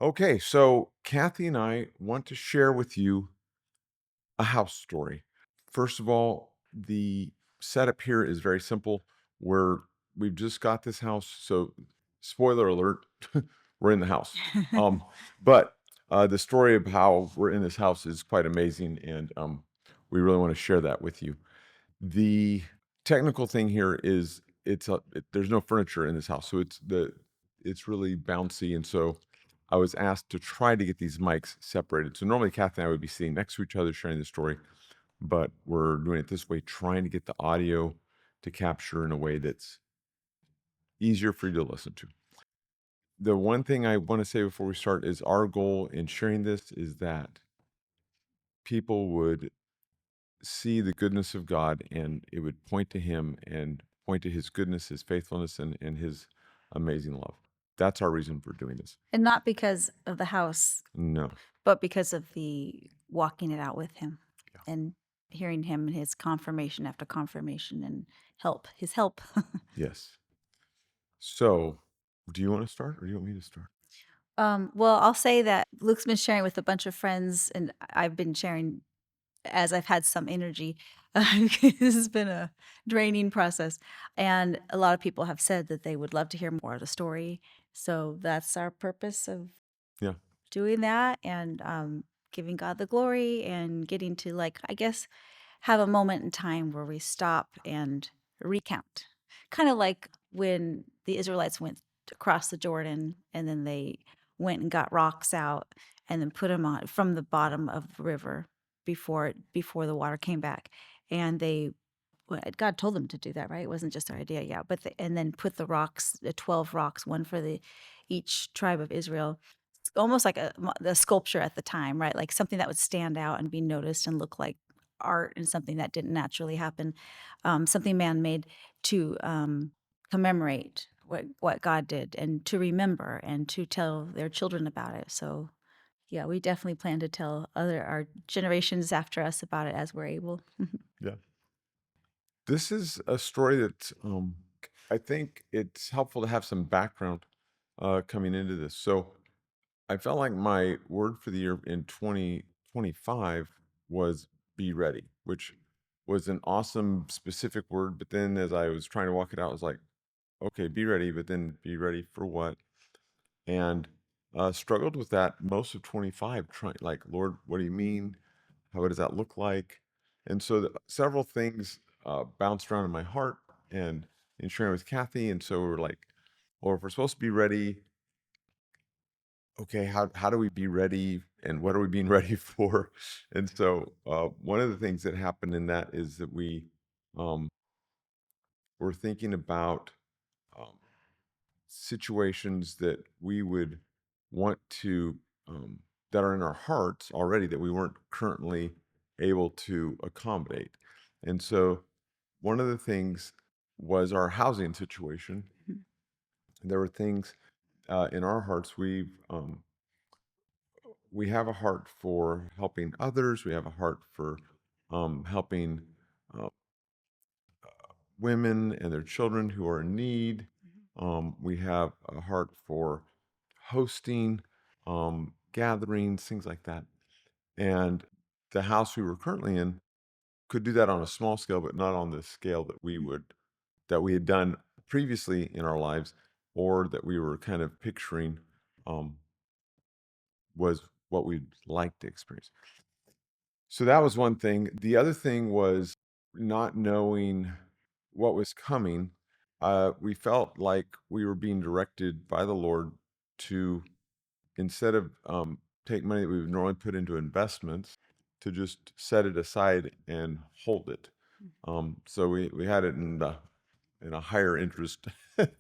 Okay, so Kathy and I want to share with you a house story. First of all, the setup here is very simple. We've just got this house, so spoiler alert, we're in the house. Um, but the story of how we're in this house is quite amazing, and we really want to share that with you. The technical thing here is there's no furniture in this house, so it's really bouncy, and so I was asked to try to get these mics separated. So normally Kathy and I would be sitting next to each other sharing the story, but we're doing it this way, trying to get the audio to capture in a way that's easier for you to listen to. The one thing I want to say before we start is our goal in sharing this is that people would see the goodness of God and it would point to him and point to his goodness, his faithfulness, and his amazing love. That's our reason for doing this. And not because of the house, No. but because of the walking it out with him Yeah. and hearing him and his confirmation after confirmation and his help. Yes. So, do you want to start or do you want me to start? Well, I'll say that Luke's been sharing with a bunch of friends, and I've been sharing as I've had some energy. This has been a draining process. And a lot of people have said that they would love to hear more of the story. So that's our purpose of Yeah. doing that and giving God the glory and getting to, like, I guess, have a moment in time where we stop and recount. Kind of like when the Israelites went across the Jordan and then they went and got rocks out and then put them on from the bottom of the river before the water came back. And God told them to do that, right? It wasn't just their idea, yeah. And then put the 12 rocks, one for each tribe of Israel, almost like the sculpture at the time, right? Like something that would stand out and be noticed and look like art and something that didn't naturally happen, something man made to commemorate what God did and to remember and to tell their children about it. So yeah, we definitely plan to tell our generations after us about it as we're able. Yeah. This is a story that I think it's helpful to have some background coming into this. So, I felt like my word for the year in 2025 was be ready, which was an awesome specific word. But then as I was trying to walk it out, I was like, okay, be ready, but then be ready for what? And struggled with that most of 25, trying like, Lord, what do you mean? What does that look like? And so several things bounced around in my heart and in sharing with Kathy. And so we were like, well, if we're supposed to be ready, okay, how do we be ready and what are we being ready for? And so one of the things that happened in that is that we um, were thinking about um, situations that we would want to that are in our hearts already that we weren't currently able to accommodate. And so one of the things was our housing situation. There were things in our hearts we have a heart for helping others. We have a heart for helping uh, women and their children who are in need. We have a heart for hosting gatherings, things like that. And the house we were currently in could do that on a small scale, but not on the scale that we had done previously in our lives, or that we were kind of picturing um, was what we'd like to experience. So that was one thing. The other thing was not knowing what was coming. We felt like we were being directed by the Lord to, instead of take money that we would normally put into investments, to just set it aside and hold it. So we had it in a higher interest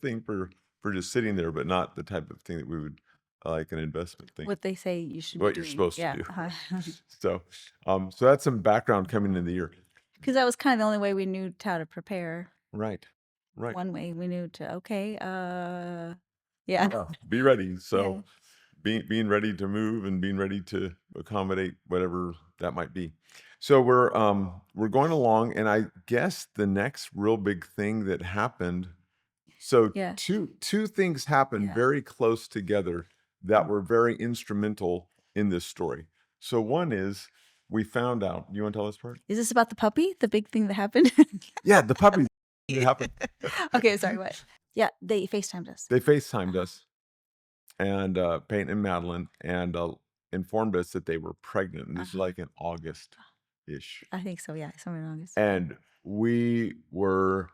thing for just sitting there, but not the type of thing that we would like an investment thing. What they say you should be What you're doing. supposed to Yeah. do. So, so that's some background coming in the year. Because that was kind of the only way we knew how to prepare. Right, right. One way we knew to, okay, yeah. Yeah, be ready. Yeah. So, being ready to move and being ready to accommodate whatever that might be. So we're going along, and I guess the next real big thing that happened. So Yeah. two things happened Yeah. very close together that were very instrumental in this story. So one is we found out. You want to tell this part? Is this about the puppy? The big thing that happened? Yeah, the puppies. It happened. Okay, sorry, what? Yeah, they FaceTimed us. They FaceTimed us and Peyton and Madeline and informed us that they were pregnant. And this is like in August ish. I think so, yeah, somewhere in August. And we were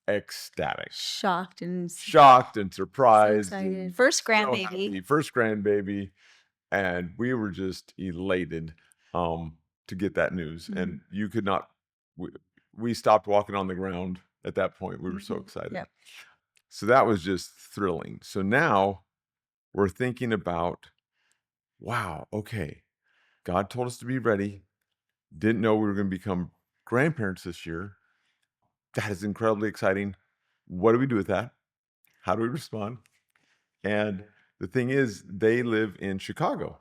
ecstatic, Shocked and shocked and so surprised. excited. First So grandbaby. happy. First grandbaby. And we were just elated to get that news. And you could not, we stopped walking on the ground at that point. We were so excited. Yep. So that was just thrilling. So now we're thinking about, wow, okay, God told us to be ready. Didn't know we were going to become grandparents this year. That is incredibly exciting. What do we do with that? How do we respond? And the thing is, they live in Chicago.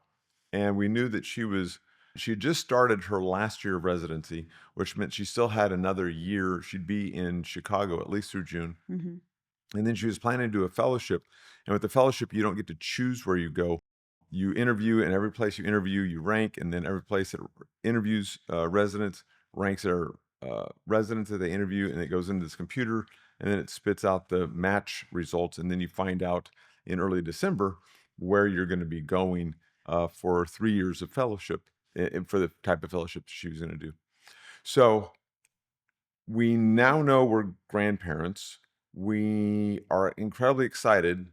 And we knew that she had just started her last year of residency, which meant she still had another year. She'd be in Chicago at least through June. And then she was planning to do a fellowship. And with the fellowship, you don't get to choose where you go. You interview, and every place you interview, you rank, and then every place that interviews residents ranks their residents that they interview, and it goes into this computer, and then it spits out the match results, and then you find out in early December where you're going to be going for 3 years of fellowship for the type of fellowship she was going to do. So we now know we're grandparents. We are incredibly excited,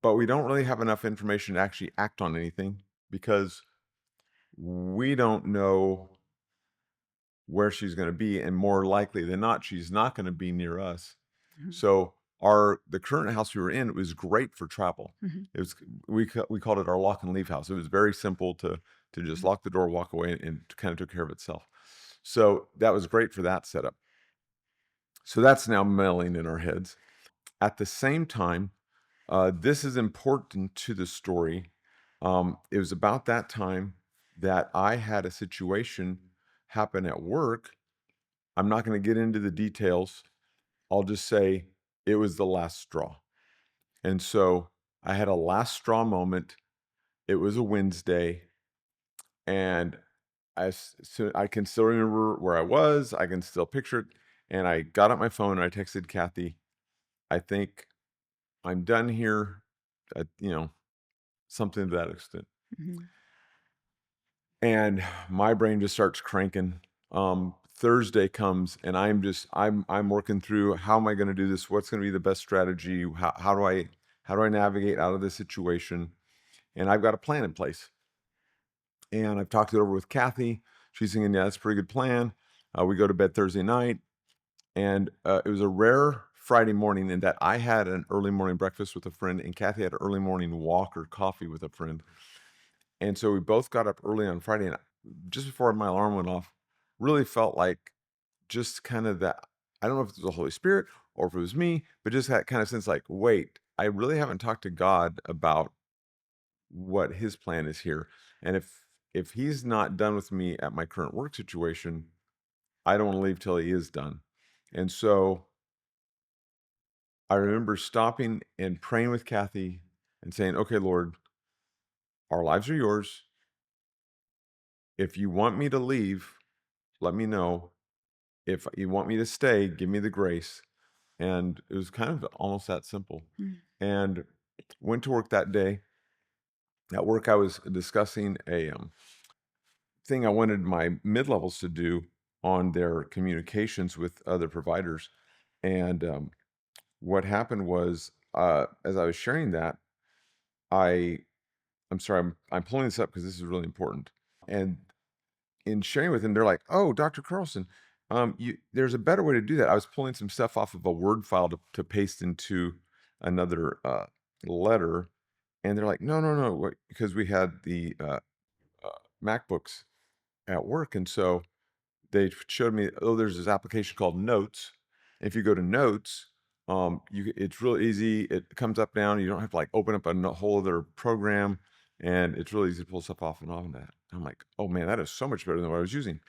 but we don't really have enough information to actually act on anything because we don't know where she's going to be, and more likely than not, she's not going to be near us. So the current house we were in was great for travel. It was we called it our lock and leave house. It was very simple to just lock the door, walk away, and it kind of took care of itself. So that was great for that setup. So that's now melding in our heads. At the same time, this is important to the story. It was about that time that I had a situation happen at work. I'm not going to get into the details. I'll just say it was the last straw. And so I had a last straw moment. It was a Wednesday, and so I can still remember where I was. I can still picture it. And I got up my phone and I texted Kathy, I think I'm done here, something to that extent. And my brain just starts cranking. Thursday comes and I'm working through, how am I going to do this? What's going to be the best strategy? How do I navigate out of this situation? And I've got a plan in place. And I've talked it over with Kathy. She's thinking, yeah, that's a pretty good plan. We go to bed Thursday night. And it was a rare Friday morning in that I had an early morning breakfast with a friend, and Kathy had an early morning walk or coffee with a friend. And so we both got up early on Friday, and just before my alarm went off, really felt like just kind of that. I don't know if it was the Holy Spirit or if it was me, but just that kind of sense like, wait, I really haven't talked to God about what his plan is here. And if he's not done with me at my current work situation, I don't want to leave till he is done. And so I remember stopping and praying with Kathy and saying, okay, Lord, our lives are yours. If you want me to leave, let me know. If you want me to stay, give me the grace. And it was kind of almost that simple. And went to work that day. At work, I was discussing a thing I wanted my mid-levels to do on their communications with other providers. And what happened was, as I was sharing that, I'm sorry, I'm pulling this up because this is really important. And in sharing with them, they're like, "Oh, Dr. Carlson, there's a better way to do that." I was pulling some stuff off of a Word file to paste into another letter, and they're like, "No, no, no," because we had the MacBooks at work, and so they showed me, oh, there's this application called Notes. If you go to Notes, it's real easy. It comes up down. You don't have to like open up a whole other program, and it's really easy to pull stuff off and on that. I'm like, oh man, that is so much better than what I was using.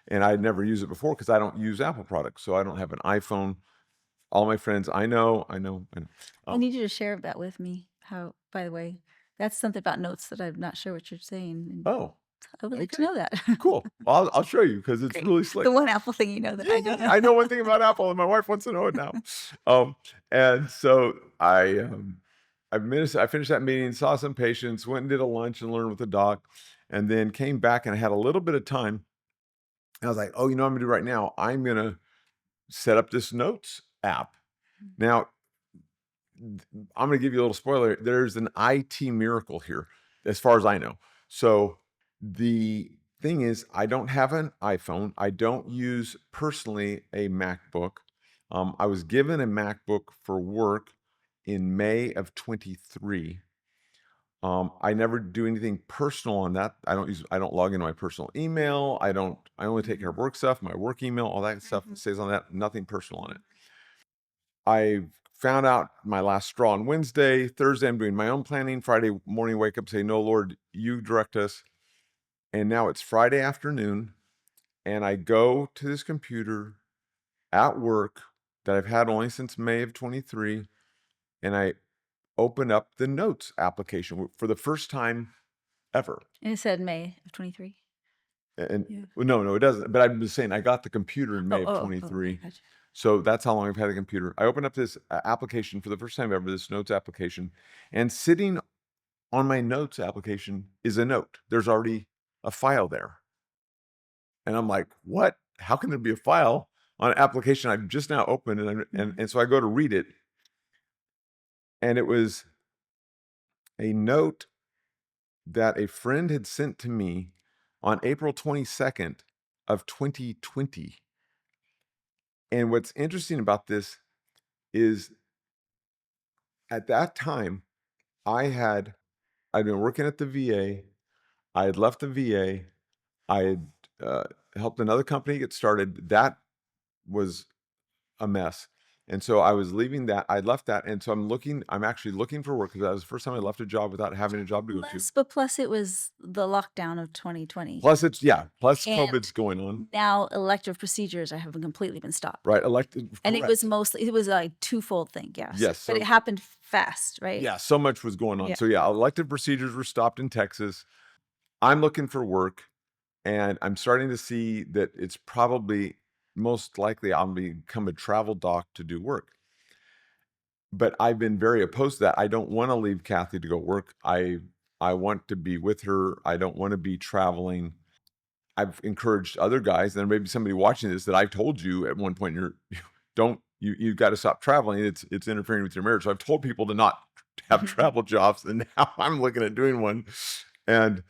And I'd never used it before because I don't use Apple products, so I don't have an iPhone. All my friends, I know. I need you to share that with me. How by the way. That's something about notes that I'm not sure what you're saying, and Oh, I would like to okay. know that. Cool. I'll show you because it's Great. really slick. The one Apple thing you know that Yeah, I yeah, don't yeah. know. I know one thing about Apple, and my wife wants to know it now. Um, and so I finished that meeting, saw some patients, went and did a lunch and learned with the doc, and then came back and I had a little bit of time. I was like, oh, you know what I'm gonna do right now? I'm gonna set up this notes app. Now, I'm gonna give you a little spoiler. There's an IT miracle here, as far as I know. So the thing is, I don't have an iPhone. I don't use personally a MacBook. I was given a MacBook for work in May of 23. I never do anything personal on that. I don't log into my personal email. I only take care of work stuff, my work email, all that stuff Mhm. stays on that, nothing personal on it. I found out my last straw on Wednesday. Thursday, I'm doing my own planning. Friday morning, wake up, say, no, Lord, you direct us. And now it's Friday afternoon, and I go to this computer at work that I've had only since May of 23, and I open up the notes application for the first time ever. And it said May of 23? And Yeah. well, no, it doesn't. But I'm just saying, I got the computer in May of Okay, 23. gotcha. So that's how long I've had a computer. I opened up this application for the first time ever, this notes application, and sitting on my notes application is a note. There's already a file there. And I'm like, what? How can there be a file on an application I've just now opened? And so I go to read it, and it was a note that a friend had sent to me on April 22nd of 2020. And what's interesting about this is at that time, I'd been working at the VA. I had left the VA. I had uh, helped another company get started. That was a mess. And so I was leaving that. I left that. And so I'm actually looking for work because that was the first time I left a job without having a job to go to. Plus it was the lockdown of 2020. Plus And COVID's going on, now elective procedures have completely been stopped. right? Elected, And it was correct. it was a twofold thing, yes. Yes. But it So, happened fast, right? yeah, so much was going on. Yeah. So, yeah, elective procedures were stopped in Texas. I'm looking for work. And I'm starting to see that it's probably most likely I'll become a travel doc to do work. But I've been very opposed to that. I don't want to leave Kathy to go work. I want to be with her. I don't want to be traveling. I've encouraged other guys, and there may be somebody watching this that I've told you at one point, you've got to stop traveling. It's interfering with your marriage. So I've told people to not have travel jobs, and now I'm looking at doing one. And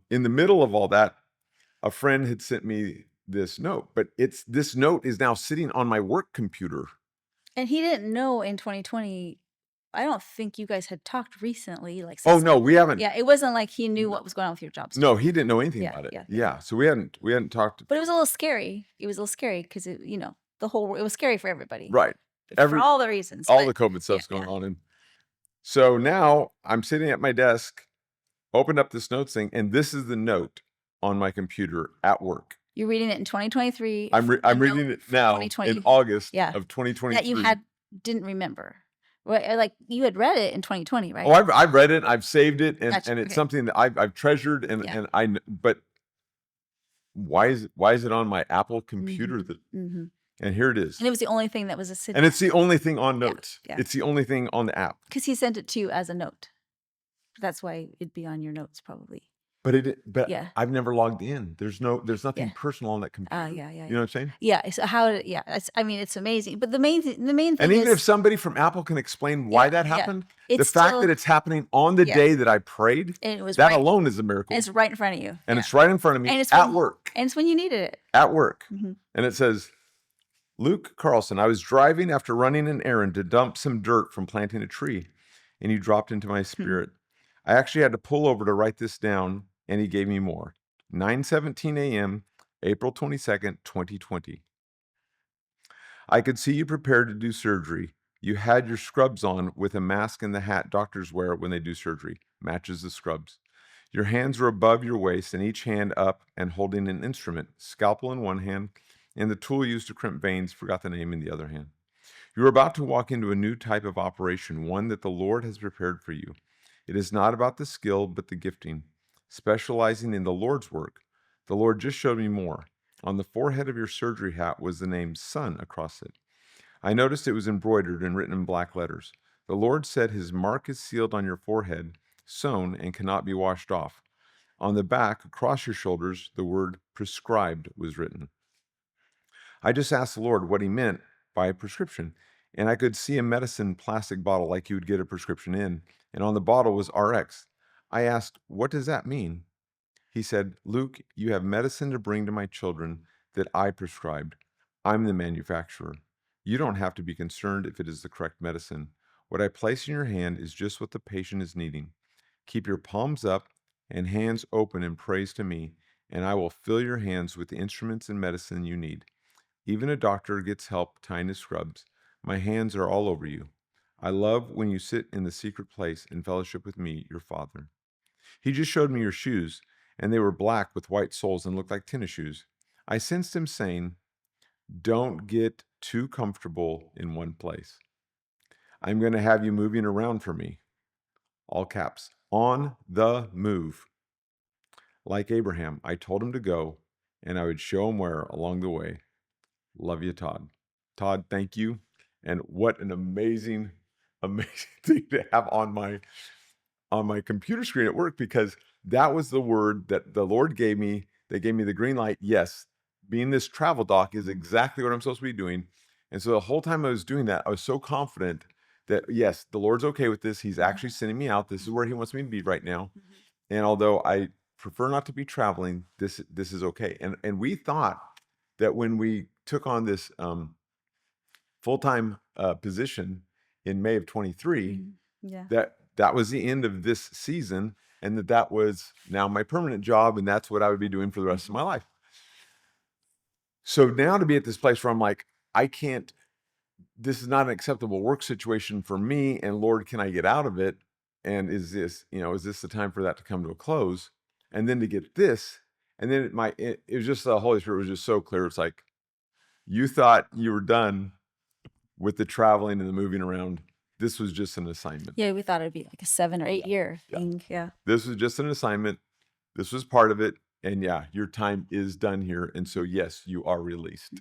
in the middle of all that, a friend had sent me this note, but this note is now sitting on my work computer. And he didn't know in 2020. I don't think you guys had talked recently, like Oh since. no, we haven't. Yeah, it wasn't like he knew what was going on with your job No, search. he didn't know anything Yeah, about it. yeah. Yeah, so we hadn't talked. But it was a little scary. It was a little scary because it was scary for everybody Right. for all the reasons. All But the COVID yeah, stuff's going on, and so now I'm sitting at my desk, opened up this notes thing, and this is the note on my computer at work. you're reading it in 2023. I'm reading it now in 2020. August Yeah. of 2023. That you didn't remember. Right? Like you had read it in 2020, right? Oh, I've read it, I've saved it, and Gotcha, and it's okay. something that I've treasured, but why is it on my Apple computer that? Mhm. And here it is, And it was the only thing that was a city. and it's the only thing on Yeah, notes. yeah. It's the only thing on the app. Because he sent it to you as a note. That's why it'd be on your notes probably. But Yeah. I've never logged in. There's nothing Yeah. personal on that computer. Yeah. You know what I'm saying? Yeah. So it's amazing. But the main thing And even if is somebody from Apple can explain why that happened, the it's fact still, that it's happening on the Yeah. day that I prayed, and it was that right, alone is a miracle. and it's right in front of you. And Yeah. it's right in front of me And it's at when- work. And it's when you needed it. At work. Mhm. And it says, Luke Carlson, I was driving after running an errand to dump some dirt from planting a tree, and you dropped into my spirit. I actually had to pull over to write this down, and he gave me more. 9:17 a.m., April 22nd, 2020. I could see you prepared to do surgery. You had your scrubs on with a mask and the hat doctors wear when they do surgery. Matches the scrubs. Your hands were above your waist and each hand up and holding an instrument, scalpel in one hand, and the tool used to crimp veins, forgot the name, in the other hand. You are about to walk into a new type of operation, one that the Lord has prepared for you. It is not about the skill, but the gifting, specializing in the Lord's work. The Lord just showed me more. On the forehead of your surgery hat was the name Son across it. I noticed it was embroidered and written in black letters. The Lord said his mark is sealed on your forehead, sewn, and cannot be washed off. On the back, across your shoulders, the word prescribed was written. I just asked the Lord what he meant by a prescription, and I could see a medicine plastic bottle like you would get a prescription in, and on the bottle was RX. I asked, "What does that mean?" He said, "Luke, you have medicine to bring to my children that I prescribed. I'm the manufacturer. You don't have to be concerned if it is the correct medicine. What I place in your hand is just what the patient is needing. Keep your palms up and hands open in praise to me, and I will fill your hands with the instruments and medicine you need. Even a doctor gets help tying his scrubs. My hands are all over you. I love when you sit in the secret place in fellowship with me, your Father." He just showed me your shoes, and they were black with white soles and looked like tennis shoes. I sensed him saying, "Don't get too comfortable in one place. I'm going to have you moving around for me." All caps. On the move. Like Abraham, I told him to go, and I would show him where along the way. Love you, Todd. Todd, thank you. And what an amazing, amazing thing to have on my computer screen at work, because that was the word that the Lord gave me. They gave me the green light. Yes, being this travel doc is exactly what I'm supposed to be doing. And so the whole time I was doing that, I was so confident that yes, the Lord's okay with this. He's actually sending me out. This is where he wants me to be right now. And although I prefer not to be traveling, this is okay. And we thought that when we took on this full-time position in May of 23, Yeah. that was the end of this season, and that was now my permanent job, and that's what I would be doing for the rest of my life. So now to be at this place where I'm like, I can't, this is not an acceptable work situation for me, and Lord, can I get out of it? And is this, is this the time for that to come to a close? And then to get this, and then it was just the Holy Spirit was just so clear. It's like, you thought you were done with the traveling and the moving around. This was just an assignment. Yeah, we thought it'd be like a 7 or 8 year Yeah. thing. Yeah. This was just an assignment. This was part of it. And yeah, your time is done here. And so, yes, you are released.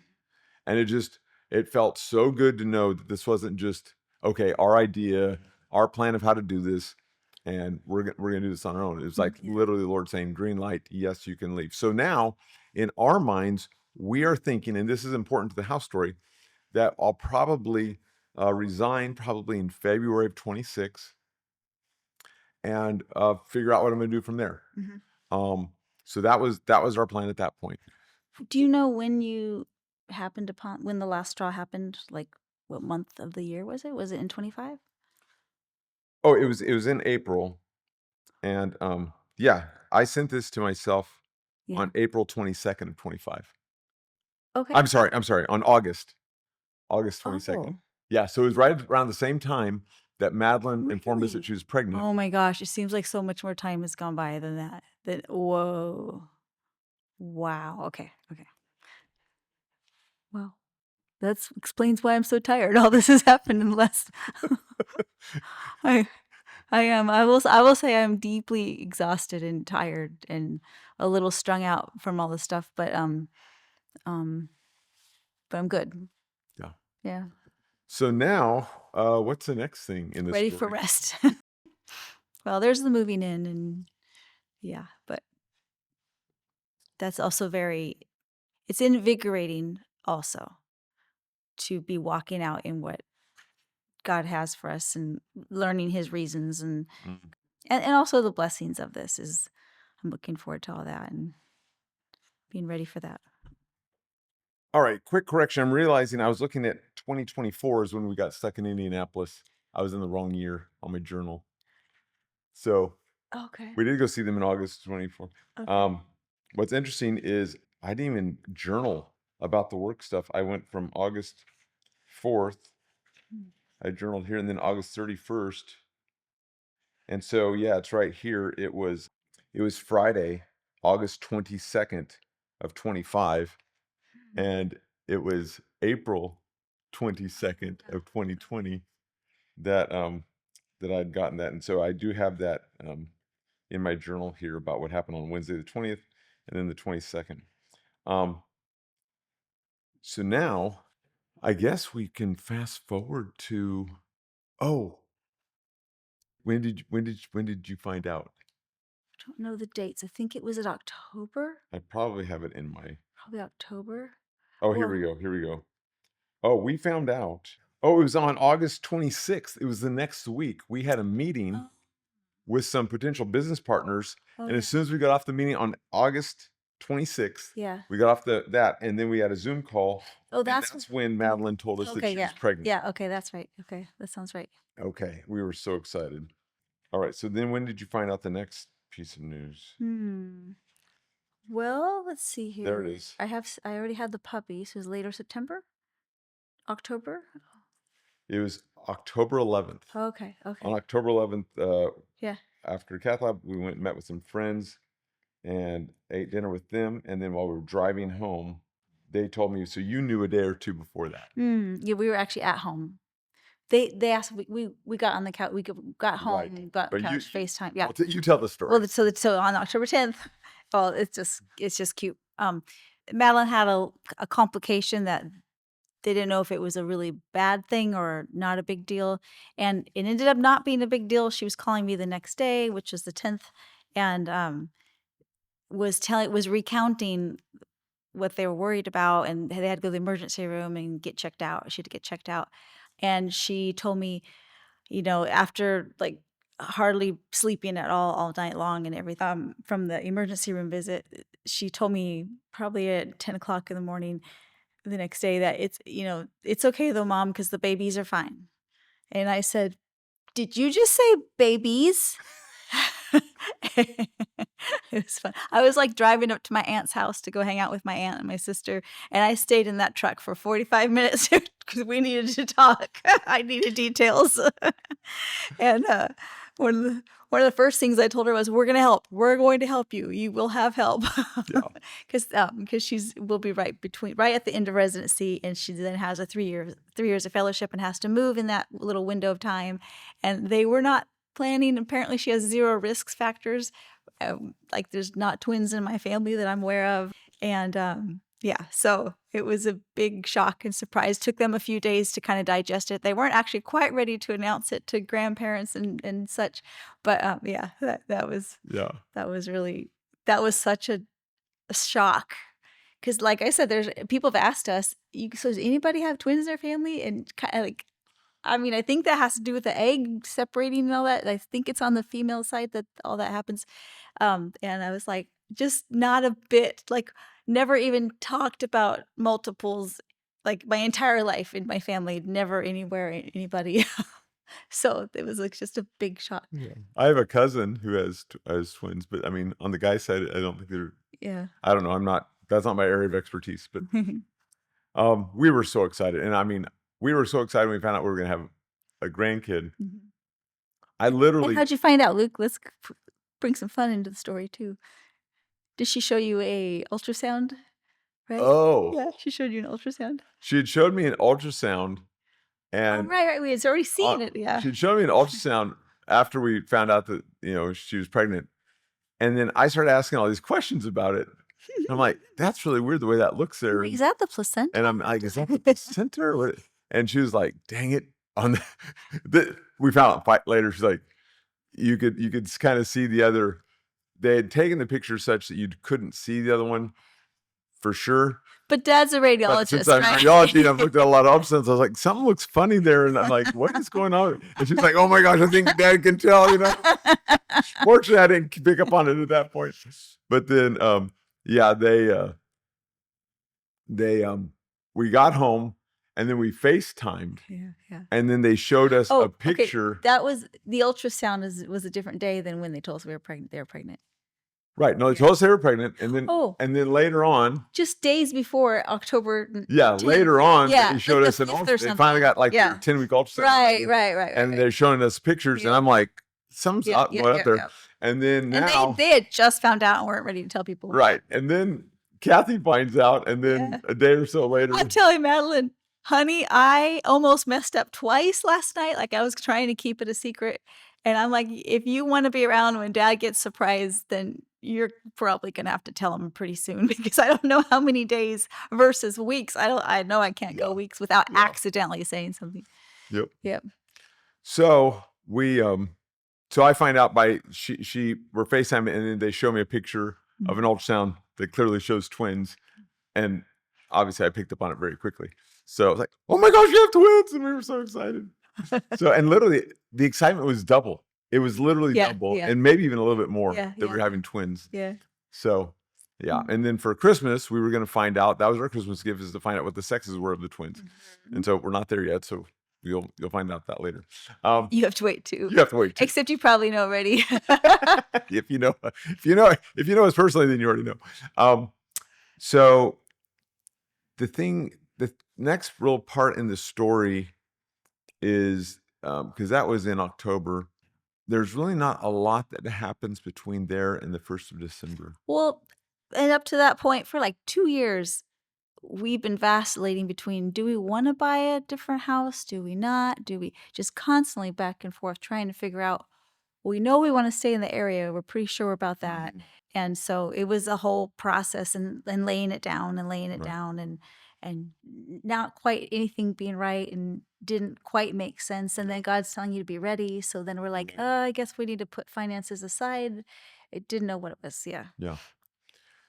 And it felt so good to know that this wasn't just, okay, our idea, our plan of how to do this, and we're going to do this on our own. It was like literally the Lord saying, green light, yes, you can leave. So now in our minds, we are thinking, and this is important to the house story, that I'll probably resign probably in February of 26 and figure out what I'm going to do from there. Um, so that was our plan at that point. Do you know when you happened upon when the last straw happened? Like what month of the year was it? Was it in 25? Oh, it was in April, and yeah, I sent this to myself Yeah. on April 22nd of 25. Okay. I'm sorry, on August 22nd. Oh. Yeah, so it was right around the same time that Madeline informed us that Really? she was pregnant. Oh my gosh, it seems like so much more time has gone by than that. Whoa. Wow. Okay. Okay. Well, that explains why I'm so tired. All this has happened in the last. I I am. I will say I'm deeply exhausted and tired and a little strung out from all this stuff, um but I'm good. Yeah. Yeah. So now, what's the next thing in this Ready story? for rest. Well, there's the moving in and yeah, but that's also it's invigorating also to be walking out in what God has for us and learning his reasons Mm. and also the blessings of this is I'm looking forward to all that and being ready for that. All right, quick correction. I'm realizing I was looking at 2024 is when we got stuck in Indianapolis. I was in the wrong year on my journal. So Okay. we did go see them in August 24. Okay. What's interesting is I didn't even journal about the work stuff. I went from August 4th, I journaled here, and then August 31st. And so yeah, it's right here. It was Friday, August 22nd of 25, and it was April 22nd of 2020 that that I'd gotten that. And so I do have that in my journal here about what happened on Wednesday the 20th and then the 22nd. Um, so now I guess we can fast forward to, oh, when did you find out? I don't know the dates. I think it was in October. I probably have it in my, Probably October. oh, here we Well, go. Here we go. Oh, we found out. Oh, it was on August 26th. It was the next week. We had a meeting oh, with some potential business partners. oh And yeah. as soon as we got off the meeting on August 26th, Yeah. we got off that, and then we had a Zoom call. Oh, And that's that's when Madeline told us that okay. she Yeah. was pregnant. Yeah. Okay. That's right. Okay. That sounds right. Okay, we were so excited. All right, so then when did you find out the next piece of news? Well, let's see There it here. is. I already had the puppy, so it was later September, October. It was October 11th. Okay. On Okay. October 11th, Yeah. after Cath Lab, we went and met with some friends and ate dinner with them. And then while we were driving home, they told me, so you knew a day or two before that. Yeah, we were actually at home. They asked we got on the couch. Got home, Right. and got But couch FaceTime. Yeah. Well, you tell the story. Well, so on October 10th, well, it's just cute. Madeline had a complication that they didn't know if it was a really bad thing or not a big deal, and it ended up not being a big deal. She was calling me the next day, which was the 10th, and was recounting what they were worried about, and they had to go to the emergency room and get checked out. She had to get checked out, and she told me, after like hardly sleeping at all night long and everything, from the emergency room visit, she told me probably at 10 o'clock in the morning the next day that it's okay though, Mom, because the babies are fine. And I said, did you just say babies? It was fun. I was like driving up to my aunt's house to go hang out with my aunt and my sister, and I stayed in that truck for 45 minutes because we needed to talk. I needed details. And one of the first things I told her was, "We're gonna help. We're going to help you. You will have help." Yeah. Because will be right at the end of residency, and she then has a 3 years of fellowship and has to move in that little window of time, and they were not planning. Apparently, she has zero risk factors. Like there's not twins in my family that I'm aware of, and yeah, so it was a big shock and surprise. Took them a few days to kind of digest it. They weren't actually quite ready to announce it to grandparents and such, but yeah, that was that was such a shock. Because, like I said, there's people have asked us, so does anybody have twins in their family? And kind of like, I mean, I think that has to do with the egg separating and all that. I think it's on the female side that all that happens. And I was like, just not a bit, like, never even talked about multiples, like my entire life in my family, never anywhere, anybody. So it was like just a big shock. Yeah. I have a cousin who has twins, but I mean, on the guy's side, I don't think they're. Yeah. I don't know. That's not my area of expertise. But we were so excited, and I mean, we were so excited when we found out we were going to have a grandkid. I literally. And how'd you find out, Luke? Let's bring some fun into the story too. Did she show you a ultrasound? Right? Oh. Yeah, she showed you an ultrasound. She had showed me an ultrasound, and right. We had already seen it. Yeah. She'd showed me an ultrasound after we found out that she was pregnant, and then I started asking all these questions about it. I'm like, that's really weird the way that looks there. Is that the placenta? And I'm like, is that the placenta? Or what? And she was like, dang it! We found out later. She's like, you could kind of see the other. They had taken the picture such that you couldn't see the other one for sure. But Dad's a radiologist. But since I'm a radiologist, I've looked at a lot of ultrasounds. I was like, something looks funny there, and I'm like, what is going on? And she's like, oh my gosh, I think Dad can tell. Fortunately, I didn't pick up on it at that point. But then, yeah, we got home, and then we FaceTimed. Yeah. And then they showed us a picture. Okay. That was the ultrasound was a different day than when they told us we were pregnant. They were pregnant. Right. No, they told us they were pregnant, and then later on, just days before October. Yeah, 10th, later on, they showed us an ultrasound. They finally got like 10-week ultrasound. Right. And they're showing us pictures, and I'm like, something's up there. Yeah. And then now they had just found out and weren't ready to tell people. Right. And then Kathy finds out, and then a day or so later, I'm telling Madeline, Honey, I almost messed up twice last night, like, I was trying to keep it a secret, and I'm like, "If you wanna be around when dad gets surprised, then you're probably gonna have to tell him pretty soon because I don't know how many days versus weeks. I know I can't go Yeah. weeks without Yeah. accidentally saying something." Yep. Yep. So so I find out by we're FaceTiming and then they show me a picture of an Mhm. ultrasound that clearly shows twins. And obviously I picked up on it very quickly. So I was like, oh my gosh, you have twins. And we were so excited. So, and literally the excitement was double. It was literally Yeah, double yeah, and maybe even a little bit more yeah, that we yeah, were having twins. yeah. So, yeah. Mm. And then for Christmas, we were going to find out. That was our Christmas gift, is to find out what the sexes were of the twins. Mhm. And so we're not there yet. So you'll find out that later. Um, You have to wait too. you have to wait too. Except you probably know already. If you know us personally, then you already know. So the next real part in the story is, because that was in October. There's really not a lot that happens between there and the 1st of December. Well, and up to that point for, like, 2 years, we've been vacillating between, do we wanna buy a different house? Do we not? Do we just constantly back and forth trying to figure out, we know we wanna stay in the area, we're pretty sure about that, Mhm. and so it was a whole process and laying it down and laying it Right. down and not quite anything being right and didn't quite make sense, and then God's telling you to be ready, so then we're like, Yeah. I guess we need to put finances aside." It didn't know what it was, yeah. Yeah.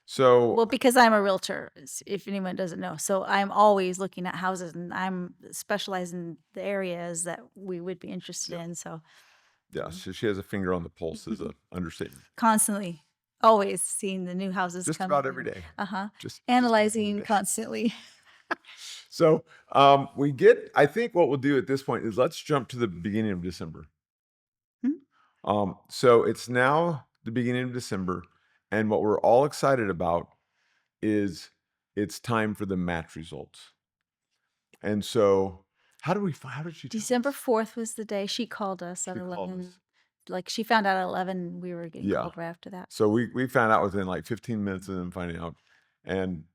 So Well, because I'm a realtor, if anyone doesn't know, so I'm always looking at houses, and I'm specialized in the areas that we would be interested yeah, in, so yeah. mm. So she has a finger on the pulse is a understatement. Constantly, always seeing the new houses Just coming about every in. day. Uh-huh. Just about every Analyzing day. constantly. So I think what we'll do at this point is let's jump to the beginning of December. Mhm. So it's now the beginning of December, and what we're all excited about is it's time for the match results. And so, how did she tell December us? 4th was the day she called us at She called 11. us. Like, she found out at 11, we were getting Yeah. called right after that. So we found out within like 15 minutes of them finding out. And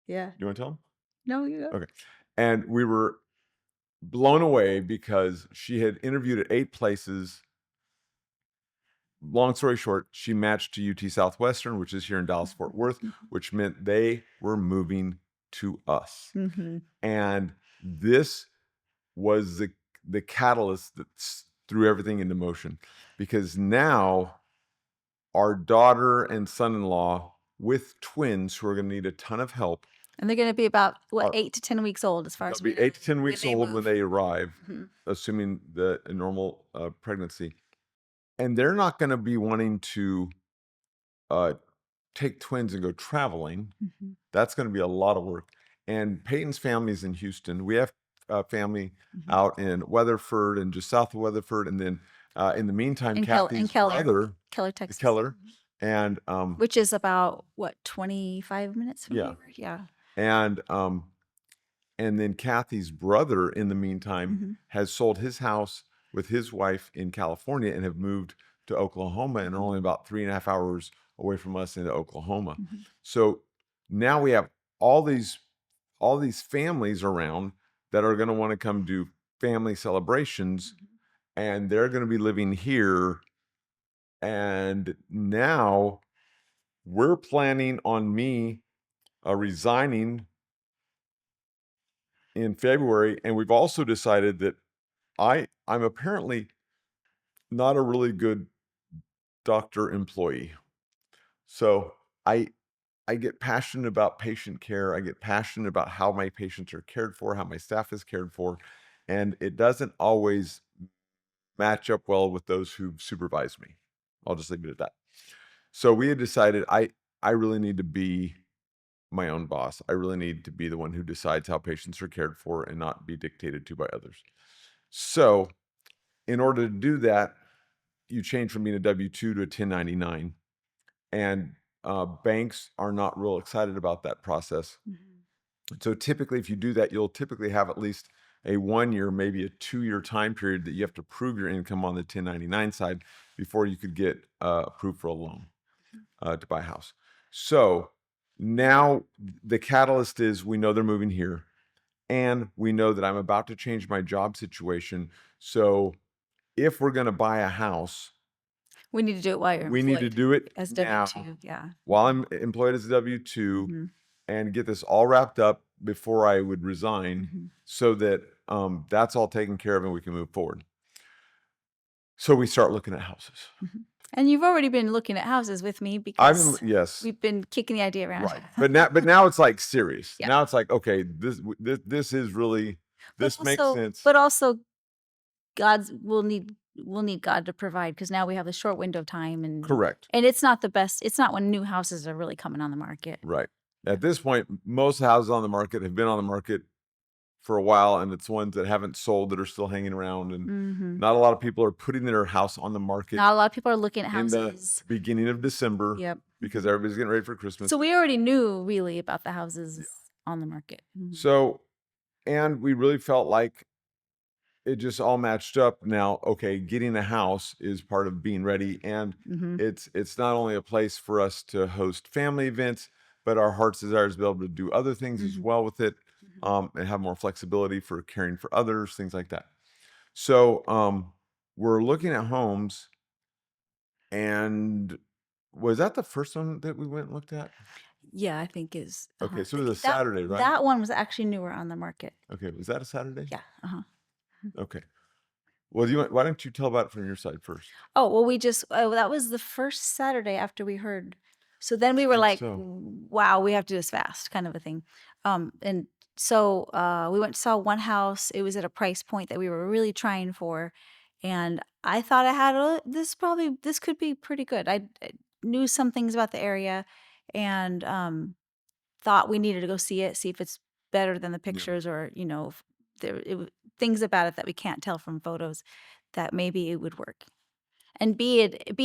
Yeah. you want to tell them? No, you go. Okay. And we were blown away because she had interviewed at 8 places. Long story short, she matched to UT Southwestern, which is here in Dallas Fort Worth, Mhm. which meant they were moving to us. Mhm. And this was the catalyst that threw everything into motion, because now our daughter and son-in-law with twins who are going to need a ton of help And they're gonna be about, what, are 8 to 10 weeks old as far they'll as we be know 8 to 10 when weeks they old when move. they arrive, Mhm. assuming a normal pregnancy, and they're not going to be wanting to uh, take twins and go traveling. Mhm. That's going to be a lot of work. And Peyton's family's in Houston. We have family Mhm. out in Weatherford and just south of Weatherford. And then in the meantime, In Kathy's Keller, brother, Keller, Texas. Keller, Mhm. and Which is about, what, 25 minutes from yeah, here? Yeah. and then Kathy's brother, in the meantime, Mhm. has sold his house with his wife in California and have moved to Oklahoma and are Mhm. only about 3.5 hours away from us into Oklahoma. Mhm. So now we have all these all these families around that are going to want to come do family celebrations, Mhm. and they're going to be living here. And now we're planning on me resigning in February, and we've also decided that I'm apparently not a really good doctor employee. So I I get passionate about patient care. I get passionate about how my patients are cared for, how my staff is cared for, and it doesn't always match up well with those who supervise me. I'll just leave it at that. So we had decided I really need to be my own boss. I really need to be the one who decides how patients are cared for and not be dictated to by others. So in order to do that, you change from being a W-2 to a 1099, and banks are not real excited about that process. Mhm. So typically, if you do that, you'll typically have at least a 1 year, maybe a 2 year time period that you have to prove your income on the 1099 side before you could get approved for a loan to buy a house. So now the catalyst is we know they're moving here. and we know that I'm about to change my job situation. So if we're going to buy a house, We need to do it while you're we need to employed do it as now W-2, yeah. while I'm employed as a W-2 Mhm, and get this all wrapped up before I would resign mhm, so that that's all taken care of and we can move forward. So we start looking at houses. mhm. And you've already been looking at houses with me I've been, because yes, we've been kicking the idea around. right. But now it's like serious. Yeah. Now it's like, okay, this is really, But this makes also sense. but also God's we'll need God to provide because now we have a short window of time Correct. and it's not the best it's not when new houses are really coming on the market. Right. Yeah. At this point, most houses on the market have been on the market for a while, and it's ones that haven't sold that are still hanging around. And Mhm. not a lot of people are putting their house on the market Not a lot of people are looking at in the houses. beginning of December Yep. because Mhm. everybody's getting ready for Christmas. So we already knew really about the Yeah. houses on the market. Mhm. So, and we really felt like it just all matched up. Now, okay, getting a house is part of being ready, and Mhm. it's not only a place for us to host family events, but our heart's desire is to be able to do other things as Mhm. well with it, Mhm. and have more flexibility for caring for others, things like that. So, we're looking at homes, and was that the first one that we went and looked at? Yeah, I think is Okay, so it was a that Saturday, right? that one was actually newer on the market. Okay, was that a Saturday? Yeah, uh-huh. Okay. Well, do you want, why don't you tell about it from your side first? Oh, well, we just that was the first Saturday after we heard. So then we I were think like, so. "Wow, we have to do this fast," kind of a thing. And so we went and saw one house. It was at a price point that we were really trying for, and I thought I had this could be pretty good. I knew some things about the area, and thought we needed to go see it, see if it's better than the Yeah. pictures, or if things about it that we can't tell from photos that maybe it would work. And be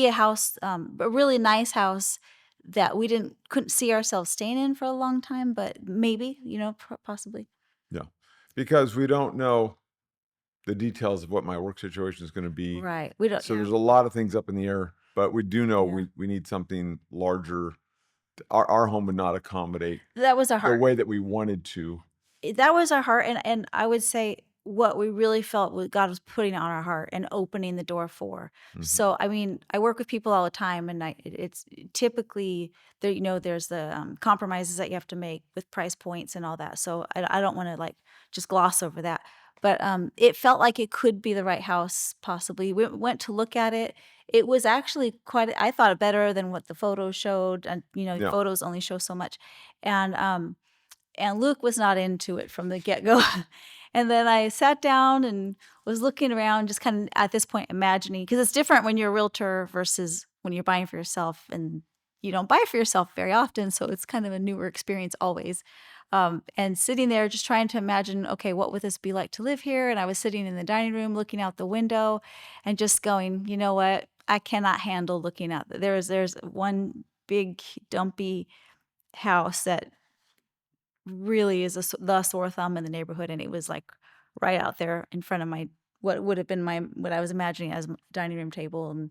a house, a really nice house that we didn't couldn't see ourselves staying in for a long time, but maybe, possibly. Yeah. Because we don't know the details of what my work situation is gonna be. Right. We don't So yeah, there's a lot of things up in the air, but we do know yeah. we need something larger. Our home would not accommodate That was our the heart. way that we wanted to. That was our heart, and I would say what we really felt was God was putting on our heart and opening the door for. Mhm. So, I mean, I work with people all the time, and it's typically there. There's the compromises that you have to make with price points and all that. So, I don't want to like just gloss over that. But it felt like it could be the right house, possibly. We went to look at it. It was actually quite. I thought better than what the photos showed, and Yeah. photos only show so much, and Luke was not into it from the get-go. And then I sat down and was looking around, just kind of at this point imagining, because it's different when you're a realtor versus when you're buying for yourself, and you don't buy for yourself very often, so it's kind of a newer experience always. And sitting there just trying to imagine, okay, what would this be like to live here? And I was sitting in the dining room looking out the window and just going, you know what? I cannot handle looking out. There's one big dumpy house that really is the sore thumb in the neighborhood, and it was, like, right out there in front of my what would have been my what I was imagining as dining room table and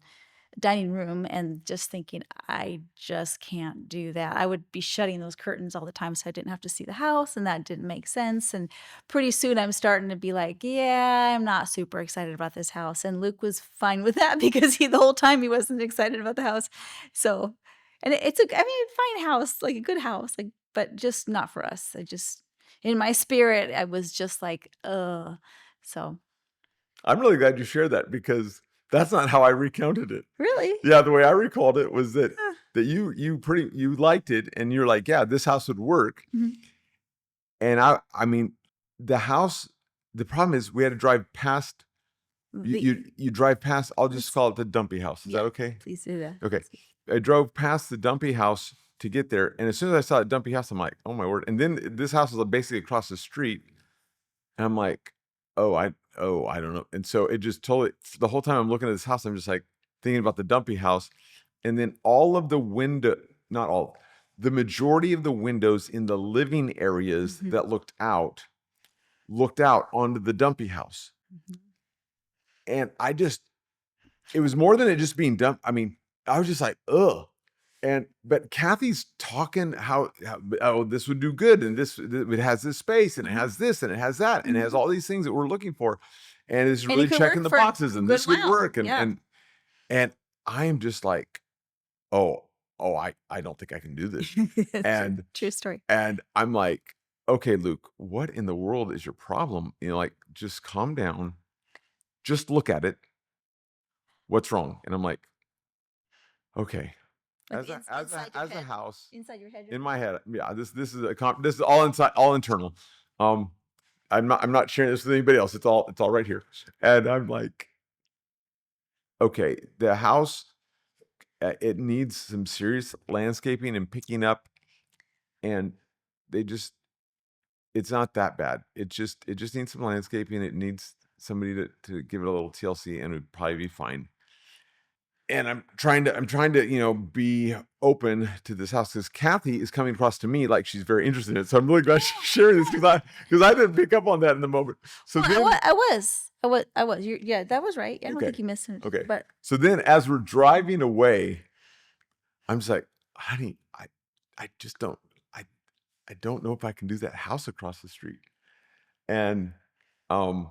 dining room, and just thinking, "I just can't do that." I would be shutting those curtains all the time so I didn't have to see the house, and that didn't make sense, and pretty soon I'm starting to be like, "Yeah, I'm not super excited about this house," and Luke was fine with that because the whole time he wasn't excited about the house. So and it's a I mean, a fine house, like, a good house, like, but just not for us. I just in my spirit, I was just like, "Ugh." So I'm really glad you shared that because that's not how I recounted it. really? Yeah, the way I recalled it was that Huh. you liked it and you're like, "Yeah, this house would work." Mhm. And I mean, the house, the problem is we had to drive past, The you drive past, I'll just this call it the dumpy house. Is Yeah, that okay? please do that. Okay. I drove past the dumpy house to get there, and as soon as I saw the dumpy house, I'm like, "Oh my word." And then this house was basically across the street, and I'm like, I don't know." And so it just totally, the whole time I'm looking at this house, I'm just like thinking about the dumpy house. And then all of the window, not all, the majority of the windows in the living areas Mhm, that looked out onto the dumpy house. mhm. And it was more than it just being dump. I mean, I was just like, ugh. but Kathy's talking how oh, this would do good, and it has this space, and it Mhm. has this, and it has that, and it has Mhm. all these things that we're looking for, and it's And it really could checking work the for boxes, a and good this could while. work, Yeah. and I am just like, oh, oh, I don't think I can do this, True. and True story. and I'm like, okay, Luke, what in the world is your problem? Like, just calm down, just look at it. What's wrong? And I'm like, okay, Like inside your as a head, house inside your head, you're in thinking. my head, yeah, this is all inside, all internal. Um, I'm not sharing this with anybody else. It's all right here. And I'm like, okay, the house, it needs some serious landscaping and picking up, and they just it's not that bad. It just needs some landscaping. It needs somebody to give it a little TLC, and it'd probably be fine. And I'm trying to, be open to this house because Kathy is coming across to me like she's very interested in it. So I'm really glad she's sharing this because I didn't pick up on that in the moment. So Well, then, I was. Yeah, that was right. I don't okay, think you missed it. okay. But So then, as we're driving away, I'm just like, honey, I just don't, I, I don't know if I can do that house across the street. And, um,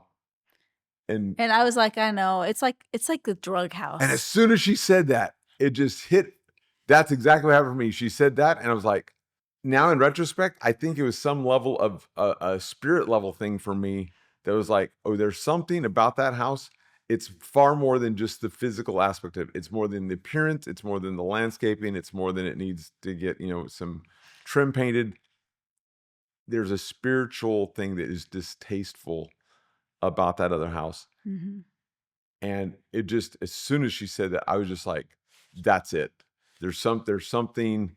and and I was like, I know. It's like the drug And as house. soon as she said that, it just hit. That's exactly what happened for me. She said that, and I was like, now in retrospect, I think it was some level of a spirit level thing for me that was like, oh, there's something about that house. It's far more than just the physical aspect of it. It's more than the appearance. It's more than the landscaping. It's more than it needs to get, some trim painted. There's a spiritual thing that is distasteful about that other house. Mhm. And it just, as soon as she said that, I was just like, that's it. There's something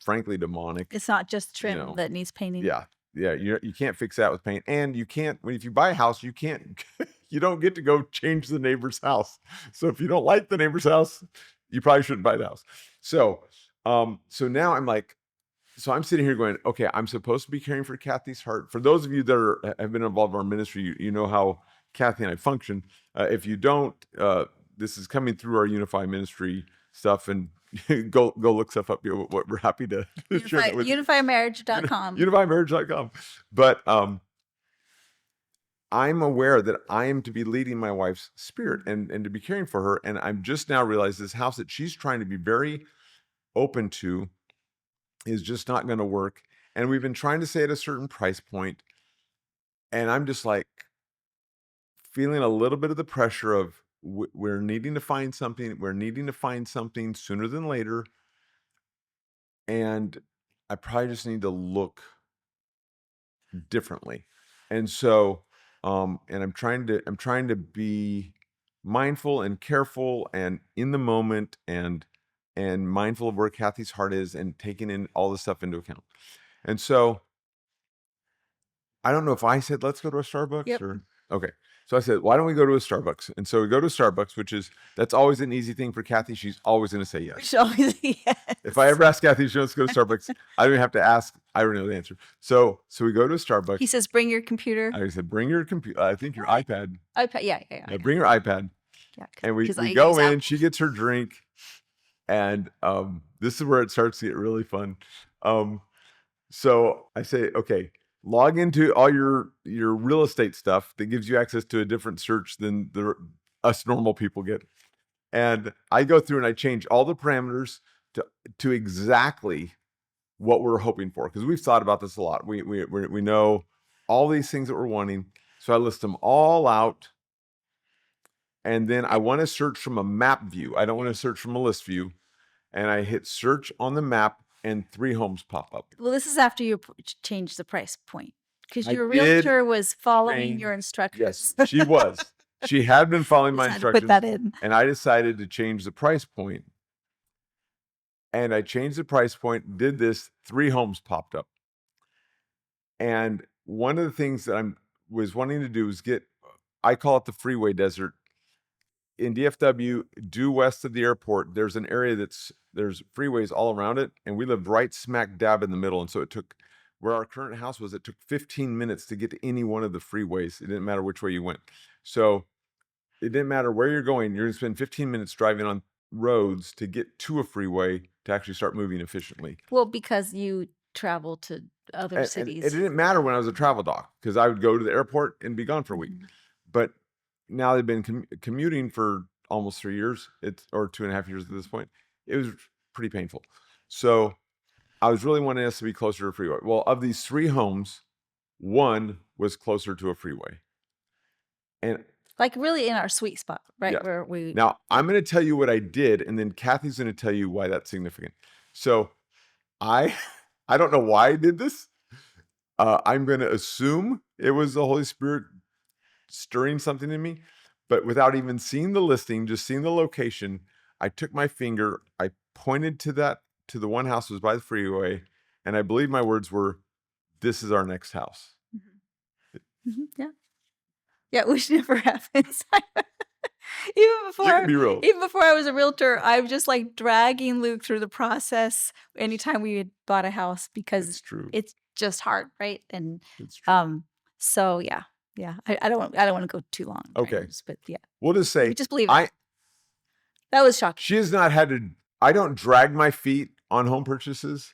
frankly demonic, It's not just you trim know. that needs painting. Yeah. Yeah, you can't fix that with paint. And you can't if you buy a house, you can't you don't get to go change the neighbor's house. So if you don't like the neighbor's house, you probably shouldn't buy the house. So so now I'm like, so I'm sitting here going, okay, I'm supposed to be caring for Kathy's heart. For those of you that have been involved in our ministry, you know how Kathy and I function. If you don't, this is coming through our Unify ministry stuff, and go look stuff up. We're happy to share that with you. Unifymarriage.com. UnifyMarriage.com. But I'm aware that I am to be leading my wife's spirit and to be caring for her. And I'm just now realized this house that she's trying to be very open to is just not going to work. And we've been trying to stay at a certain price point, and I'm just like feeling a little bit of the pressure of we're needing to find something. We're needing to find something sooner than later, and I probably just need to look differently. And so, and I'm trying to be mindful and careful and in the moment and mindful of where Kathy's heart is and taking in all this stuff into account. And so I don't know if I said, let's go to a Starbucks Yep. or, okay. So I said, why don't we go to a Starbucks? And so we go to Starbucks, that's always an easy thing for Kathy. She's always going to say yes. So yes. If I ever ask Kathy if she wants to go to Starbucks, I don't even have to ask. I already know the answer. So we go to a Starbucks. He says, bring your computer. I said, bring your computer. I think your What? iPad. iPad. Yeah. Yeah, bring your iPad. Yeah. And Because we I go use in. Apple. She gets her drink, and this is where it starts to get really fun. So I say, okay, log into all your real estate stuff that gives you access to a different search than us normal people get. And I go through and I change all the parameters to exactly what we're hoping for, because we've thought about this a lot. We know all these things that we're wanting, so I list them all out, and then I want to search from a map view. I don't want to search from a list view, and I hit search on the map, and 3 homes pop up. Well, this is after you changed the price point because I your did realtor was following change. your Yes, instructions. she was. She had been following my Just had to put instructions, that in. and I decided to change the price point. And I changed the price point, did this, 3 homes popped up. And one of the things that was wanting to do is I call it the freeway desert. In DFW, due west of the airport, there's an area there's freeways all around it, and we lived right smack dab in the middle. And so where our current house was, it took 15 minutes to get to any one of the freeways. It didn't matter which way you went. So it didn't matter where you're going, you're gonna spend 15 minutes driving on roads to get to a freeway to actually start moving efficiently. Well, because you travel to other And it cities. didn't matter when I was a travel doc because I would go to the airport and be gone for a week. Mhm. But now they've been commuting for almost 3 years, or 2.5 years at this point. It was pretty painful. So I was really wanting us to be closer to a freeway. Well, of these 3 homes, one was closer to a freeway. And Like really in our sweet spot, right? yeah. Where we Now I'm going to tell you what I did, and then Kathy's going to tell you why that's significant. So I, I don't know why I did this. I'm going to assume it was the Holy Spirit stirring something in me, but without even seeing the listing, just seeing the location, I took my finger, I pointed to the one house that was by the freeway, and I believe my words were, "This is our next house." Yeah. Yeah, which never happens. Even You can before be real. even before I was a realtor, I was just like dragging Luke through the process anytime we had bought a house because It's true. it's just hard, right? And It's true. so yeah. Yeah. I don't want to go too long Okay. but yeah. We'll just We say just believe it. That was shocking. she has not had to. I don't drag my feet on home purchases.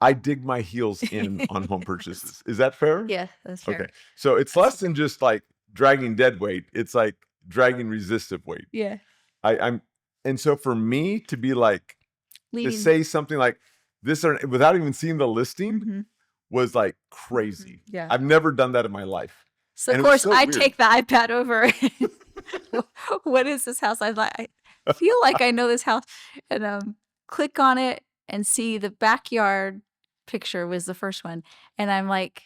I dig my heels in on home purchases. Is that fair? Yeah, that's fair. Okay. So it's less than just like dragging dead weight. It's like dragging resistive weight. Yeah. I'm and so for me to be like to Leading. say something like this without even seeing the listing Mhm. was like crazy. Yeah. I've never done that in my life. So And of it was course so I weird. take the iPad over. What is this house? I feel like I know this house, and click on it and see the backyard picture was the first one, and I'm like,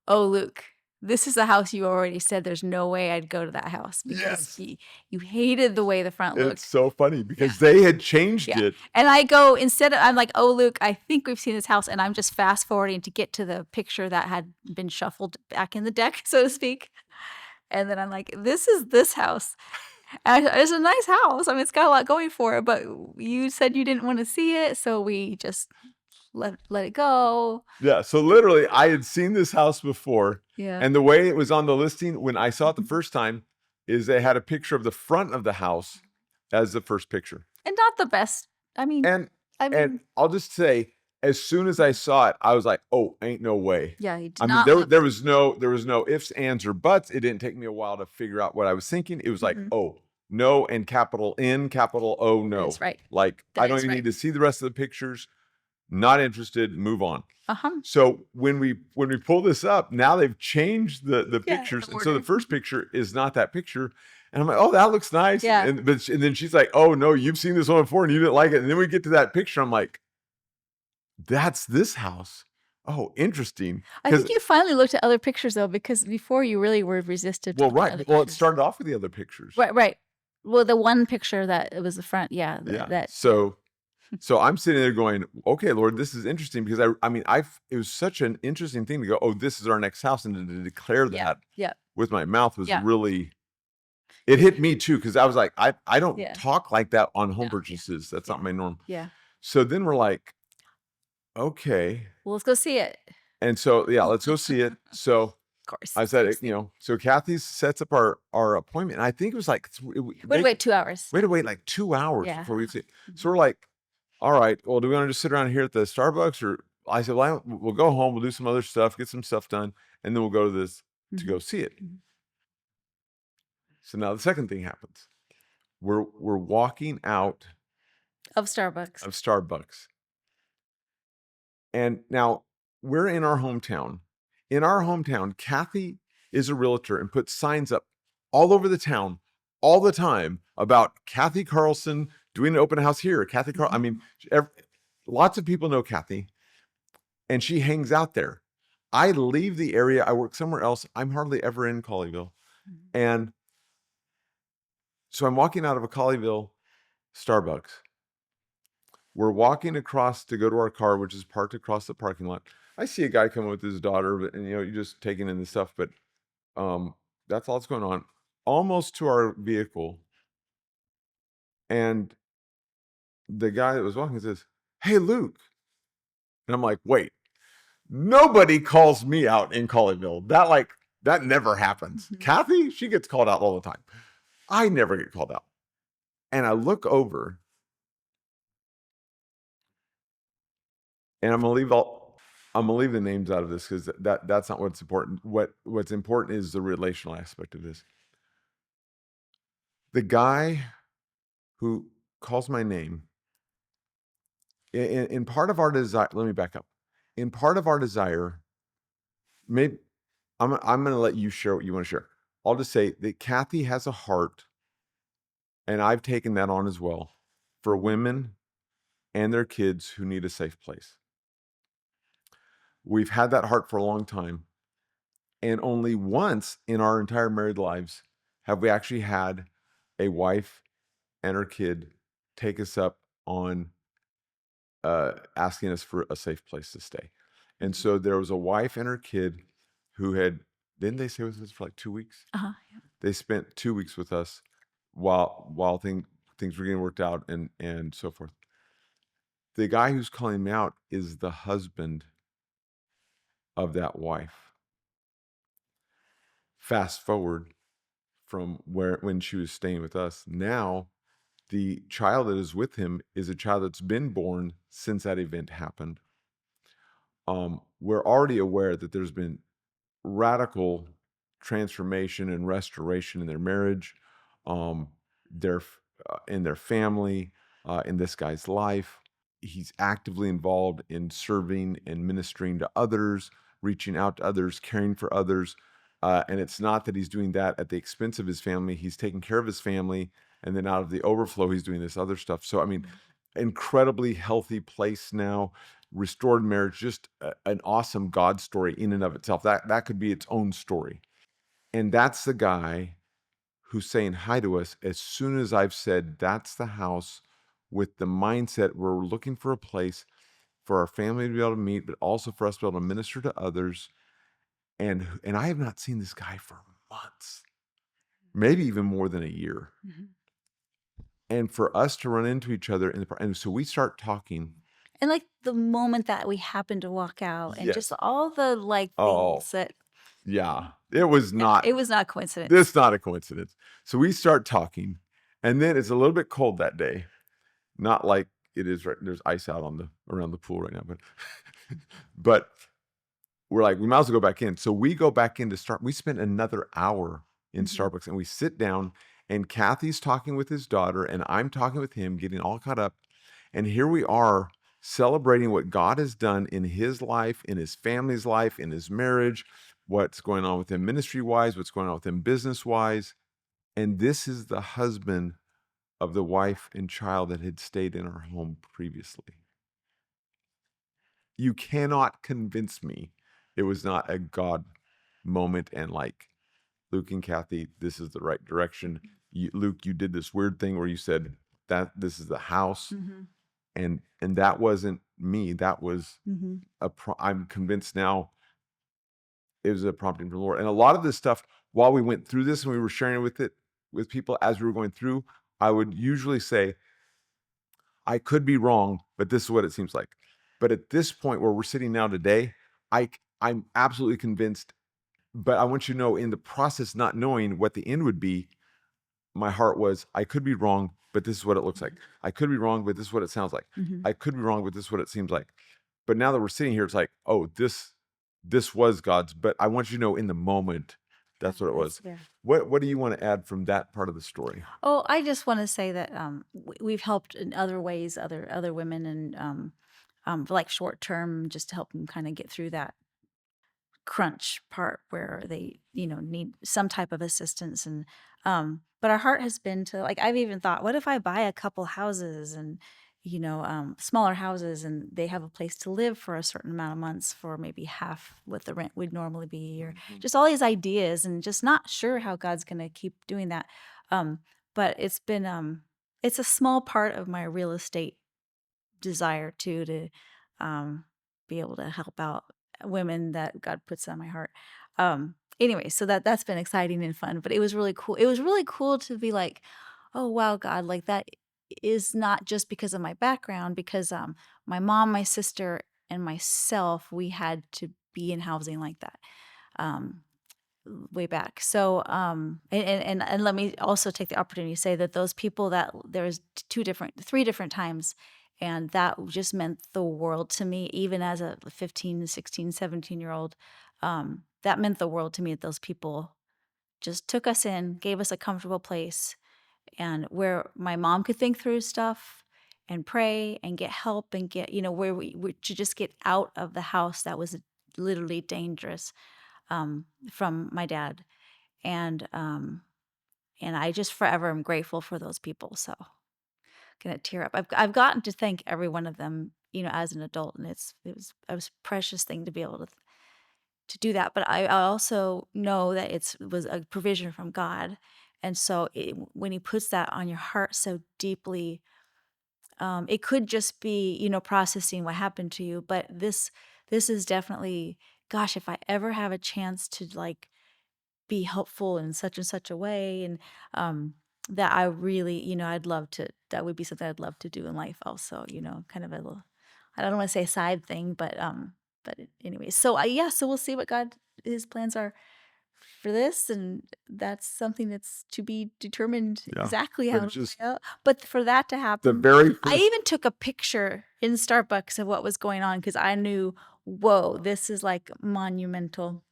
"Oh, Luke, this is the house you already said there's no way I'd go to that house because Yes. you hated the way the front It's looked." so funny because they had changed Yeah. it. And I go I'm like, "Oh, Luke, I think we've seen this house," and I'm just fast forwarding to get to the picture that had been shuffled back in the deck, so to speak. And then I'm like, "This is this house." And it's a nice house. I mean, it's got a lot going for it, but you said you didn't want to see it, so we just let it go. Yeah. So literally, I had seen this house before, Yeah. and the way it was on the listing when I saw it the first time is they had a picture of the front of the house as the first picture. And not the best. I mean, And I mean, I'll just say, as soon as I saw it, I was like, "Oh, ain't no way." yeah, you did I mean, not there look. there was no ifs, ands, or buts. It didn't take me a while to figure out what I was thinking. It was like, Mhm. "Oh, no," and capital N, capital O, no. That's right. Like, That I don't is even right. need to see the rest of the pictures. Not interested. Move on. Uh-huh. So when we pull this up, now they've changed the Yeah, pictures, the and so the order. first picture is not that picture. And I'm like, "Oh, that looks nice." Yeah. And then she's like, "Oh no, you've seen this one before and you didn't like it." And then we get to that picture. I'm like, "That's this house. Oh, interesting." I think you finally looked at other pictures though, because before you really were resistant to Well, looking at right. other Well, it pictures. started off with the other pictures. Right. Well, the one picture that it was the front, yeah. Yeah. That So I'm sitting there going, "Okay, Lord, this is interesting," because I mean, it was such an interesting thing to go, "Oh, this is our next house," and to declare yeah, that yeah, with my mouth was yeah. really. It hit me too because I was like, I don't Yeah. talk like that on home No, purchases. That's yeah. not my norm. Yeah. So then we're like, okay, Well, let's go see it. and so yeah, let's go see it. So Of course. I said, so Kathy sets up our appointment. And I think it was like Wait 2 hours. we had to wait like 2 hours Yeah. before we see it. So we're like, all right, well, do we want to just sit around here at the Starbucks, or I said, well, we'll go home, we'll do some other stuff, get some stuff done, and then we'll go to this to go see it. Mhm. So now the second thing happens. We're walking out Of Starbucks. of Starbucks. And now we're in our hometown. In our hometown, Kathy is a realtor and puts signs up all over the town all the time about Kathy Carlson doing an open house here. Kathy Carl. I mean, lots of people know Kathy, and she hangs out there. I leave the area. I work somewhere else. I'm hardly ever in Colleyville. And so I'm walking out of a Colleyville Starbucks. We're walking across to go to our car, which is parked across the parking lot. I see a guy coming with his daughter, and you're just taking in the stuff, but that's all that's going on. Almost to our vehicle, and the guy that was walking says, "Hey, Luke," and I'm like, "Wait, nobody calls me out in Colleyville. That never happens. Kathy, she gets called out all the time. I never get called out." And I look over, and I'm gonna leave the names out of this because that's not what's important. What's important is the relational aspect of this. The guy who calls my name, in part of our desire, let me back up. In part of our desire, maybe I'm gonna let you share what you want to share. I'll just say that Kathy has a heart, and I've taken that on as well, for women and their kids who need a safe place. We've had that heart for a long time. And only once in our entire married lives have we actually had a wife and her kid take us up on asking us for a safe place to stay. And Mhm. so there was a wife and her kid who had, didn't they stay with us for like 2 weeks? Uh-huh. Yeah. They spent 2 weeks with us while things were getting worked out and so forth. The guy who's calling me out is the husband of that wife. Fast forward from when she was staying with us. Now, the child that is with him is a child that's been born since that event happened. We're already aware that there's been radical transformation and restoration in their marriage, um, their in their family, in this guy's life. He's actively involved in serving and ministering to others, reaching out to others, caring for others. And it's not that he's doing that at the expense of his family. He's taking care of his family, and then out of the overflow, he's doing this other stuff. So, I mean, incredibly healthy place now, restored marriage, just an awesome God story in and of itself. That could be its own story. And that's the guy who's saying hi to us as soon as I've said that's the house, with the mindset we're looking for a place for our family to be able to meet, but also for us to be able to minister to others. And I have not seen this guy for months, maybe even more than a year. Mhm. And for us to run into each other and so we start talking. And, like, the moment that we happened to walk out and just Yes. all the, like, Oh, things that yeah. It was yeah, not it was not coincidence. This not a coincidence. So we start talking, and then it's a little bit cold that day. Not like it is right, there's ice out on the around the pool right now, but but we're like, we might as well go back in. So we go back in to start. We spent another hour in Mhm. Starbucks, and we sit down, and Kathy's talking with his daughter, and I'm talking with him, getting all caught up. And here we are celebrating what God has done in his life, in his family's life, in his marriage, what's going on with him ministry wise, what's going on with him business wise. And this is the husband of the wife and child that had stayed in our home previously. You cannot convince me it was not a God moment and like, Luke and Kathy, this is the right direction. Luke, you did this weird thing where you said that this is the house, Mhm. and that wasn't me. That was Mhm. I'm convinced now it was a prompting from the Lord. And a lot of this stuff, while we went through this and we were sharing it with people as we were going through, I would usually say, I could be wrong, but this is what it seems like. But at this point where we're sitting now today, I'm absolutely convinced. But I want you to know, in the process, not knowing what the end would be, my heart was, I could be wrong, but this is what it looks like. I could be wrong, but this is what it sounds like. Mhm. I could be wrong, but this is what it seems like. But now that we're sitting here, it's like, oh, this was God's. But I want you to know, in the moment, Yeah, that's what it that's was. fair. What do you want to add from that part of the story? Oh, I just wanna say that, we've helped in other ways, other women and, for, like, short term, just to help them kinda get through that crunch part where they, need some type of assistance and but our heart has been to like I've even thought, what if I buy a couple houses and smaller houses and they have a place to live for a certain amount of months for maybe half what the rent would normally be or Mhm. just all these ideas and just not sure how God's going to keep doing that. But it's a small part of my real estate desire too to um, be able to help out women that God puts on my heart. Anyway, so that's been exciting and fun, but it was really cool. It was really cool to be like, oh wow, God, like that is not just because of my background, because my mom, my sister, and myself, we had to be in housing like that. Um, way back. So, and let me also take the opportunity to say that those people that there's 3 different times, and that just meant the world to me, even as a 15, 16, 17-year-old. That meant the world to me that those people just took us in, gave us a comfortable place, and where my mom could think through stuff and pray and get help and get, where we to just get out of the house that was literally dangerous, from my dad. And and I just forever am grateful for those people. So gonna tear up. I've gotten to thank every one of them, as an adult, and it was a precious thing to be able to do that. But I also know that it was a provision from God, and so when He puts that on your heart so deeply, it could just be, processing what happened to you, but this is definitely, gosh, if I ever have a chance to like be helpful in such and such a way, and that I really, I'd love to, that would be something I'd love to do in life also, kind of a little, I don't want to say side thing, but anyway, so yeah, so we'll see what God, His plans are for this, and that's something that's to be determined Yeah. exactly how But it'll just play out. But for that to the happen, very I first, even took a picture in Starbucks of what was going on because I knew, whoa, this is like monumental.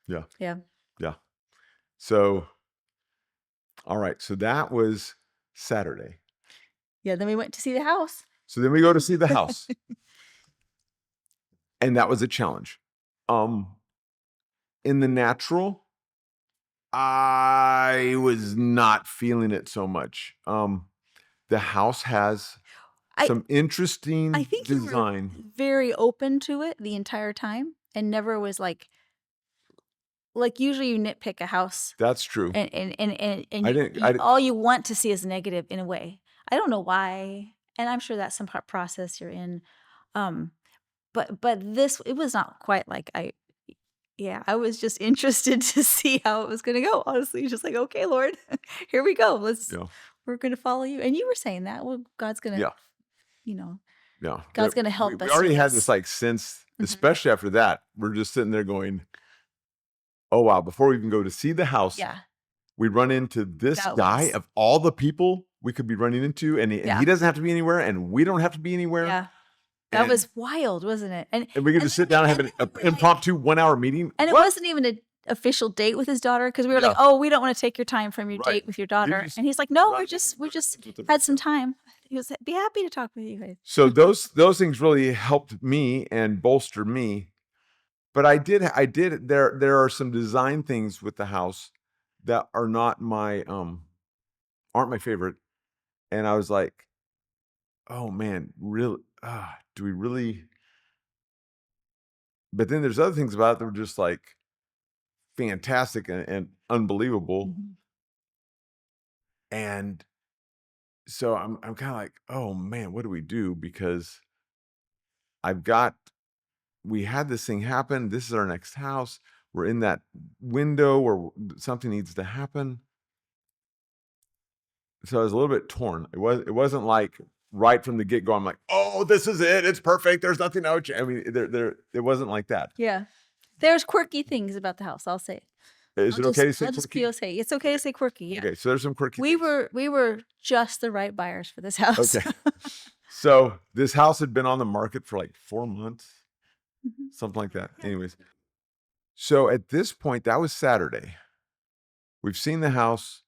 yeah, Yeah. yeah. So, all right. So that was Saturday. Yeah. Then we went to see the house. So then we go to see the house, and that was a challenge. Um, in the natural, I was not feeling it so much. The house has I some I interesting think you were design. very open to it the entire time and never was like usually you nitpick a house That's true. and I you, didn't. you all you want to see is negative in a way. I don't know why, and I'm sure that's some process you're in. Um, but this, it was not quite like I. Yeah, I was just interested to see how it was going to go. Honestly, just like, okay, Lord, here we go. Yeah. We're going to follow you. And you were saying that, well, Yeah. you know, Yeah. God's going to We help we us through already had this this. like sense, Mhm. especially after that. We're just sitting there going, "Oh wow!" Before we even go to see the house, Yeah, we run into this that guy was, of all the people we could be running into, and he yeah, doesn't have to be anywhere, and we don't have to be anywhere, yeah. That and was wild, wasn't it? and we get to sit down and have And an then we were like, impromptu 1 hour meeting. and it What? wasn't even an official date with his daughter because we were like, Yeah. "Oh, we don't wanna take your time from your Right. date with your He daughter." just And he's like, "No, right. we just With the- had some yeah. time." He was like, "Be happy to talk with you guys." So those things really helped me and bolster me. But I did there are some design things with the house that are not my aren't my favorite. And I was like, oh man, really do we really, but then there's other things about it that were just like fantastic and unbelievable. Mhm. And so I'm kind of like, oh man, what do we do? Because I've got we had this thing happen. This is our next house. We're in that window where something needs to happen. So I was a little bit torn. It wasn't like right from the get go. I'm like, oh, this is it. It's perfect. There's nothing out. I mean, there. It wasn't like that. Yeah. There's quirky things about the house, I'll say it. Is it okay to say I'll just quirky? POC. It's okay to Okay. say quirky, yeah. Okay. So there's some quirky things. We were just the right buyers for this house. Okay. So this house had been on the market for like 4 months, Mhm. something like that. Yeah. Anyways, so at this point, that was Saturday. We've seen the house.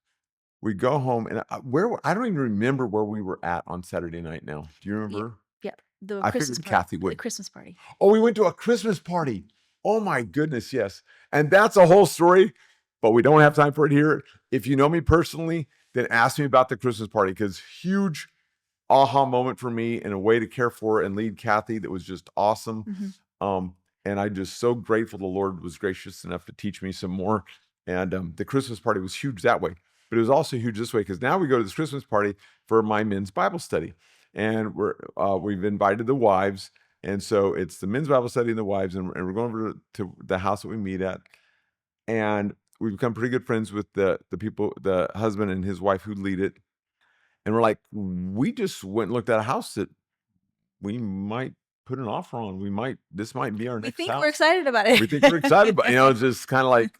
We go home, and I don't even remember where we were at on Saturday night. Now, do you Yeah. remember? Yeah. The I Christmas figured party. Kathy The would. Christmas party. Oh, we went to a Christmas party. Oh my goodness, yes. And that's a whole story, but we don't have time for it here. If you know me personally, then ask me about the Christmas party because huge aha moment for me and a way to care for and lead Kathy that was just awesome. Mhm. Um, and I'm just so grateful the Lord was gracious enough to teach me some more. And the Christmas party was huge that way, but it was also huge this way because now we go to this Christmas party for my men's Bible study, and we've invited the wives, and so it's the men's Bible study and the wives, and we're going over to the house that we meet at, and we've become pretty good friends with the people, the husband and his wife who lead it, and we're like, we just went and looked at a house that we might put an offer on. This might be our We next think we're house. excited about We think we're excited, but it's just kind of like,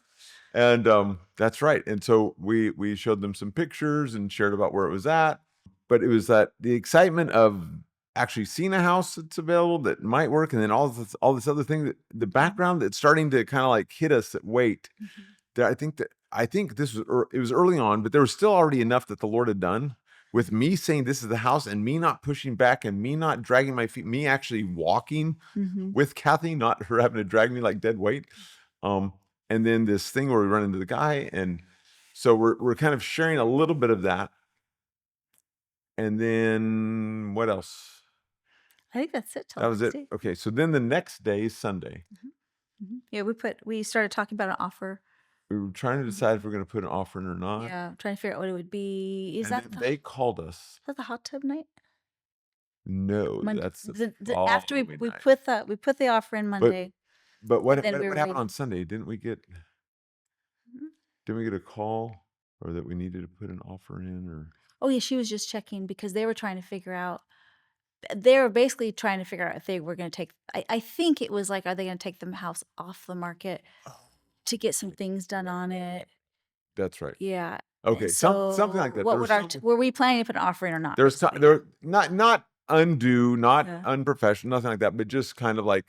And that's right. And so we showed them some pictures and shared about where it was at. But it was that the excitement of actually seeing a house that's available that might work, and then all this other thing that the Mhm, background that's starting to kind of like hit us that wait. mhm, That I think this was it was early on, but there was still already enough that the Lord had done with mhm, me saying this is the house and me not pushing back and me not dragging my feet, me actually walking mhm. with Kathy, not her having to drag me like dead weight. Um, and then this thing where we run into the guy, and so we're kind of sharing a little bit of that. And then what else? I think that's it till That the was next it. day. Okay, so then the next day is Sunday. Mhm, mhm. Yeah, we started talking about an offer. We were trying to Mhm. decide if we're going to put an offer in or not, Yeah, trying to figure out what it would be. and then they called us. Is that the hot tub night? No, Monday. that's the The after following we night. put the offer in But Monday, but and what then what we what were happened waiting. on Sunday? Mhm. Didn't we get a call or that we needed to put an offer in or Oh, yeah, she was just checking because they were trying to figure out they were basically trying to figure out if they were gonna take I think it was like, are they gonna take the house off the market Oh, to get some things done on it? that's right. Yeah, and Okay, something so like that. what There would was our t some were we planning to put an offer in or not, there's basically? there not undue, not Yeah, unprofessional, nothing like that, but just kind of like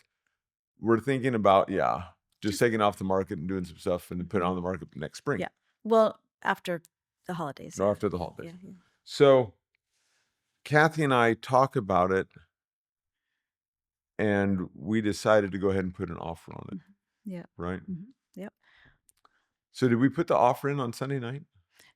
we're thinking about, yeah, just just taking off the market and doing some stuff and then put it on mhm, the market next spring yeah. Well, after the holidays, or yeah, after the yeah, holidays. yeah, yeah. So Kathy and I talk about it and we decided to go ahead and put an offer on it, Mhm. Yep, right? mhm, yep. So did we put the offer in on Sunday night?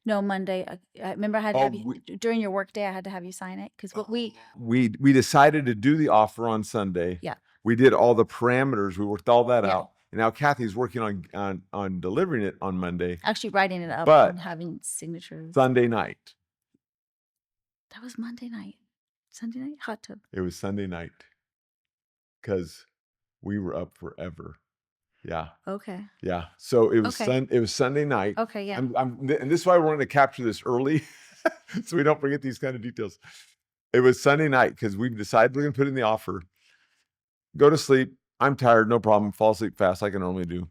No, Monday, I remember I had to Oh, have you during your workday, I had to have you sign it because what we we decided to do the offer on Sunday. yeah, We did all the parameters. We worked all that yeah, out. And now Kathy's working on delivering it on Monday. actually writing it up and But having signatures. Sunday night, That was Monday night. Sunday night? Hot tub. it was Sunday night because we were up forever. Yeah, Okay. yeah. So Okay. it was Sunday night. Okay, yeah. And this is why I wanted to capture this early, so we don't forget these kind of details. It was Sunday night because we decided we're gonna put in the offer. Go to sleep. I'm tired, no problem. Fall asleep fast like I normally do.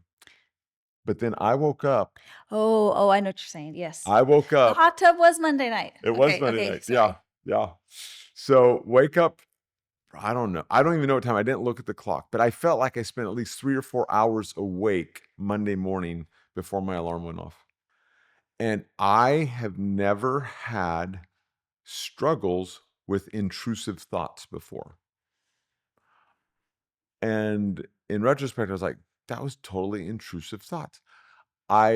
But then I woke up. Oh, I know what you're saying, yes. I woke The up. hot tub was Monday night. It was Okay, Monday okay, night. Yeah, sorry. yeah. So wake up. I don't know. I don't even know what time. I didn't look at the clock, but I felt like I spent at least 3 or 4 hours awake Monday morning before my alarm went off. And I have never had struggles with intrusive thoughts before. And in retrospect, I was like, that was totally intrusive thoughts. At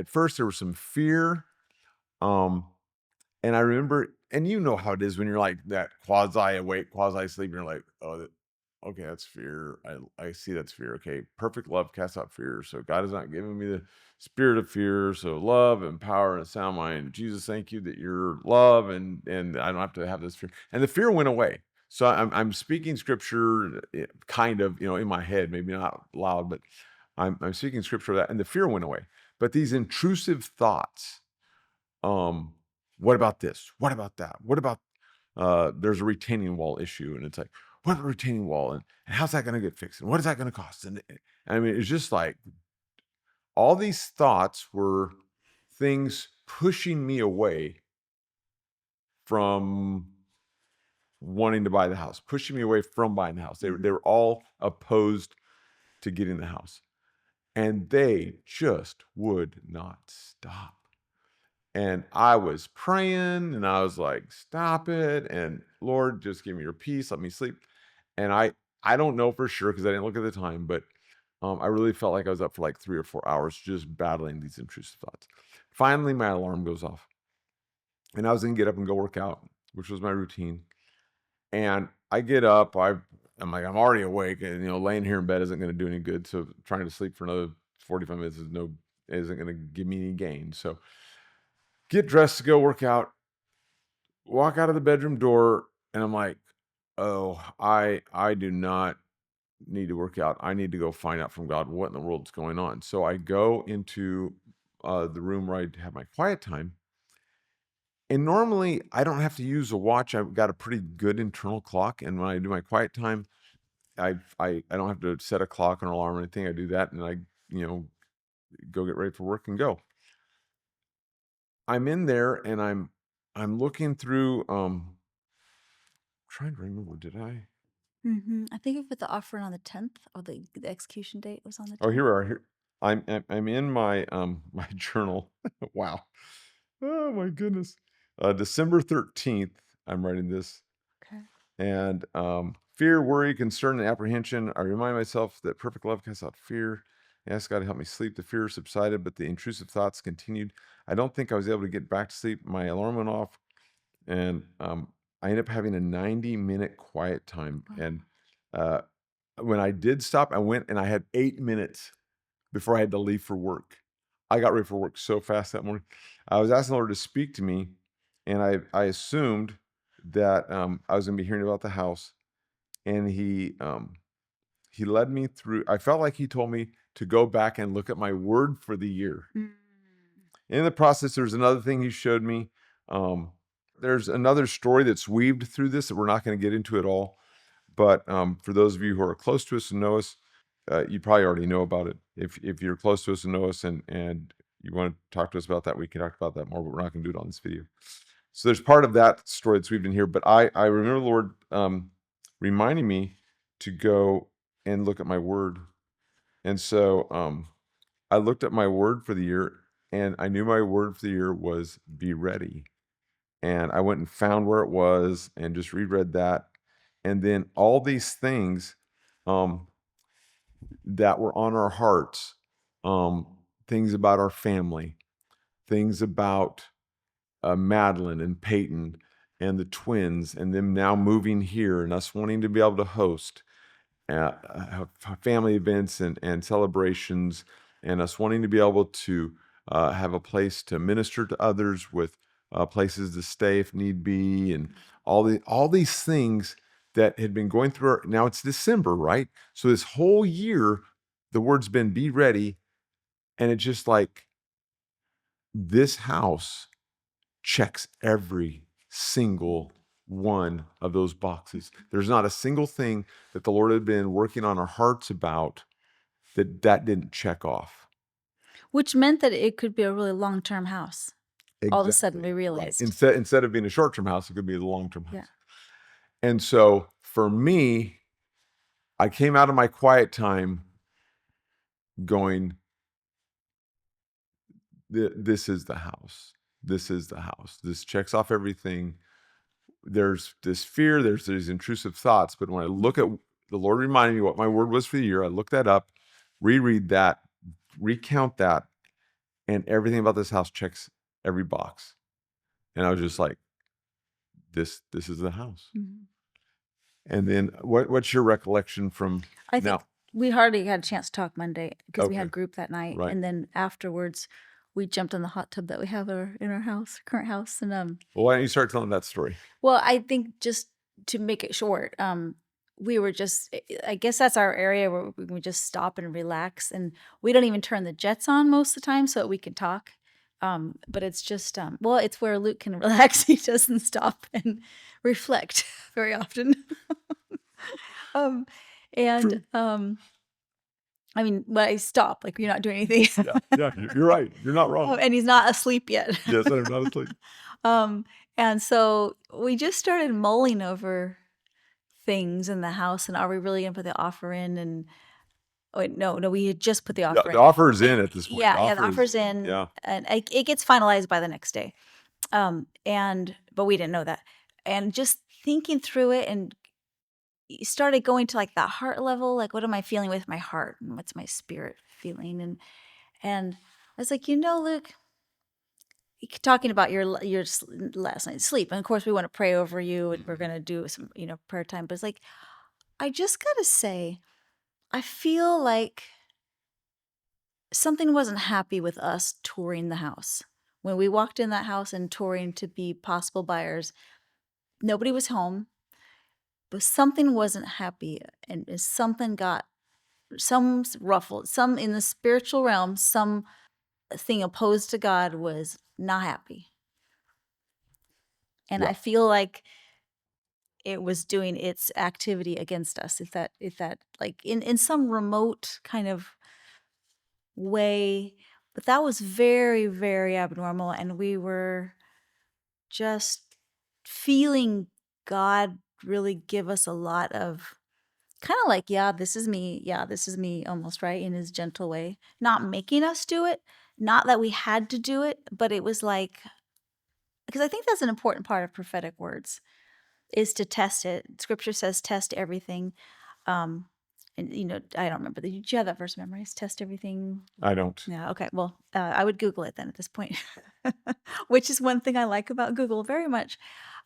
first there was some fear. Um, and I remember, and you know how it is when you're like that quasi awake, quasi sleep, you're like, oh, okay, that's fear. I see that's fear. Okay, perfect love casts out fear. So God has not given me the spirit of fear. So love and power and a sound mind. Jesus, thank you that you're love, and I don't have to have this fear. And the fear went away. So I'm speaking scripture, kind of, in my head, maybe not loud, but I'm speaking scripture that, and the fear went away. But these intrusive thoughts, um, what about this? What about that? What about there's a retaining wall issue, and it's like, what about a retaining wall, and how's that going to get fixed, and what is that going to cost? And I mean, it's just like all these thoughts were things pushing me away from wanting to buy the house, pushing me away from buying the house. They Mhm. were all opposed to getting the house, and they just would not stop. And I was praying and I was like, stop it. And Lord, just give me your peace. Let me sleep. And I don't know for sure because I didn't look at the time, but I really felt like I was up for like 3 or 4 hours just battling these intrusive thoughts. Finally, my alarm goes off and I was going to get up and go work out, which was my routine. And I get up, I'm like, I'm already awake and, laying here in bed isn't going to do any good. So trying to sleep for another 45 minutes isn't going to give me any gain. So get dressed to go work out, walk out of the bedroom door, and I'm like, "Oh, I do not need to work out. I need to go find out from God what in the world's going on." So I go into the room where I have my quiet time, and normally I don't have to use a watch. I've got a pretty good internal clock, and when I do my quiet time, I don't have to set a clock or an alarm or anything. I do that, and I you know go get ready for work and go. I'm in there and I'm looking through, trying to remember, did I? I think we put the offering on the 10th, or the execution date was on the Oh, here 10th. we are. Here I'm in my my journal. Wow. Oh my goodness. December 13th, I'm writing this. Okay. And fear, worry, concern, and apprehension. I remind myself that perfect love casts out fear. I asked God to help me sleep. The fear subsided, but the intrusive thoughts continued. I don't think I was able to get back to sleep. My alarm went off, and I ended up having a 90-minute quiet time. Wow. And uh, when I did stop, I went and I had 8 minutes before I had to leave for work. I got ready for work so fast that morning. I was asking the Lord to speak to me, and I assumed that I was going to be hearing about the house, and he led me through. I felt like he told me to go back and look at my word for the year. Mm. In the process, there's another thing he showed me. Um, there's another story that's weaved through this that we're not going to get into at all. But for those of you who are close to us and know us, you probably already know about it. If you're close to us and know us, and you want to talk to us about that, we can talk about that more. But we're not going to do it on this video. So there's part of that story that's weaved in here. But I remember the Lord reminding me to go and look at my word, and so I looked at my word for the year, and I knew my word for the year was be ready. And I went and found where it was and just reread that. And then all these things um, that were on our hearts, um, things about our family, things about Madeline and Peyton and the twins, and them now moving here and us wanting to be able to host family events and celebrations, and us wanting to be able to have a place to minister to others with places to stay if need be, and all these things that had been going through our, now it's December, right? So this whole year, the word's been be ready, and it's just like this house checks every single one of those boxes. There's not a single thing that the Lord had been working on our hearts about that didn't check off. Which meant that it could be a really long-term house. All of a sudden, Exactly. we Right. realized. Instead of being a short-term house, it could be a long-term Yeah. house. And so for me, I came out of my quiet time going, this is the house. This is the house. This checks off everything. There's this fear, there's these intrusive thoughts. But when I look at the Lord reminded me what my word was for the year, I look that up, reread that, recount that, and everything about this house checks every box. And I was just like, this is the house. Mhm. And then what's your recollection from I think now? we hardly had a chance to talk Monday because we Okay, had group that night, right. and then afterwards, we jumped in the hot tub that we have in our house, current house, and Well, why don't you start telling that story? well, I think just to make it short, we were just, I guess that's our area where we can just stop and relax, and we don't even turn the jets on most of the time so that we can talk. But it's just, well, it's where Luke can relax. He doesn't stop and reflect very often. um, and True. I mean, when I stop, like you're not doing anything. Yeah, you're right. You're not wrong. And he's not asleep yet. Yes, I'm not asleep. um, and so we just started mulling over things in the house, and are we really gonna put the offer in? And oh, wait, no, we had just put the Yeah, offer the in. offer is in at this point. The Yeah, the offer is, offer's in, yeah. and it gets finalized by the next day. And but we didn't know that. And just thinking through it, and started going to like that heart level, like what am I feeling with my heart, and what's my spirit feeling? And I was like, Luke, talking about last night's sleep, and of course we want to pray over you, and we're Mhm. gonna do some prayer time. But it's like, I just gotta say, I feel like something wasn't happy with us touring the house. When we walked in that house and touring to be possible buyers, nobody was home, but something wasn't happy, and something got some ruffled, some in the spiritual realm, some thing opposed to God was not happy. And Yeah. I feel like it was doing its activity against us, if that like in some remote kind of way, but that was very, very abnormal. And we were just feeling God really give us a lot of kind of like, yeah, this is me. Yeah, this is me almost, right? In his gentle way, not making us do it, not that we had to do it, but it was like, because I think that's an important part of prophetic words is to test it. Scripture says, test everything. Um, and I don't remember. Did you have that verse memorized? Test everything. I don't. Yeah. Okay. Well, I would Google it then at this point, which is one thing I like about Google very much.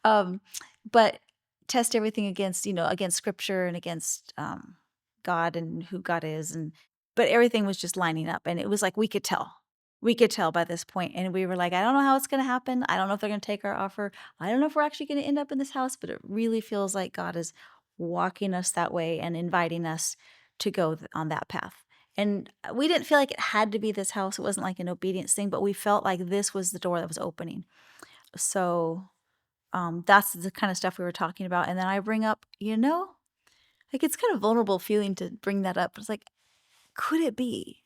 Um, but test everything against, against scripture and against God and who God is. But everything was just lining up. And it was like we could tell. We could tell by this point. And we were like, I don't know how it's going to happen. I don't know if they're going to take our offer. I don't know if we're actually going to end up in this house, but it really feels like God is walking us that way and inviting us to go on that path. And we didn't feel like it had to be this house. It wasn't like an obedience thing, but we felt like this was the door that was opening. So that's the kind of stuff we were talking about. And then I bring up, like it's kind of vulnerable feeling to bring that up. It's like, could it be?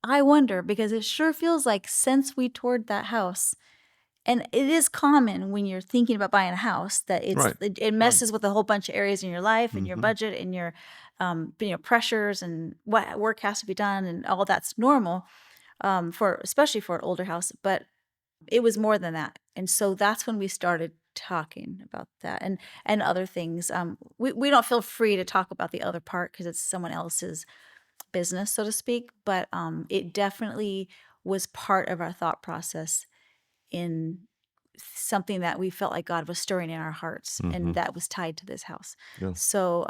I wonder, because it sure feels like since we toured that house, and it is common when you're thinking about buying a house that Right. it messes with a whole bunch of areas in your life and your Mm-hmm. budget and your pressures and what work has to be done and all that's normal for especially for an older house. But it was more than that. And so that's when we started talking about that and other things. We don't feel free to talk about the other part because it's someone else's business, so to speak. But it definitely was part of our thought process in something that we felt like God was stirring in our hearts, Mm-hmm. and that was tied to this house. Yeah. So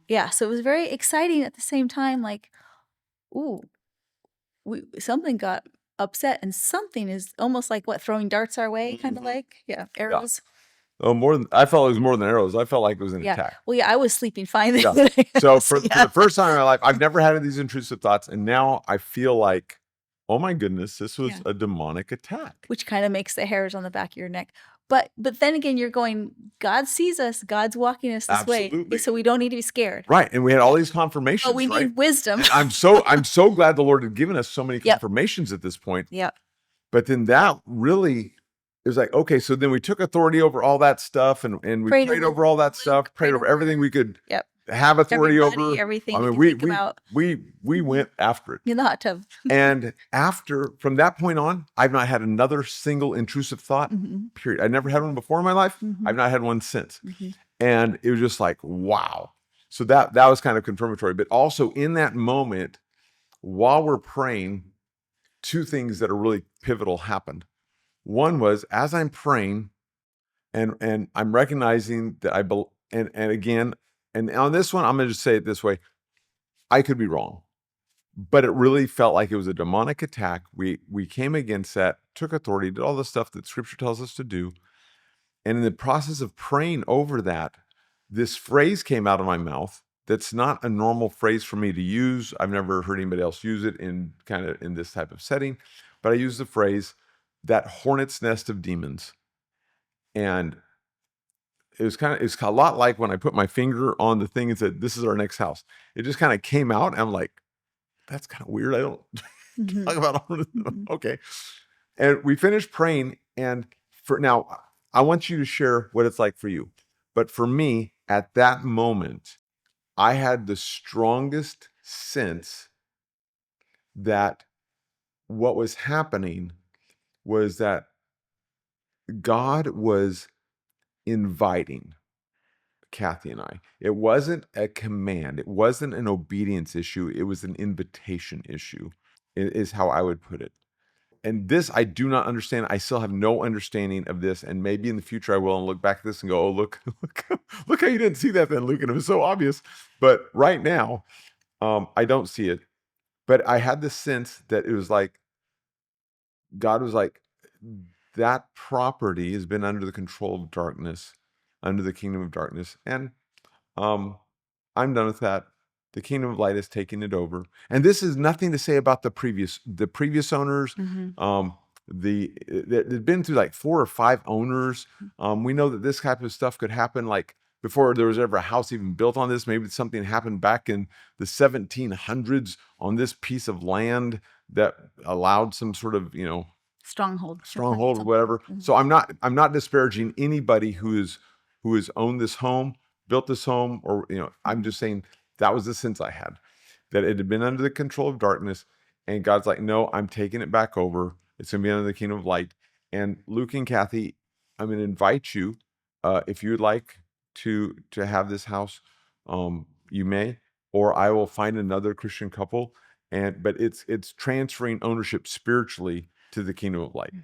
yeah, so it was very exciting at the same time. Like, ooh, something got upset and something is almost like what throwing darts our way, kind of Mm-hmm. like, yeah, Yeah. arrows. Oh, I felt it was more than arrows. I felt like it was an Yeah. attack. Well, yeah, I was sleeping fine then. Yeah. So So, for yeah. the first time in my life, I've never had these intrusive thoughts, and now I feel like, oh my goodness, this was Yeah. a demonic attack. Which kind of makes the hairs on the back of your neck. But then again, you're going, God sees us, God's walking us this way. Absolutely. So we don't need to be scared. Right. And we had all these confirmations, But we right? need wisdom. And I'm so glad the Lord had given us so many Yep. confirmations at this point. Yep. But then that really, it was like, okay, so then we took authority over all that stuff and we prayed over all that stuff, prayed over everything we could Yep. have authority over. Everything I you mean, can think about we went after it. in the hot tub. And from that point on, I've not had another single intrusive thought, Mhm. period. I never had one before in my life. Mhm. I've not had one since. Mhm. And it was just like, wow. So that was kind of confirmatory. But also in that moment, while we're praying, two things that are really pivotal happened. One was as I'm praying and I'm recognizing that and again, and on this one, I'm going to just say it this way. I could be wrong, but it really felt like it was a demonic attack. We came against that, took authority, did all the stuff that scripture tells us to do. And in the process of praying over that, this phrase came out of my mouth that's not a normal phrase for me to use. I've never heard anybody else use it in kind of in this type of setting, but I use the phrase that hornet's nest of demons. And it's a lot like when I put my finger on the thing and said, this is our next house. It just kind of came out. And I'm like, that's kind of weird. I don't Mhm. talk about Mhm. okay. And we finished praying. And for now, I want you to share what it's like for you. But for me, at that moment, I had the strongest sense that what was happening was that God was inviting Kathy and I. It wasn't a command. It wasn't an obedience issue. It was an invitation issue, is how I would put it. And this, I do not understand. I still have no understanding of this. And maybe in the future I will and look back at this and go, oh, look, look how you didn't see that then, Luke. And it was so obvious. But right now, I don't see it. But I had this sense that it was like, God was like, that property has been under the control of darkness, under the kingdom of darkness. And I'm done with that. The kingdom of light has taken it over. And this is nothing to say about the previous owners. Mhm. They've been through like 4 or 5 owners. We know that this type of stuff could happen like before there was ever a house even built on this. Maybe something happened back in the 1700s on this piece of land that allowed some sort of, Stronghold or stronghold or something. whatever. Mhm. So I'm not disparaging anybody who has owned this home, built this home, or I'm Mhm. just saying that was the sense I had, that it had been under the control of darkness, and God's like, no, I'm taking it back over. It's gonna be under the kingdom of light. And Luke and Kathy, I'm gonna invite you, if you would like to have this house, you may, or I will find another Christian couple, but it's transferring ownership spiritually to the kingdom of light. Mhm.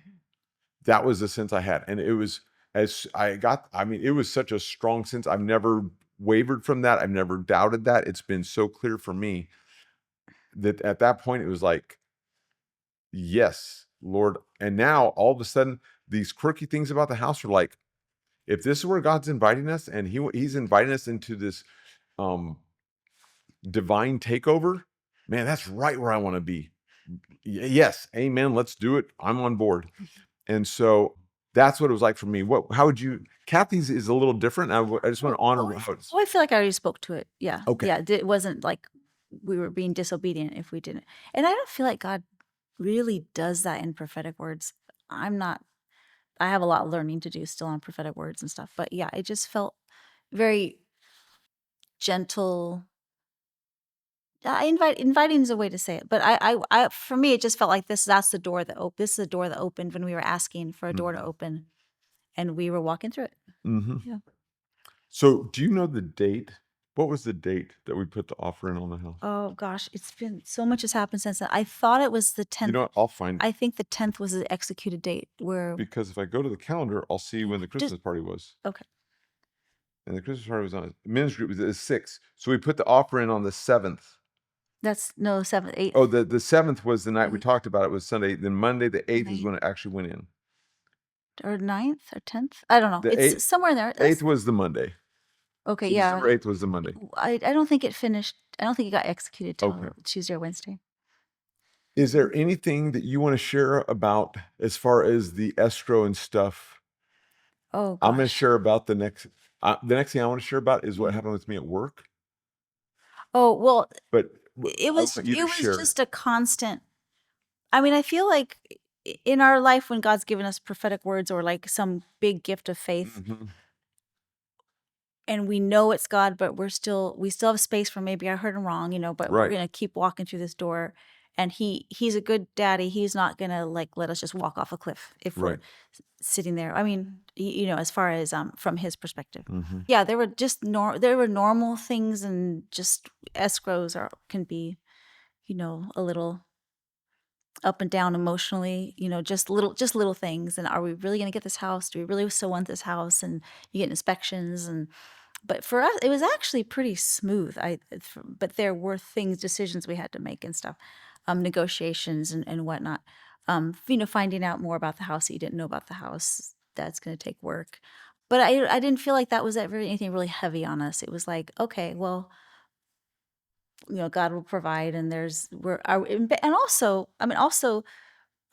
That was the sense I had. And it was, it was such a strong sense. I've never wavered from that. I've never doubted that. It's been so clear for me that at that point it was like, yes, Lord. And now all of a sudden, these quirky things about the house are like, if this is where God's inviting us, and He's inviting us into this um, divine takeover, man, that's right where I want to be. Yes, amen. Let's do it. I'm on board. And so that's what it was like for me. How would you? Kathy's is a little different. I just want to honor how it's. I feel like I already spoke to it. Yeah. Okay. Yeah. It wasn't like we were being disobedient if we didn't. And I don't feel like God really does that in prophetic words. I'm not, I have a lot of learning to do still on prophetic words and stuff. But yeah, it just felt very gentle. Inviting is a way to say it, but for me, it just felt like that's the door that opened. This is the door that opened when we were asking for a door to open, and we were walking through it. Mm-hmm. Yeah. So, do you know the date? What was the date that we put the offer in on the house? Oh gosh, it's been so much has happened since then. I thought it was the You 10th. know what? I'll find, I think the 10th was the executed date. Where because if I go to the calendar, I'll see when the just Christmas party was. okay. And the Christmas party was on men's group was the 6th. So we put the offer in on the 7th. That's no 7th, 8th, Oh, the 7th was the night we 8th, talked about it, was Sunday. Then Monday, the 8th is 9th, when it actually went in. or 9th or 10th. I don't know. The It's somewhere in there. 8th was the Monday. Okay. So Yeah. December 8th was the Monday. I don't think it finished. I don't think it got executed Okay. till Tuesday or Wednesday. Is there anything that you want to share about as far as the escrow and stuff? Oh I'm going to gosh. share about the next thing I want to share about is what Mhm. happened with me at work. Oh well, But I want you it to was share it. just a constant. I mean, I feel like in our life when God's given us prophetic words or like some big gift of faith, Mhm. and we know it's God, but we still have space for maybe I heard him wrong, but we're Right, gonna keep walking through this door. And he's a good daddy. He's not gonna like let us just walk off a cliff if we're right. sitting there. I mean, as far as from his perspective. Mhm. Yeah, there were just there were normal things, and just escrows can be, a little up and down emotionally, just little things. And are we really going to get this house? Do we really still want this house? And you get inspections, and but for us it was actually pretty smooth. But there were decisions we had to make and stuff, negotiations and whatnot. Finding out more about the house that you didn't know about the house, that's going to take work. But I didn't feel like that was ever anything really heavy on us. It was like, okay, well, God will provide, and and also, I mean, also,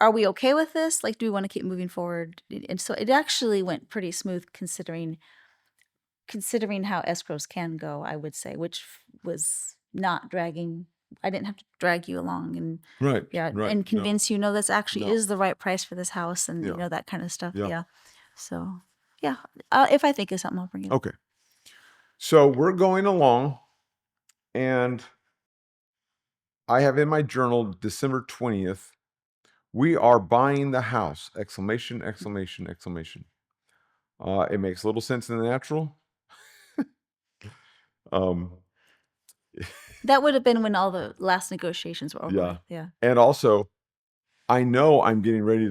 are we okay with this? Like, do we want to keep moving forward? And so it actually went pretty smooth, considering how escrows can go, I would say, which was not dragging. I didn't have to drag you along, and Right, yeah, right. and No, convince this actually no. is the right price for this house, and Yeah, that kind of stuff. yeah. Yeah. So, yeah, if I think of something, I'll bring it up. Okay. So we're going along, and I have in my journal December 20th. We are buying the house! Exclamation! Exclamation! Exclamation! It makes little sense in the natural. Um, That would have been when all the last negotiations were over yeah, with. Yeah. and also I know I'm getting ready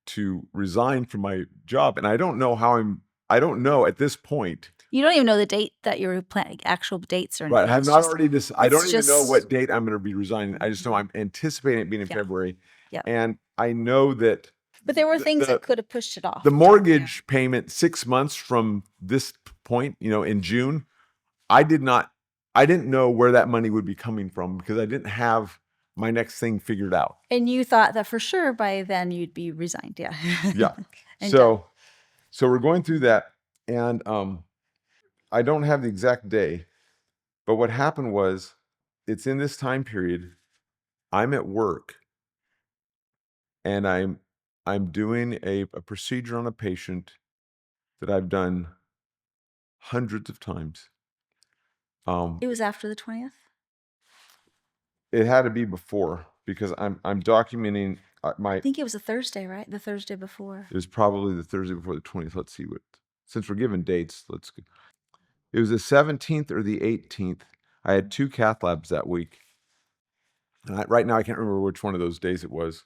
to resign from my job, and I don't know how I don't know at this point. You don't even know the date that you're planning, actual dates or Right, I anything. have not already I don't It's even know just, what date I'm gonna be resigning. I just know I'm anticipating it being in yeah, February, yeah. and I know that But there were the things that the could have pushed it the off. Yeah. mortgage payment 6 months from this point, in June, I did not I didn't know where that money would be coming from because I didn't have my next thing figured out. And you thought that for sure by then you'd be resigned. Yeah. Yeah. And done. So we're going through that, and I don't have the exact day, but what happened was it's in this time period. I'm at work, and I'm doing a procedure on a patient that I've done hundreds of times. Um, It was after the 20th? it had to be before because I'm documenting I my. think it was a Thursday, right? The Thursday before. It was probably the Thursday before the 20th. Let's see what. Since we're given dates, it was the 17th or the 18th. I had 2 cath labs that week. And right now I can't remember which one of those days it was.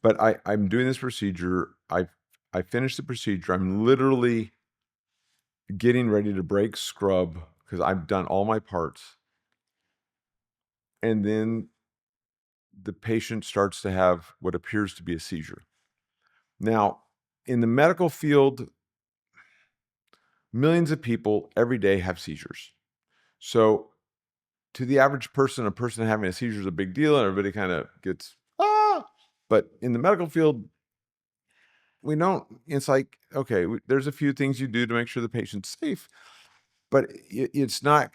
But I'm doing this procedure. I finished the procedure. I'm literally getting ready to break scrub because I've done all my parts. And then the patient starts to have what appears to be a seizure. Now, in the medical field, millions of people every day have seizures. So to the average person, a person having a seizure is a big deal, and everybody kind of gets, ah. But in the medical field, we don't. It's like, okay, there's a few things you do to make sure the patient's safe, but it's not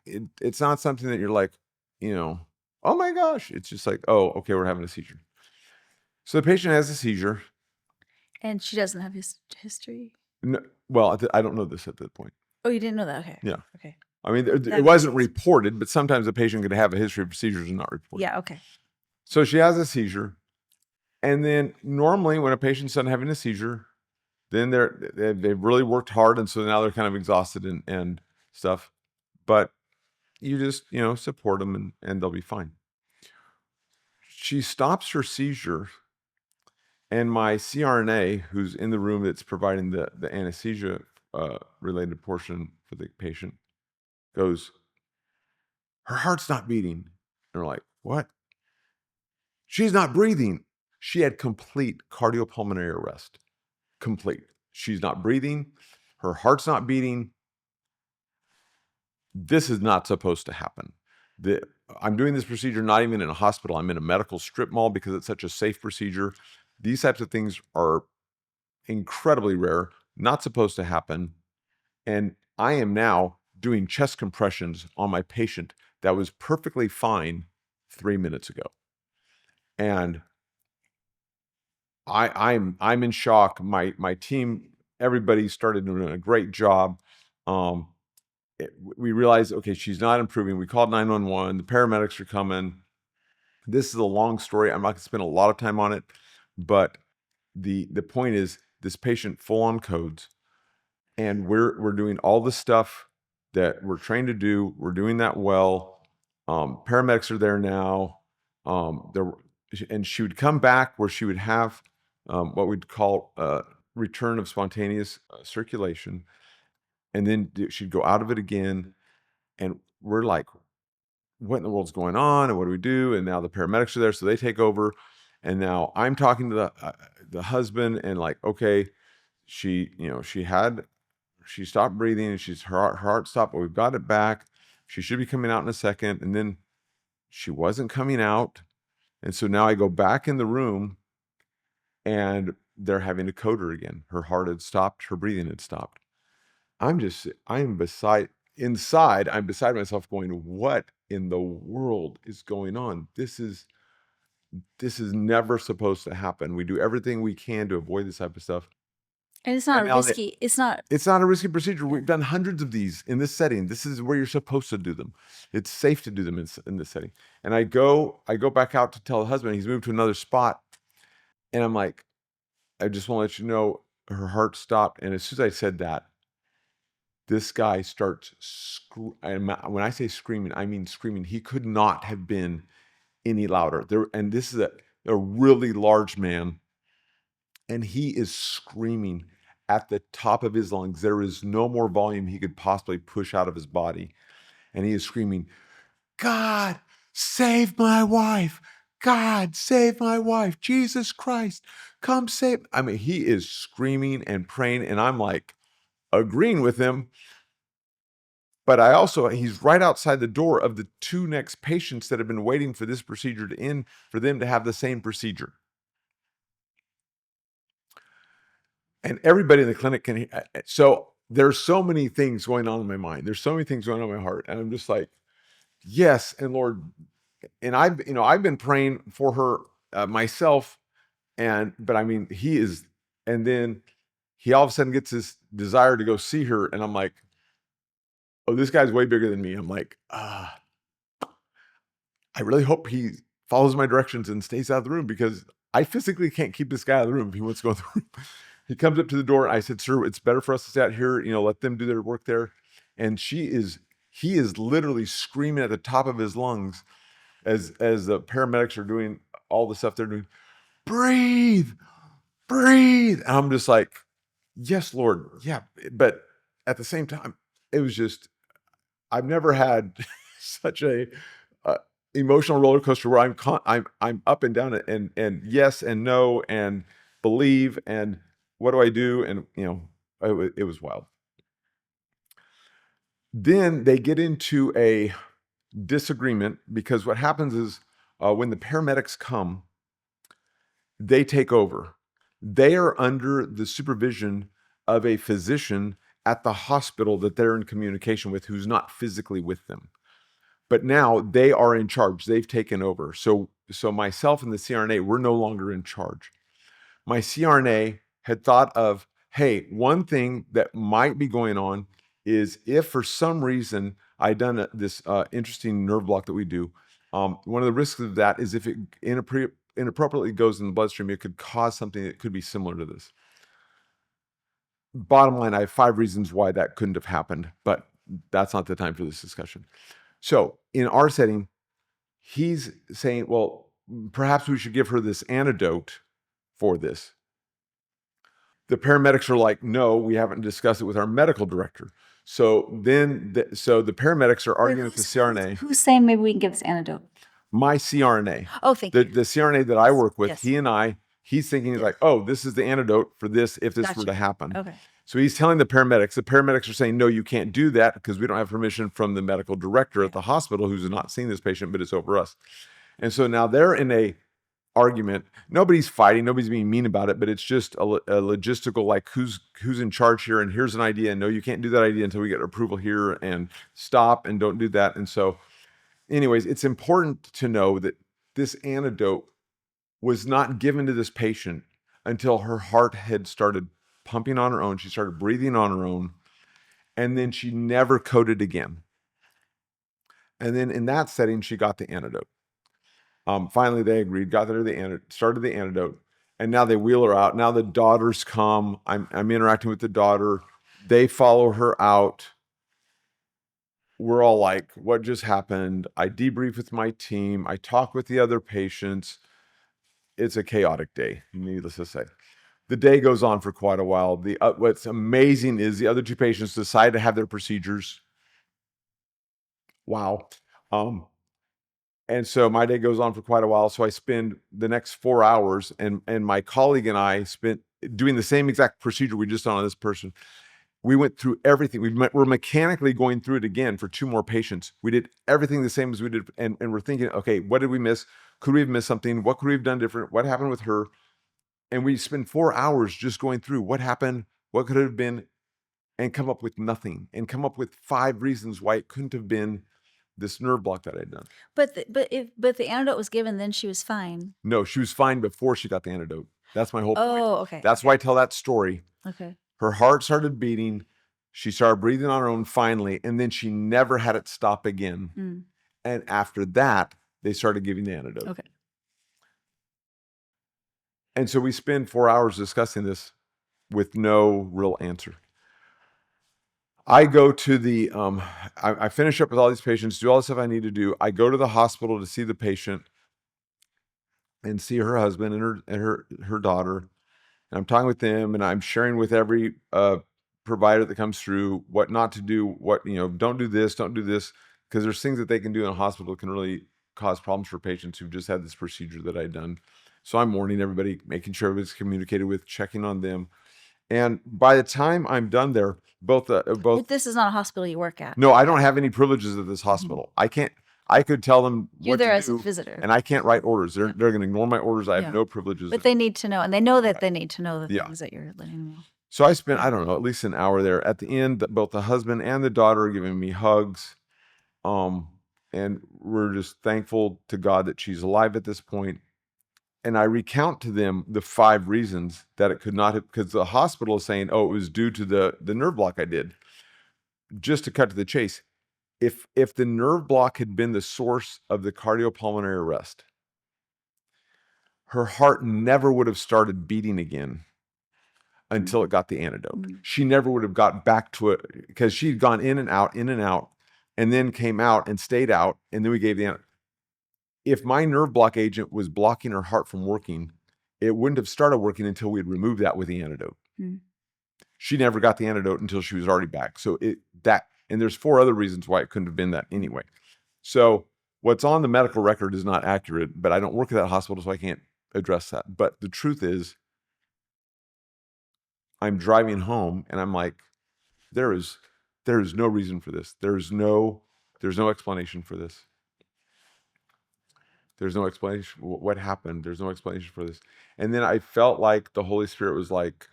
something that you're like, you know, oh my gosh. It's just like, oh, okay, we're having a seizure. So the patient has a seizure. And she doesn't have his history? No, well, I don't know this at that point. Oh, you didn't know that? Okay. Yeah. Okay. I mean, it That makes wasn't sense. reported, but sometimes a patient could have a history of seizures and not reported. Yeah, okay. So she has a seizure. And then normally when a patient's done having a seizure, then they've really worked hard. And so now they're kind of exhausted and stuff. But you just, support them and they'll be fine. She stops her seizure. And my CRNA, who's in the room that's providing the anesthesia related portion for the patient, goes, her heart's not beating. And we're like, what? She's not breathing. She had complete cardiopulmonary arrest. Complete. She's not breathing. Her heart's not beating. This is not supposed to happen. I'm doing this procedure not even in a hospital. I'm in a medical strip mall because it's such a safe procedure. These types of things are incredibly rare, not supposed to happen. And I am now doing chest compressions on my patient that was perfectly fine 3 minutes ago. And I'm in shock. My team, everybody started doing a great job. We realized, okay, she's not improving. We called 911. The paramedics are coming. This is a long story. I'm not going to spend a lot of time on it, but the point is, this patient full on codes, and we're doing all the stuff that we're trained to do. We're doing that well. Paramedics are there now. There and she would come back where she would have what we'd call return of spontaneous circulation, and then she'd go out of it again. And we're like, what in the world's going on? And what do we do? And now the paramedics are there, so they take over. And now I'm talking to the husband, and like, okay, she stopped breathing, and her heart stopped, but we've got it back. She should be coming out in a second. And then she wasn't coming out. And so now I go back in the room, and they're having to code her again. Her heart had stopped, her breathing had stopped. I'm beside myself going, what in the world is going on? This is never supposed to happen. We do everything we can to avoid this type of stuff. And it's And not now risky. It's not. it's not a risky procedure. We've done hundreds of these in this setting. This is where you're supposed to do them. It's safe to do them in this setting. And I go back out to tell the husband he's moved to another spot. And I'm like, I just want to let you know her heart stopped. And as soon as I said that, this guy starts and when I say screaming, I mean screaming. He could not have been any louder. And this is a really large man, and he is screaming at the top of his lungs. There is no more volume he could possibly push out of his body. And he is screaming, God, save my wife. God, save my wife. Jesus Christ, come save. I mean, he is screaming and praying, and I'm like agreeing with him. But he's right outside the door of the 2 next patients that have been waiting for this procedure to end for them to have the same procedure. And everybody in the clinic so there's so many things going on in my mind. There's so many things going on in my heart. And I'm just like, yes. And Lord, and I've been praying for her myself. but I mean, and then he all of a sudden gets this desire to go see her. And I'm like, oh, this guy's way bigger than me. I'm like, I really hope he follows my directions and stays out of the room, because I physically can't keep this guy out of the room if he wants to go in the room. He comes up to the door. I said, sir, it's better for us to stay out here, let them do their work there. And he is literally screaming at the top of his lungs as the paramedics are doing all the stuff they're doing. Breathe, breathe. And I'm just like, yes, Lord. Yeah. But at the same time, it was just, I've never had such a uh, emotional roller coaster where I'm up and down and yes and no and believe and what do I do, and it was wild. Then they get into a disagreement, because what happens is, when the paramedics come, they take over. They are under the supervision of a physician at the hospital that they're in communication with, who's not physically with them. But now they are in charge. They've taken over. So myself and the CRNA, we're no longer in charge. My CRNA had thought of, hey, one thing that might be going on is if for some reason I'd done this interesting nerve block that we do, one of the risks of that is if it inappropriately goes in the bloodstream, it could cause something that could be similar to this. Bottom line, I have 5 reasons why that couldn't have happened, but that's not the time for this discussion. So in our setting, he's saying, well, perhaps we should give her this antidote for this. The paramedics are like, no, we haven't discussed it with our medical director. So then, the paramedics are arguing with the CRNA. Who's saying maybe we can give this antidote? My CRNA. Oh, thank you. The CRNA that I work with, Yes. he's thinking, he's like, oh, this is the antidote for this if this were to Gotcha. happen. Okay. So he's telling the paramedics are saying, no, you can't do that because we don't have permission from the medical director at the hospital, who's not seeing this patient, but it's over us. And so now they're in a argument. Nobody's fighting, nobody's being mean about it, but it's just a logistical, like, who's in charge here, and here's an idea, and no, you can't do that idea until we get approval here, and stop and don't do that. And so anyways, it's important to know that this antidote was not given to this patient until her heart had started pumping on her own. She started breathing on her own, and then she never coded again. And then in that setting, she got the antidote. Finally, they agreed, got her the antidote, started the antidote, and now they wheel her out. Now the daughters come. I'm interacting with the daughter. They follow her out. We're all like, what just happened? I debrief with my team. I talk with the other patients. It's a chaotic day, needless to say. The day goes on for quite a while. What's amazing is the other 2 patients decide to have their procedures. Wow. And so my day goes on for quite a while. So I spend the next 4 hours, and my colleague and I spent doing the same exact procedure we just done on this person. We went through everything. We're mechanically going through it again for 2 more patients. We did everything the same as we did, and we're thinking, okay, what did we miss? Could we have missed something? What could we have done different? What happened with her? And we spend 4 hours just going through what happened, what could it have been, and come up with nothing, and come up with 5 reasons why it couldn't have been this nerve block that I'd done. But the antidote was given, then she was fine. No, she was fine before she got the antidote. That's my whole point. Oh, okay. That's why I tell that story. Okay. Her heart started beating. She started breathing on her own finally, and then she never had it stop again. Mm. And after that, they started giving the antidote. Okay. And so we spend 4 hours discussing this with no real answer. I go to the, I finish up with all these patients, do all the stuff I need to do. I go to the hospital to see the patient and see her husband and her daughter. And I'm talking with them, and I'm sharing with every provider that comes through what not to do, what, don't do this, because there's things that they can do in a hospital that can really cause problems for patients who've just had this procedure that I'd done. So I'm warning everybody, making sure everybody's communicated with, checking on them. And by the time I'm done there, both. But this is not a hospital you work at. No, I don't have any privileges at this hospital. I can't. I could tell them You're what there to as a do, visitor. and I can't write orders. They're going to ignore my orders. I have Yeah. no privileges. But they need to know, and they know that they need to know the Yeah. things that you're letting them know. So I spent, I don't know, at least an hour there. At the end, both the husband and the daughter are giving me hugs. And we're just thankful to God that she's alive at this point. I recount to them the 5 reasons that it could not have, because the hospital is saying, oh, it was due to the nerve block I did. Just to cut to the chase, if the nerve block had been the source of the cardiopulmonary arrest, her heart never would have started beating again until it got the antidote. She never would have got back to it, because she'd gone in and out, and then came out and stayed out, and then we gave the antidote. If my nerve block agent was blocking her heart from working, it wouldn't have started working until we had removed that with the antidote. She never got the antidote until she was already back. So and there's 4 other reasons why it couldn't have been that anyway. So what's on the medical record is not accurate, but I don't work at that hospital, so I can't address that. But the truth is, I'm driving home and I'm like, there is no reason for this. There's no explanation for this. There's no explanation. What happened? There's no explanation for this. And then I felt like the Holy Spirit was like,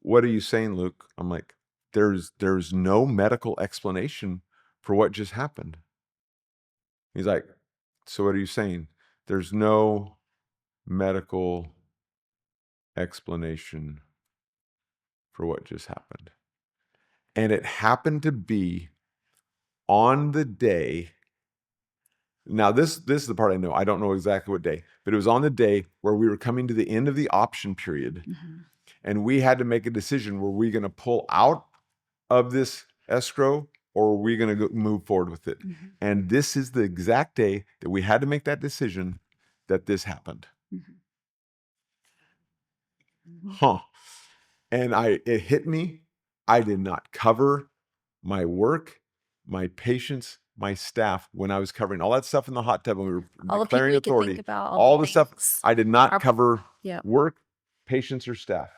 what are you saying, Luke? I'm like, there's no medical explanation for what just happened. He's like, so what are you saying? There's no medical explanation for what just happened. And it happened to be on the day. Now, this is the part I know. I don't know exactly what day, but it was on the day where we were coming to the end of the option period. And we had to make a decision. Were we going to pull out of this escrow, or were we going to move forward with it? And this is the exact day that we had to make that decision that this happened. And it hit me. I did not cover my work, my patients, my staff when I was covering all that stuff in the hot tub when we were All the people declaring we could authority. think about, All the the stuff. things. I did not cover Yeah. work, patients, or staff.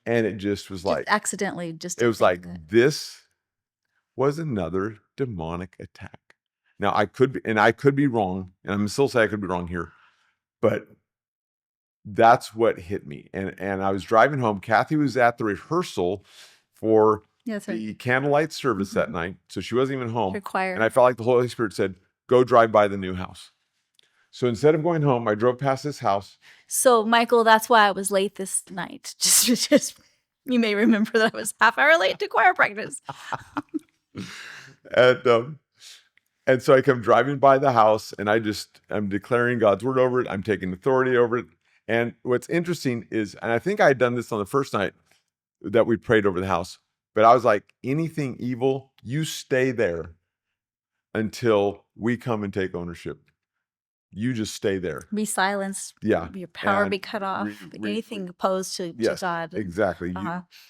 And it just was like, accidentally, just it was like, this was another demonic attack. Now I could be wrong, and I'm still saying I could be wrong here, but that's what hit me. And I was driving home. Kathy was at the rehearsal for the candlelight service that night, so she wasn't even home. And I felt like the Holy Spirit said, go drive by the new house. So instead of going home, I drove past this house. So Michael, that's why I was late this night. Just you may remember that I was half hour late to choir practice. And so I come driving by the house, and I'm declaring God's word over it. I'm taking authority over it. And what's interesting is, and I think I had done this on the first night that we prayed over the house, but I was like, anything evil, you stay there until we come and take ownership. You just stay there. Be silenced. Yeah. Your power be cut off. Anything opposed to God. Exactly.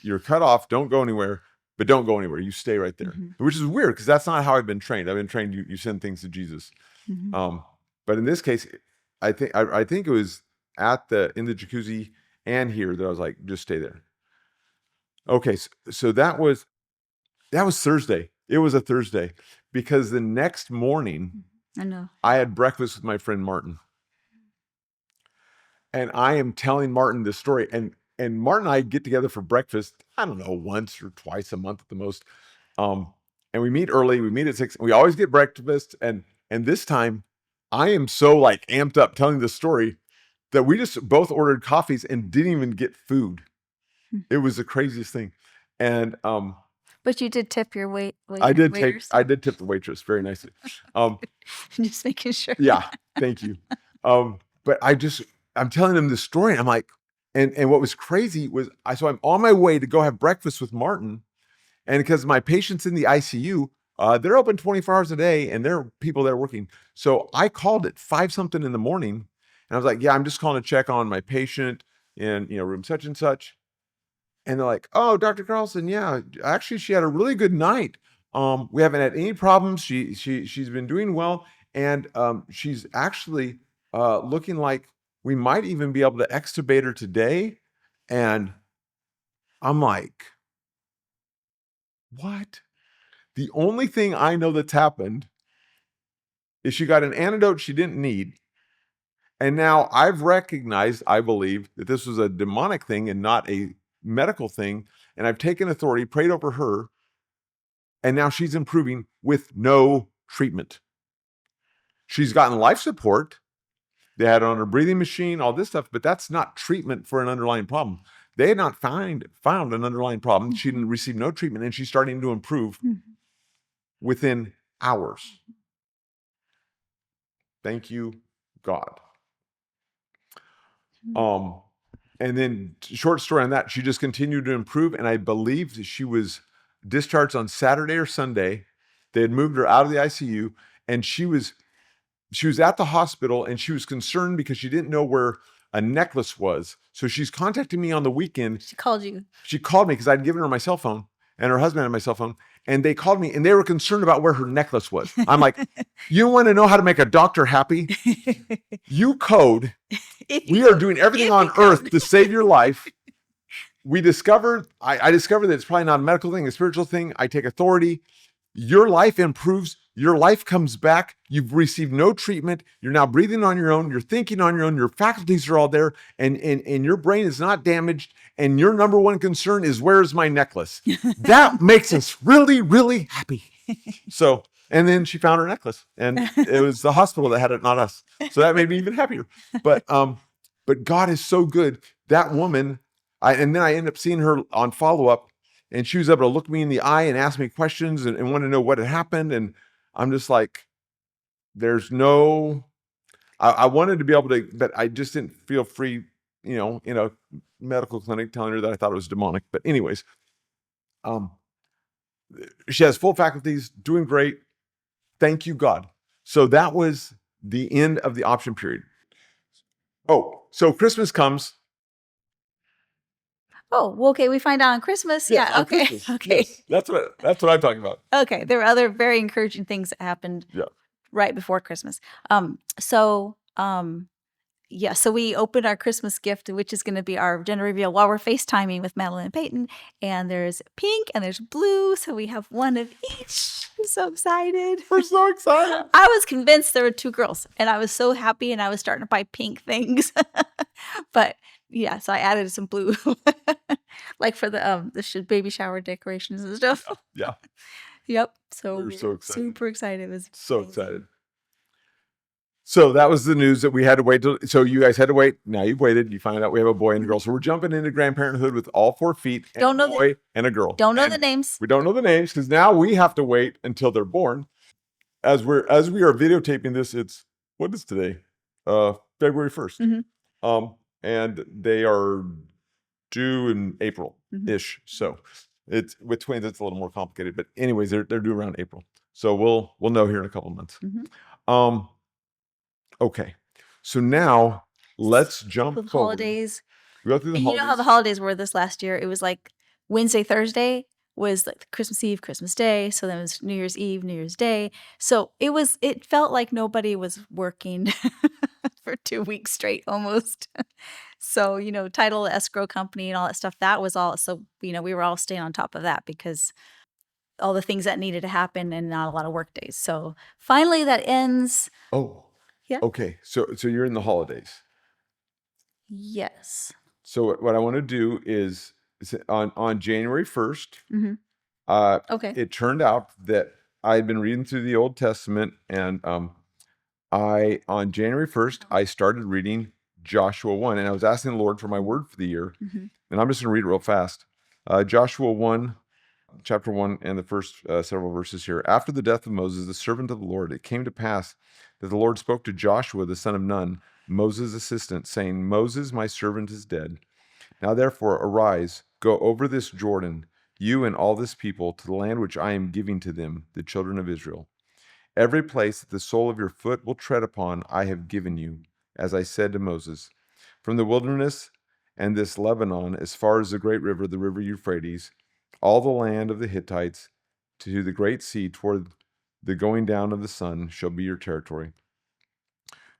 You're cut off. Don't go anywhere, but don't go anywhere. You stay right there. Which is weird, because that's not how I've been trained. I've been trained, you send things to Jesus. But in this case, I think it was in the jacuzzi and here that I was like, just stay there. Okay, so that was Thursday. It was a Thursday, because the next morning, I had breakfast with my friend Martin. And I am telling Martin this story. And Martin and I get together for breakfast, I don't know, once or twice a month at the most. And we meet early. We meet at 6. We always get breakfast. And this time, I am so like amped up telling this story that we just both ordered coffees and didn't even get food. It was the craziest thing. And but you did tip your waiters. I did tip the waitress very nicely. Just making sure. Yeah, thank you. But I'm telling him this story. And I'm like, and what was crazy was so I'm on my way to go have breakfast with Martin, and because my patient's in the ICU, they're open 24 hours a day, and there are people there working. So I called at 5 something in the morning, and I was like, yeah, I'm just calling to check on my patient in room such and such. And they're like, oh, Dr. Carlson, yeah, actually, she had a really good night. We haven't had any problems. She's been doing well, and she's actually looking like we might even be able to extubate her today. And I'm like, what? The only thing I know that's happened is she got an antidote she didn't need. And now I've recognized, I believe, that this was a demonic thing and not a medical thing. And I've taken authority, prayed over her, and now she's improving with no treatment. She's gotten life support, They had her on a breathing machine, all this stuff, but that's not treatment for an underlying problem. They had not found an underlying problem. She didn't receive no treatment, and she's starting to improve within hours. Thank you, God. And then short story on that, she just continued to improve, and I believe that she was discharged on Saturday or Sunday. They had moved her out of the ICU, and she was at the hospital, and she was concerned because she didn't know where a necklace was. So she's contacting me on the weekend. She called you. She called me because I'd given her my cell phone, and her husband had my cell phone, and they called me, and they were concerned about where her necklace was. I'm like, you want to know how to make a doctor happy? You code. We are doing everything on earth to save your life. I discovered that it's probably not a medical thing, a spiritual thing. I take authority. Your life improves. Your life comes back. You've received no treatment. You're now breathing on your own. You're thinking on your own. Your faculties are all there, and your brain is not damaged. And your number one concern is, where's my necklace? That makes us really, really happy. So, and then she found her necklace, and it was the hospital that had it, not us. So that made me even happier. But God is so good. That woman, and then I ended up seeing her on follow-up, and she was able to look me in the eye and ask me questions and want to know what had happened. And I'm just like, I wanted to be able to, but I just didn't feel free, in a medical clinic telling her that I thought it was demonic. But anyways, she has full faculties, doing great. Thank you, God. So that was the end of the option period. Oh, so Christmas comes. Oh, well, okay. We find out on Christmas. Yes, yeah. on Okay. Christmas. Okay. Yes, that's what I'm talking about. Okay. There were other very encouraging things that happened right before Christmas. So we opened our Christmas gift, which is going to be our gender reveal, while we're FaceTiming with Madeline and Peyton. And there's pink and there's blue. So we have one of each. I'm so excited. We're so excited. I was convinced there were two girls, and I was so happy, and I was starting to buy pink things. But yeah, so I added some blue, like for the baby shower decorations and stuff. Yeah. Yep. So We're so excited. Super excited. It was so excited. So that was the news that we had to wait till. So you guys had to wait. Now you've waited. You find out we have a boy and a girl. So we're jumping into grandparenthood with all 4 feet. And Don't know a boy and a girl. Don't know the names. We don't know the names because now we have to wait until they're born. As we are videotaping this, what is today? February 1st. And they are due in April-ish. So it's with twins, it's a little more complicated. But anyways, they're due around April. So we'll know here in a couple of months. Okay. So now let's jump forward. Holidays. We go through the holidays. You know how the holidays were this last year? It was like Wednesday, Thursday was like Christmas Eve, Christmas Day. So then it was New Year's Eve, New Year's Day. So it felt like nobody was working for 2 weeks straight almost. So, title, escrow company and all that stuff, that was all. So, we were all staying on top of that because all the things that needed to happen and not a lot of work days. So finally that ends. Oh, yeah. Okay. So you're in the holidays. Yes. So what I want to do is on January 1st, okay. It turned out that I had been reading through the Old Testament, and on January 1st, I started reading Joshua 1, and I was asking the Lord for my word for the year. And I'm just going to read it real fast. Joshua 1, chapter 1, and the first several verses here. After the death of Moses, the servant of the Lord, it came to pass that the Lord spoke to Joshua, the son of Nun, Moses' assistant, saying, Moses, my servant, is dead. Now therefore arise, go over this Jordan, you and all this people, to the land which I am giving to them, the children of Israel. Every place that the sole of your foot will tread upon, I have given you, as I said to Moses. From the wilderness and this Lebanon, as far as the great river, the river Euphrates, all the land of the Hittites, to the great sea toward the going down of the sun, shall be your territory.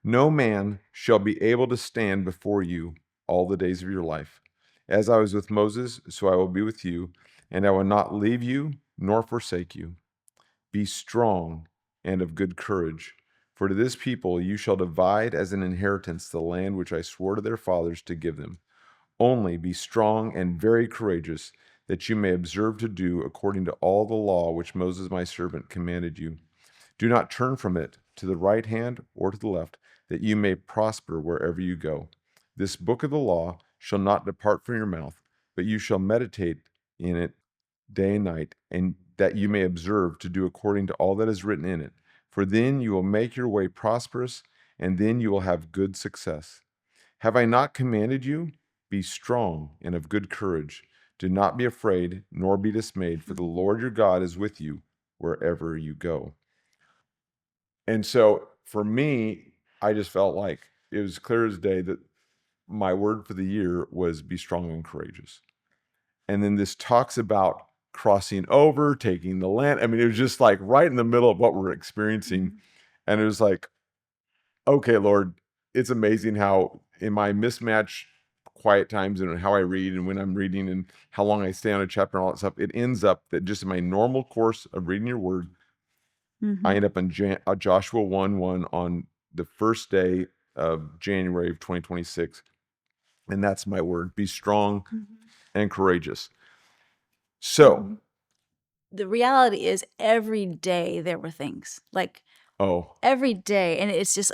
No man shall be able to stand before you all the days of your life. As I was with Moses, so I will be with you, and I will not leave you nor forsake you. Be strong and of good courage, for to this people you shall divide as an inheritance the land which I swore to their fathers to give them. Only be strong and very courageous, that you may observe to do according to all the law which Moses my servant commanded you. Do not turn from it to the right hand or to the left, that you may prosper wherever you go. This book of the law shall not depart from your mouth, but you shall meditate in it day and night, and that you may observe to do according to all that is written in it. For then you will make your way prosperous, and then you will have good success. Have I not commanded you? Be strong and of good courage. Do not be afraid, nor be dismayed, for the Lord your God is with you wherever you go. And so for me, I just felt like it was clear as day that my word for the year was be strong and courageous. And then this talks about crossing over, taking the land. I mean, it was just like right in the middle of what we're experiencing. And it was like, okay, Lord, it's amazing how in my mismatched quiet times and how I read and when I'm reading and how long I stay on a chapter and all that stuff, it ends up that just in my normal course of reading your word, I end up in Joshua 1:1 on the first day of January of 2026. And that's my word, be strong and courageous. So, The reality is every day there were things like oh, every day, and it's just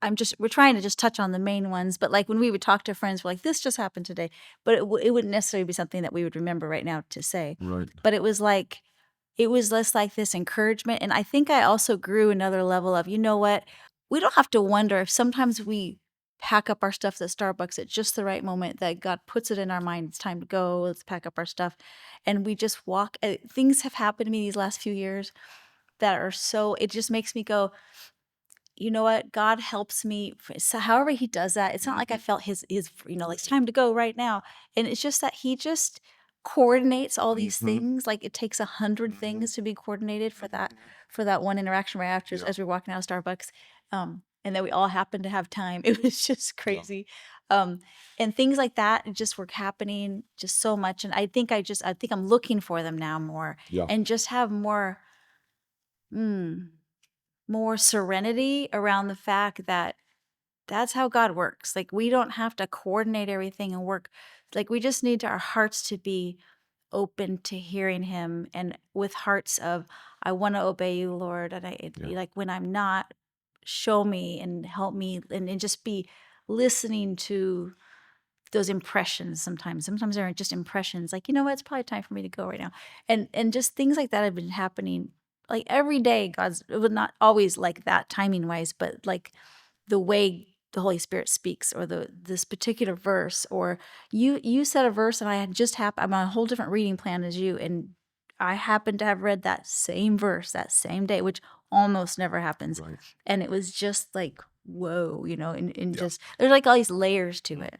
I'm just we're trying to just touch on the main ones, but like when we would talk to friends, we're like, this just happened today, but it wouldn't necessarily be something that we would remember right now to say. right. But it was less like this encouragement, and I think I also grew another level of, you know what, we don't have to wonder if sometimes we pack up our stuff at Starbucks at just the right moment that God puts it in our mind. It's time to go. Let's pack up our stuff, and we just walk. Things have happened to me these last few years that are so. It just makes me go, you know what? God helps me. So however he does that, it's not like I felt his, like it's time to go right now. And it's just that he just coordinates all these things. Like it takes 100 things to be coordinated for that one interaction right after Yeah. as we're walking out of Starbucks. And then we all happened to have time. It was just crazy. And things like that just were happening just so much. And I think I'm looking for them now more Yeah. and just have more serenity around the fact that that's how God works. Like we don't have to coordinate everything and work. Like we just need our hearts to be open to hearing him and with hearts of I want to obey you, Lord. And Yeah. like when I'm not, show me and help me and just be listening to those impressions sometimes. Sometimes they're just impressions like, you know what, it's probably time for me to go right now. And just things like that have been happening like every day. God's it was not always like that timing wise, but like the way the Holy Spirit speaks or this particular verse or you said a verse and I had just I'm on a whole different reading plan as you and I happened to have read that same verse that same day, which almost never happens. Right. And it was just like, whoa, and Yeah. just there's like all these layers to it.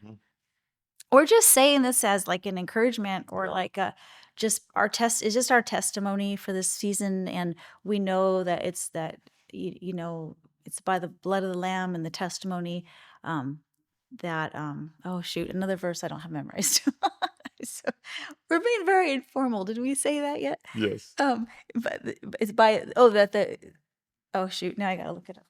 Or just saying this as like an encouragement or like a just our test is just our testimony for this season. And we know that it's that, it's by the blood of the lamb and the testimony um, oh shoot, another verse I don't have memorized. So we're being very informal. Did we say that yet? Yes. But it's by, oh, oh shoot, now I gotta look it up.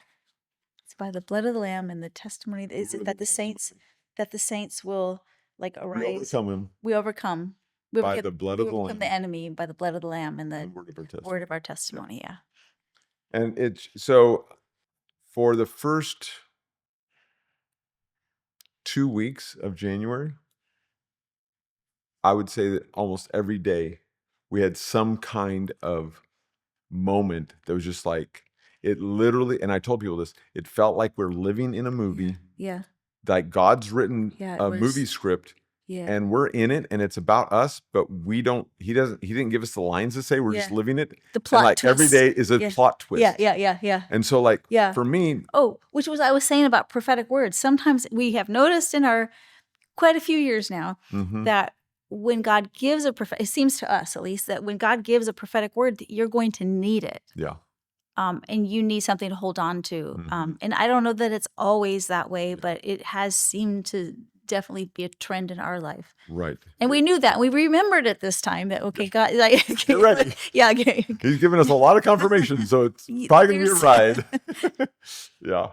It's by the blood of the lamb and the testimony. Is it that the saints will like We arise? overcome him We overcome. by the blood We of the overcome the Lamb enemy by the blood of the lamb and and the the word of our testimony. word of our Yeah. testimony. Yeah. And it's so for the first 2 weeks of January, I would say that almost every day we had some kind of moment that was just like it literally, and I told people this, it felt like we're living in a movie, Yeah. like God's written Yeah. It a was. movie script Yeah. and we're in it and it's about us, but he didn't give us the lines to say, we're just living it. The And plot like every twist. day is a Yeah. plot twist. Yeah. And so like Yeah. for me, Oh, which was I was saying about prophetic words. Sometimes we have noticed in our quite a few years now that when God gives it seems to us at least that when God gives a prophetic word, that you're going to need it. yeah. And you need something to hold on to. And I don't know that it's always that way, but it has seemed to definitely be a trend in our life. Right. And we knew that. And we remembered at this time that, okay, God, like, Get ready. yeah, okay. He's given us a lot of confirmation, so it's probably gonna be a ride. Yeah.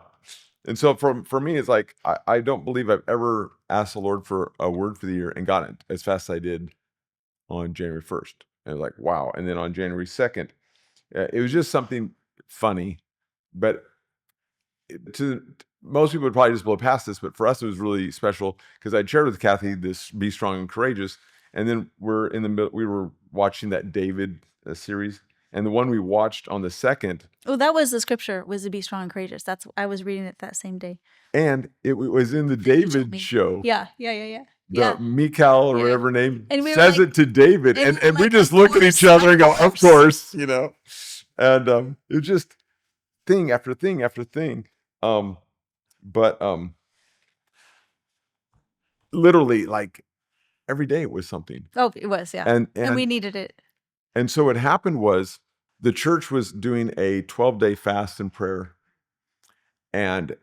And so for me, it's like I don't believe I've ever asked the Lord for a word for the year and got it as fast as I did on January 1st. And I was like, wow. And then on January 2nd, it was just something funny, but to most people would probably just blow past this, but for us it was really special because I'd shared with Kathy this "Be Strong and Courageous," and then we were watching that David series, and the one we watched on the second, Oh, that was the scripture, was to be strong and courageous. I was reading it that same day. and it was in the You told David me. show. Yeah. The Mikal or Yeah. whatever her name And we were says like, it to David, and we were and we like, just of look at each course, other of and go, "Of course. course," and it was just thing after thing after thing. But literally, like every day it was something. Oh, it was, yeah. And And we and needed it. and so what happened was the church was doing a 12-day fast and prayer, and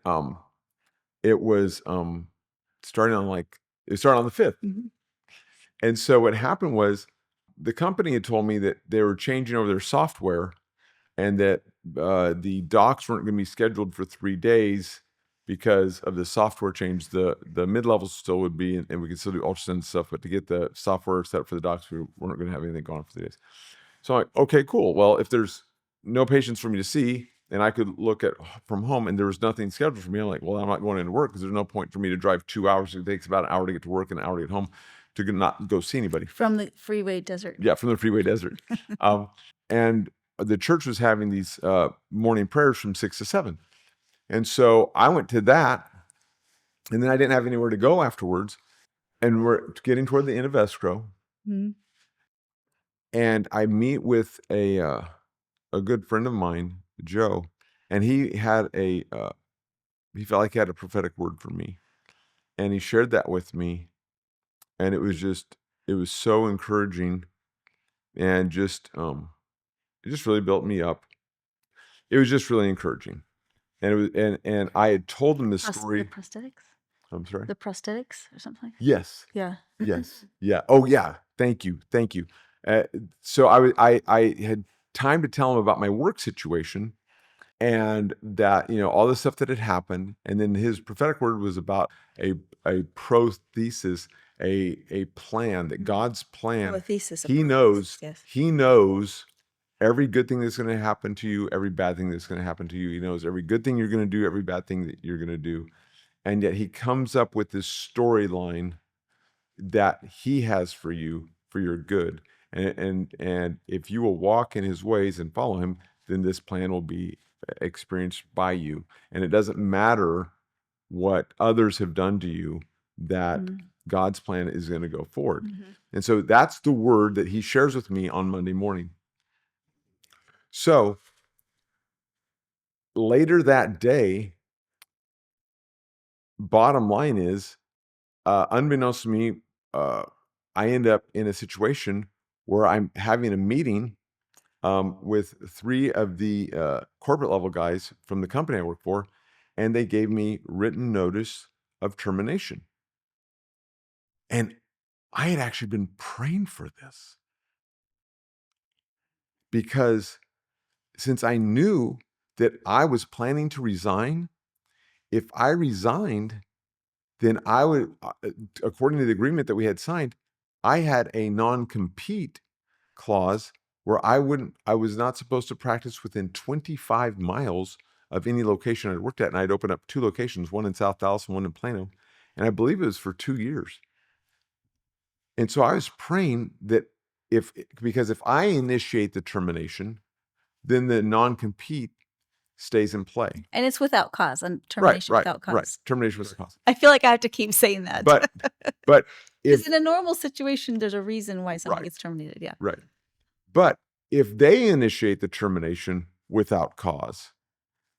it was starting on it started on the 5th. Mhm. And so what happened was the company had told me that they were changing over their software and that the docs weren't going to be scheduled for 3 days because of the software change. The mid levels still would be, and we could still do ultrasound stuff, but to get the software set up for the docs, we weren't going to have anything going on for 3 days. So I'm like, okay, cool. Well, if there's no patients for me to see, and I could look at from home, and there was nothing scheduled for me, I'm like, well, I'm not going into work because there's no point for me to drive 2 hours. It takes about an hour to get to work and an hour to get home to not go see anybody. From the freeway desert. Yeah, from the freeway desert. And the church was having these morning prayers from 6 to 7. And so I went to that, and then I didn't have anywhere to go afterwards. And we're getting toward the end of escrow, Mhm. and I meet with a good friend of mine, Joe, and he felt like he had a prophetic word for me, and he shared that with me, and it was so encouraging, and it just really built me up. It was just really encouraging. And it was and I had told him this The story. prosthetics? I'm sorry? The prosthetics or something like that? Yes. Yeah. Yes. Yeah. Oh, yeah. Thank you. Thank you. Uh, so I had time to tell him about my work situation and that, all the stuff that had happened. And then his prophetic word was about a prothesis, a plan, that God's Oh, plan, a thesis. he knows, Yes. he knows every good thing that's going to happen to you, every bad thing that's going to happen to you. He knows every good thing you're going to do, every bad thing that you're going to do. And yet he comes up with this storyline that he has for you for your good. And if you will walk in his ways and follow him, then this plan will be experienced by you. And it doesn't matter what others have done to you, that God's plan is going to go forward. Mhm. And so that's the word that he shares with me on Monday morning. So later that day, bottom line is, unbeknownst to me, I end up in a situation where I'm having a meeting with 3 of the corporate level guys from the company I work for, and they gave me written notice of termination. And I had actually been praying for this because since I knew that I was planning to resign, if I resigned, then I would, according to the agreement that we had signed, I had a non-compete clause where I was not supposed to practice within 25 miles of any location I'd worked at. And I'd opened up 2 locations, one in South Dallas and one in Plano. And I believe it was for 2 years. And so I was praying that because if I initiate the termination, then the non-compete stays in play. And it's without cause, and Right, termination right, without right. cause. Termination without cause. I feel like I have to keep saying that. But Because if in a normal situation, there's a reason why someone Right. gets terminated. Yeah. Right. But if they initiate the termination without cause,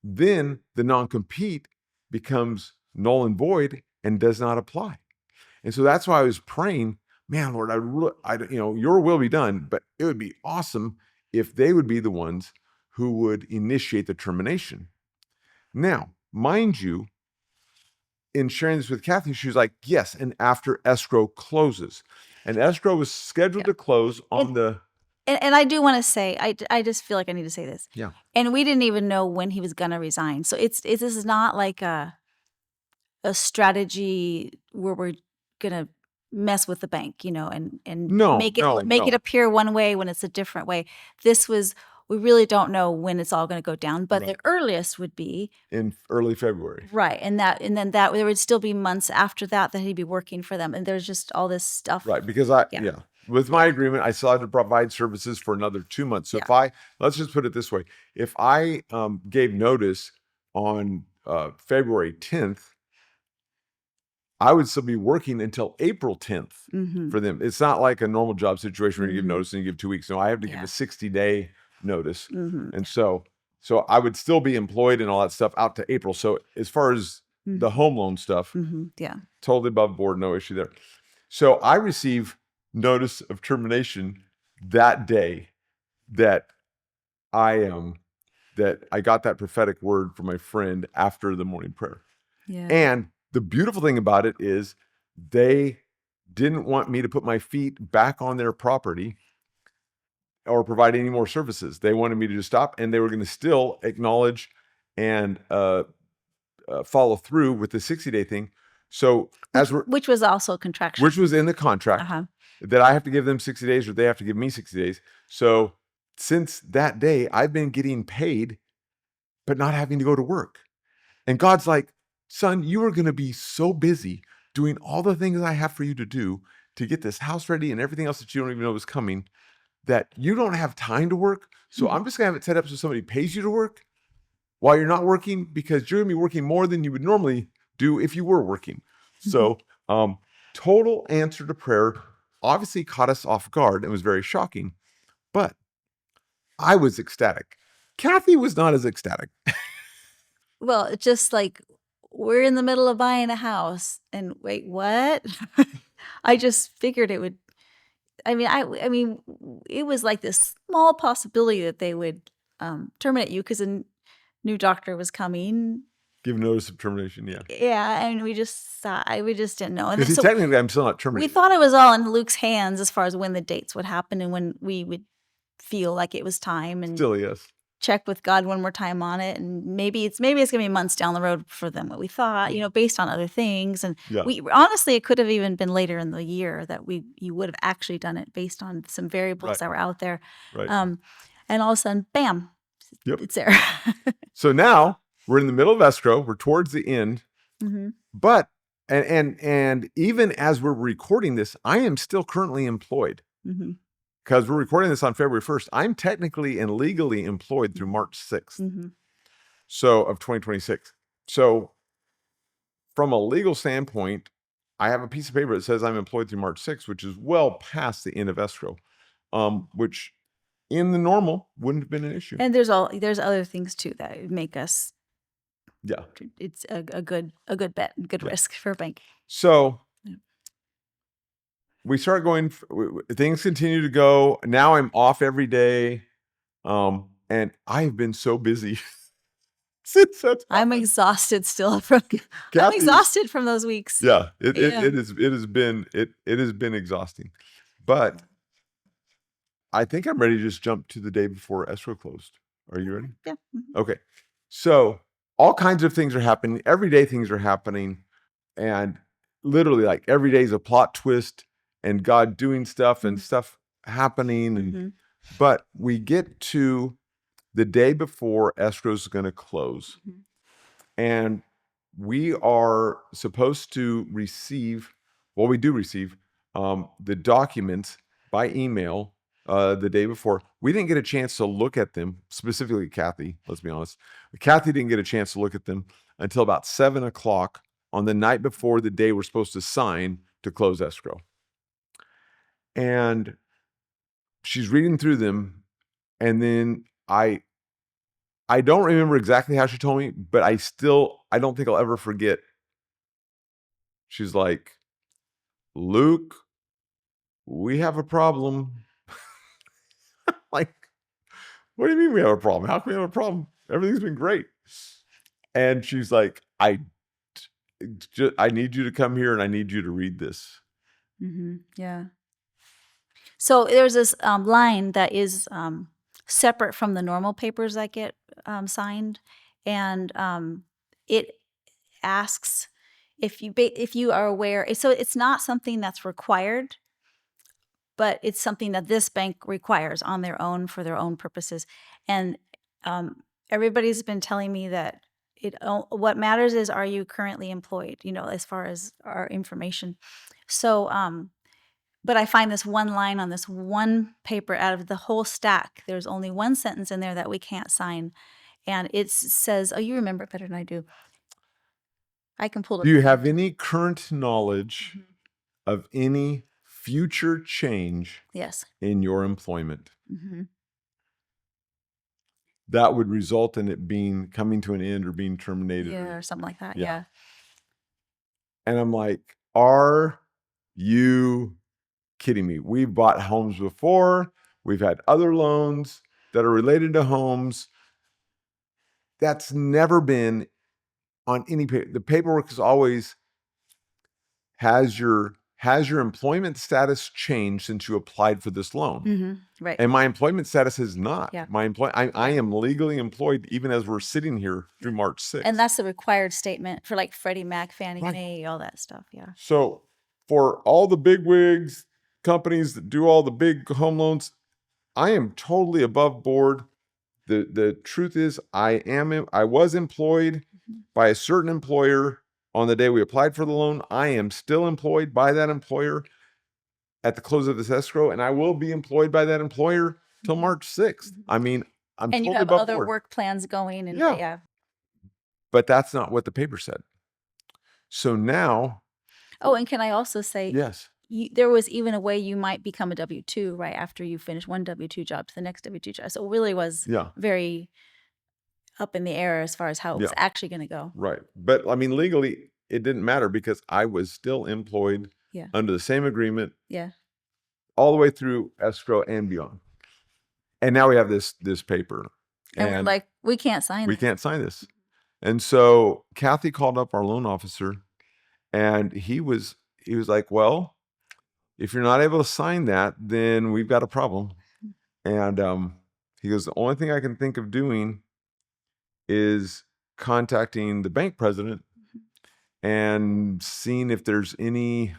then the non-compete becomes null and void and does not apply. And so that's why I was praying, man, Lord, your will be done, but it would be awesome if they would be the ones who would initiate the termination. Now, mind you, in sharing this with Kathy, she was like, yes, and after escrow closes. And escrow was scheduled to close on the And I do want to say, I just feel like I need to say this. Yeah. And we didn't even know when he was going to resign. So this is not like a strategy where we're going to mess with the bank, and No, make no, it no. appear one way when it's a different way. This was we really don't know when it's all going to go down, but the Right. earliest would be In early February. right, and then that there would still be months after that that he'd be working for them, and there's just all this stuff. Right, because Yeah, with my agreement, I still had to provide services for another 2 months. So yeah. let's just put it this way, if I gave notice on February 10th, I would still be working until April 10th Mm-hmm. for them. It's not like a normal job situation where you give Mm-hmm. notice and you give 2 weeks. No, I have to give Yeah. a 60-day notice, Mm-hmm. and so I would still be employed and all that stuff out to April. So as far as the Mm-hmm. home loan stuff, Mm-hmm. Yeah. totally above board, no issue there. So I receive notice of termination that day that I that I got that prophetic word from my friend after the morning prayer. Yeah. And the beautiful thing about it is they didn't want me to put my feet back on their property or provide any more services. They wanted me to just stop, and they were going to still acknowledge and follow through with the 60-day thing. So Which was also contractual. which was in the contract Uh-huh. that I have to give them 60 days or they have to give me 60 days. So since that day, I've been getting paid, but not having to go to work. And God's like, son, you are going to be so busy doing all the things I have for you to do to get this house ready and everything else that you don't even know is coming that you don't have time to work. So I'm just going to have it set up so somebody pays you to work while you're not working because you're going to be working more than you would normally do if you were working. So, total answer to prayer obviously caught us off guard and was very shocking, but I was ecstatic. Kathy was not as ecstatic. Well, it's just like we're in the middle of buying a house, and wait, what? I just figured it would. I mean, it was like this small possibility that they would terminate you because a new doctor was coming. Give notice of termination, yeah. Yeah, and we just didn't know. And Because so technically, I'm still not we terminated. thought it was all in Luke's hands as far as when the dates would happen and when we would feel like it was time, and Still, yes. check with God one more time on it. And maybe it's gonna be months down the road for them what we thought, based on other things. And Yeah. we honestly, it could have even been later in the year that you would have actually done it based on some variables Right. that were out there. Right. And all of a sudden, bam, Yep. it's there. So now we're in the middle of escrow. We're towards the end, Mm-hmm. but and even as we're recording this, I am still currently employed. Mm-hmm. Because we're recording this on February 1st, I'm technically and legally employed through March 6th. Mm-hmm. So of 2026. So from a legal standpoint, I have a piece of paper that says I'm employed through March 6th, which is well past the end of escrow, which in the normal wouldn't have been an issue. And there's other things too that make us. Yeah. It's a good bet, good risk for a bank. So we start going, things continue to go. Now I'm off every day. And I've been so busy since that time. I'm exhausted still from. I'm exhausted from those weeks. Yeah, it has been exhausting, but I think I'm ready to just jump to the day before escrow closed. Are you ready? Yeah. Okay. So all kinds of things are happening. Every day things are happening, and literally like every day is a plot twist and God doing stuff and stuff happening. And but we get to the day before escrow is going to close, and we are supposed to receive. Well, we do receive the documents by email the day before. We didn't get a chance to look at them, specifically Kathy. Let's be honest. Kathy didn't get a chance to look at them until about 7:00 on the night before the day we're supposed to sign to close escrow. And she's reading through them, and then I don't remember exactly how she told me, but I don't think I'll ever forget. She's like, Luke, we have a problem. Like, what do you mean we have a problem? How can we have a problem? Everything's been great. And she's like, I need you to come here and I need you to read this. Yeah. So there's this line that is separate from the normal papers that get signed, and it asks if you are aware. So it's not something that's required, but it's something that this bank requires on their own for their own purposes. And everybody's been telling me that what matters is, are you currently employed, as far as our information. So, but I find this one line on this one paper out of the whole stack. There's only one sentence in there that we can't sign. And it says, oh, you remember it better than I do. I can pull it Do you up. have any current knowledge Mhm. of any future change Yes. in your employment Hmm. that would result in it coming to an end or being terminated? Yeah, or something like that. Yeah. Yeah. And I'm like, are you kidding me? We've bought homes before. We've had other loans that are related to homes. That's never been on any paper. The paperwork is always, has your employment status changed since you applied for this loan? Hmm. Right. And my employment status has not. Yeah. I am legally employed even as we're sitting here through March 6th. And that's the required statement for like Freddie Mac, Fannie Right. Mae, all that stuff. Yeah. So for all the big wigs, companies that do all the big home loans, I am totally above board. The truth is, I was employed Mhm. by a certain employer on the day we applied for the loan. I am still employed by that employer at the close of this escrow, and I will be employed by that employer till Mhm. March 6th. Mhm. I mean, I'm And you totally have above other board. work plans going, and Yeah. yeah. But that's not what the paper said. So now, Oh, and can I also say, yes, there was even a way you might become a W-2 right after you finish one W-2 job to the next W-2 job. So it really was yeah, very up in the air as far as how it was yeah, actually going to go. right. But I mean, legally, it didn't matter because I was still employed Yeah. under the same agreement Yeah. all the way through escrow and beyond. And now we have this paper, And we're like, we can't sign we this. can't sign this. And so Kathy called up our loan officer, and he was like, well, if you're not able to sign that, then we've got a problem. And he goes, the only thing I can think of doing is contacting the bank president and seeing if there's any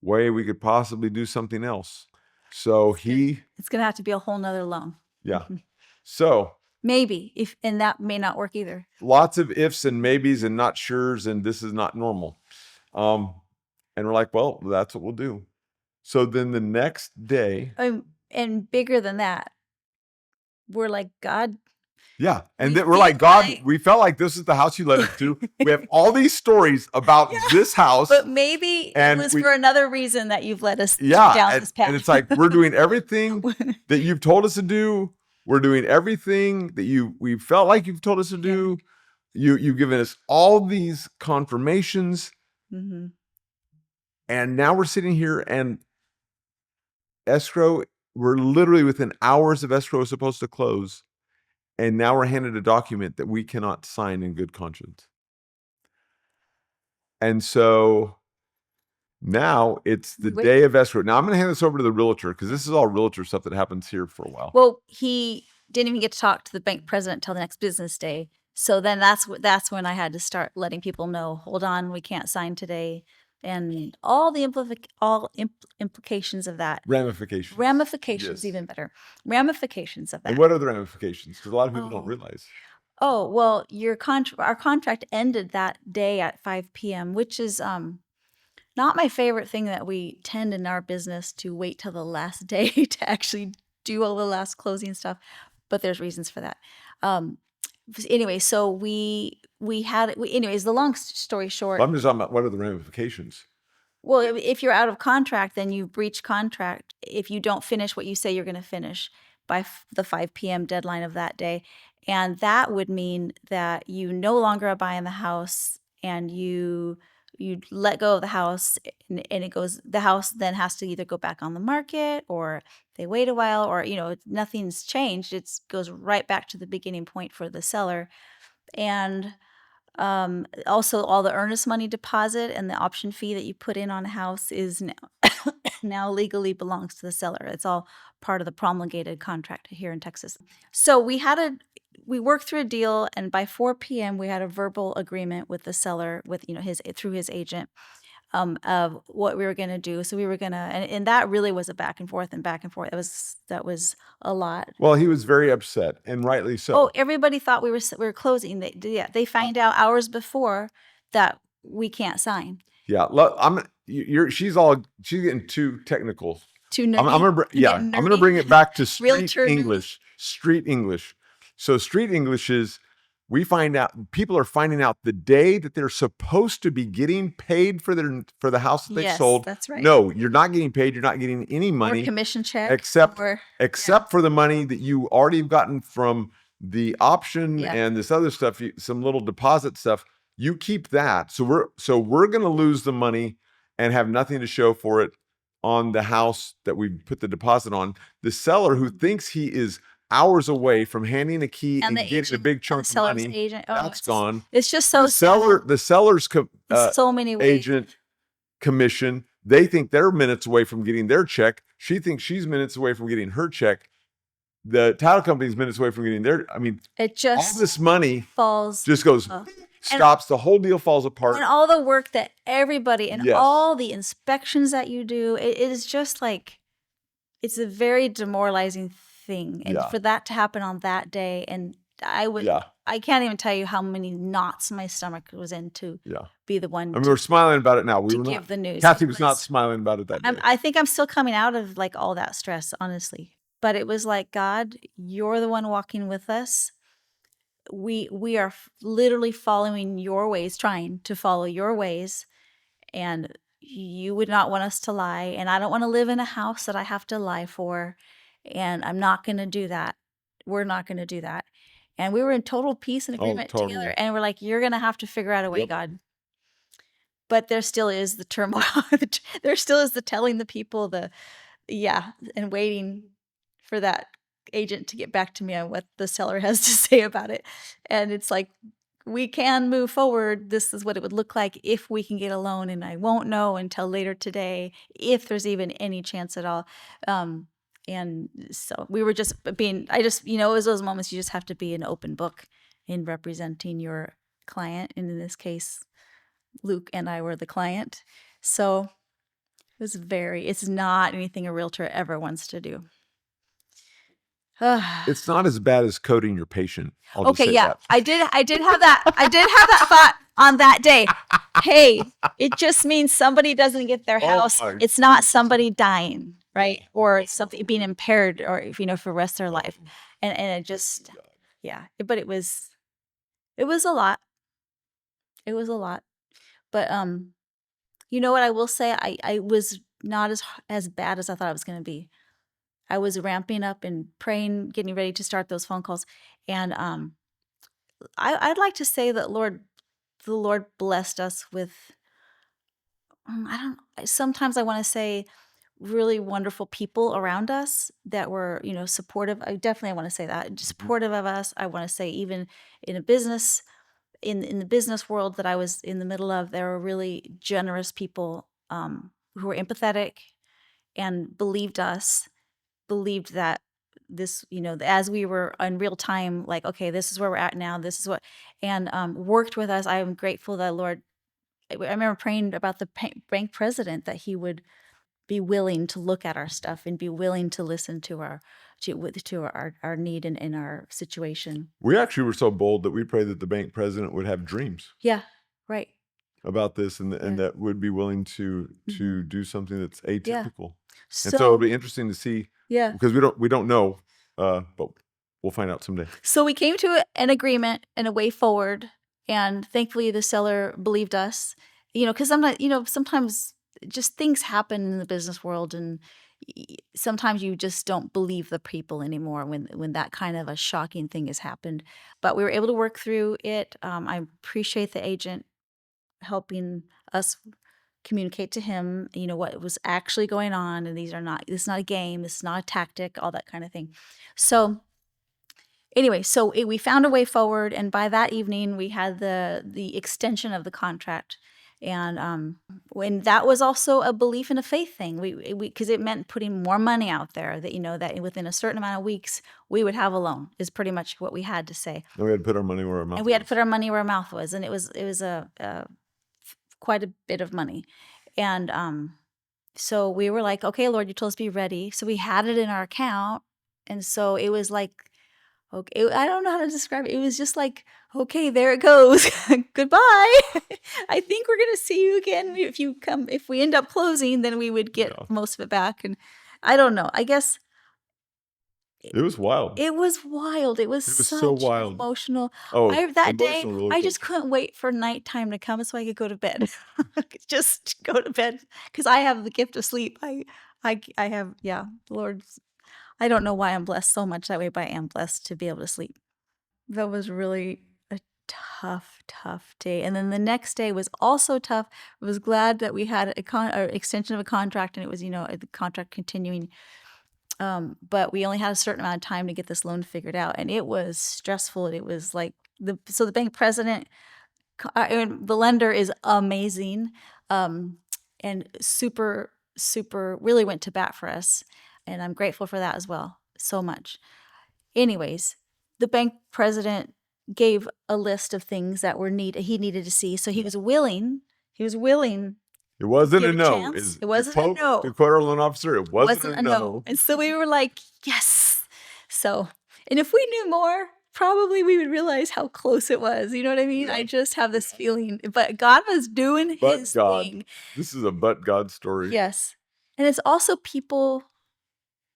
way we could possibly do something else. So It's going to have to be a whole nother loan. yeah. Mhm. So Maybe, and that may not work either. lots of ifs and maybes and not sures, and this is not normal. And we're like, well, that's what we'll do. So then the next day, And bigger than that, we're like, God, yeah. And we then we're feel like, God, like- we felt like this is the house you led us to. We have all these stories about this house. but maybe And it was for another reason that you've led us yeah. down this path. And it's like, we're doing everything that you've told us to do. We're doing everything that we felt like you've told us to do. You've given us all these confirmations. Mm-hmm. And now we're sitting here and escrow, we're literally within hours of escrow is supposed to close. And now we're handed a document that we cannot sign in good conscience. And so now it's the day of escrow. Now I'm going to hand this over to the realtor because this is all realtor stuff that happens here for a while. Well, he didn't even get to talk to the bank president till the next business day. So then that's when I had to start letting people know, hold on, we can't sign today. And all the implications of that. Ramifications. Ramifications, Yes. even better. Ramifications of that. And what are the ramifications? Because a lot of people don't realize. Oh, well, our contract ended that day at 5 p.m., which is not my favorite thing, that we tend in our business to wait till the last day to actually do all the last closing stuff. But there's reasons for that. Anyway, so anyways, the long story short. Well, I'm just talking about what are the ramifications. Well, if you're out of contract, then you breach contract if you don't finish what you say you're going to finish by the 5 p.m. deadline of that day. And that would mean that you no longer are buying the house, and you let go of the house, and the house then has to either go back on the market, or they wait a while, or nothing's changed. It goes right back to the beginning point for the seller. And also, all the earnest money deposit and the option fee that you put in on a house is now legally belongs to the seller. It's all part of the promulgated contract here in Texas. So we worked through a deal, and by 4 p.m. we had a verbal agreement with the seller, with through his agent, of what we were going to do. So we were going to, and that really was a back and forth and back and forth. That was a lot. Well, he was very upset, and rightly Oh, so. everybody thought we were closing. They find out hours before that we can't sign. Yeah, she's getting too technical. Too nerdy. Getting I'm gonna nerdy. bring it back to street Realtor nerdy. English. Street English. So street English is people are finding out the day that they're supposed to be getting paid for the house that they Yes, sold. that's right. No, you're not getting paid. You're not getting any Or money commission check. except Or for the money that you already have gotten from the option Yeah. and this other stuff, some little deposit stuff. You keep that. So we're going to lose the money and have nothing to show for it on the house that we put the deposit on. The seller who thinks he is hours away from handing a key and getting a big chunk of money, agent, that's gone. It's just so The seller's so many ways. agent commission, they think they're minutes away from getting their check. She thinks she's minutes away from getting her check. The title company's minutes away from getting their, I mean, it just all this money falls, just goes, stops, the whole deal falls apart. And all the work that everybody, and Yes. all the inspections that you do, it is just like, it's a very demoralizing thing. And Yeah. for that to happen on that day, and I can't even tell you how many knots my stomach was in to be the one I mean, we're smiling about it now. We to were give not, the news. Kathy was not smiling about it that day. I think I'm still coming out of like all that stress, honestly. But it was like, God, you're the one walking with us. We are literally following your ways, trying to follow your ways, and you would not want us to lie. And I don't want to live in a house that I have to lie for, and I'm not going to do that. We're not going to do that. And we were in total peace and agreement together. And we're like, you're going to have to figure out a way, God. But there still is the turmoil. There still is the telling the people and waiting for that agent to get back to me on what the seller has to say about it. And it's like, we can move forward. This is what it would look like if we can get a loan, and I won't know until later today if there's even any chance at all. And so we were just it was those moments you just have to be an open book in representing your client. And in this case, Luke and I were the client. So it's not anything a realtor ever wants to do. It's not as bad as coding your patient. That. I did have that thought on that day. Hey, it just means somebody doesn't get their house. It's not somebody dying, right? Or something being impaired, or for the rest of their life. And it just, but it was a lot. It was a lot. But you know what I will say? I was not as bad as I thought it was going to be. I was ramping up and praying, getting ready to start those phone calls. And I'd like to say that the Lord blessed us with, sometimes I want to say really wonderful people around us that were, supportive. I want to say that, supportive of us. I want to say even in a business, in the business world that I was in the middle of, there were really generous people who were empathetic and believed that this, as we were in real time, like, okay, this is where we're at now, this is what, and worked with us. I am grateful that Lord, I remember praying about the bank president, that he would be willing to look at our stuff and be willing to listen to our need and our situation. We actually were so bold that we prayed that the bank president would have dreams. Yeah, right. About this, and that would be willing to do something that's atypical. Yeah. And so it'll be interesting to see. Yeah. Because we don't know, but we'll find out someday. So we came to an agreement and a way forward, and thankfully the seller believed us. Because sometimes just things happen in the business world, and sometimes you just don't believe the people anymore when that kind of a shocking thing has happened. But we were able to work through it. I appreciate the agent helping us communicate to him, what was actually going on. And this is not a game. This is not a tactic, all that kind of thing. So anyway, we found a way forward. And by that evening, we had the extension of the contract. And when that was also a belief and a faith thing, because it meant putting more money out there, that, that within a certain amount of weeks, we would have a loan, is pretty much what we had to say. And we had to put our money where our mouth was. And we had to put our money where our mouth was. And it was quite a bit of money. And so we were like, okay, Lord, you told us to be ready. So we had it in our account. And so it was like, okay, I don't know how to describe it. It was just like, okay, there it goes. Goodbye. I think we're gonna see you again if you come. If we end up closing, then we would get Yeah. most of it back. And I don't know. I guess It was wild. it was wild. It was It was so such an wild. emotional. Oh, I that day emotional roller I just coaster. couldn't wait for nighttime to come so I could go to bed. Just go to bed because I have the gift of sleep. I have, yeah, the Lord's. I don't know why I'm blessed so much that way, but I am blessed to be able to sleep. That was really a tough, tough day. And then the next day was also tough. I was glad that we had or extension of a contract, and it was, the contract continuing. But we only had a certain amount of time to get this loan figured out, and it was stressful. And it was like the bank president and the lender is amazing, and super, super really went to bat for us, and I'm grateful for that as well, so much. Anyways, the bank president gave a list of things that he needed to see, so he was willing It to wasn't give a a no. chance. Is It to wasn't a quote no. to quote our loan officer, it It wasn't wasn't a a no. no. And so we were like, yes. So, and if we knew more, probably we would realize how close it was. You know what I mean? Yeah. I just have this feeling, but God was doing But his God. thing. This is a but God story. Yes. And it's also people,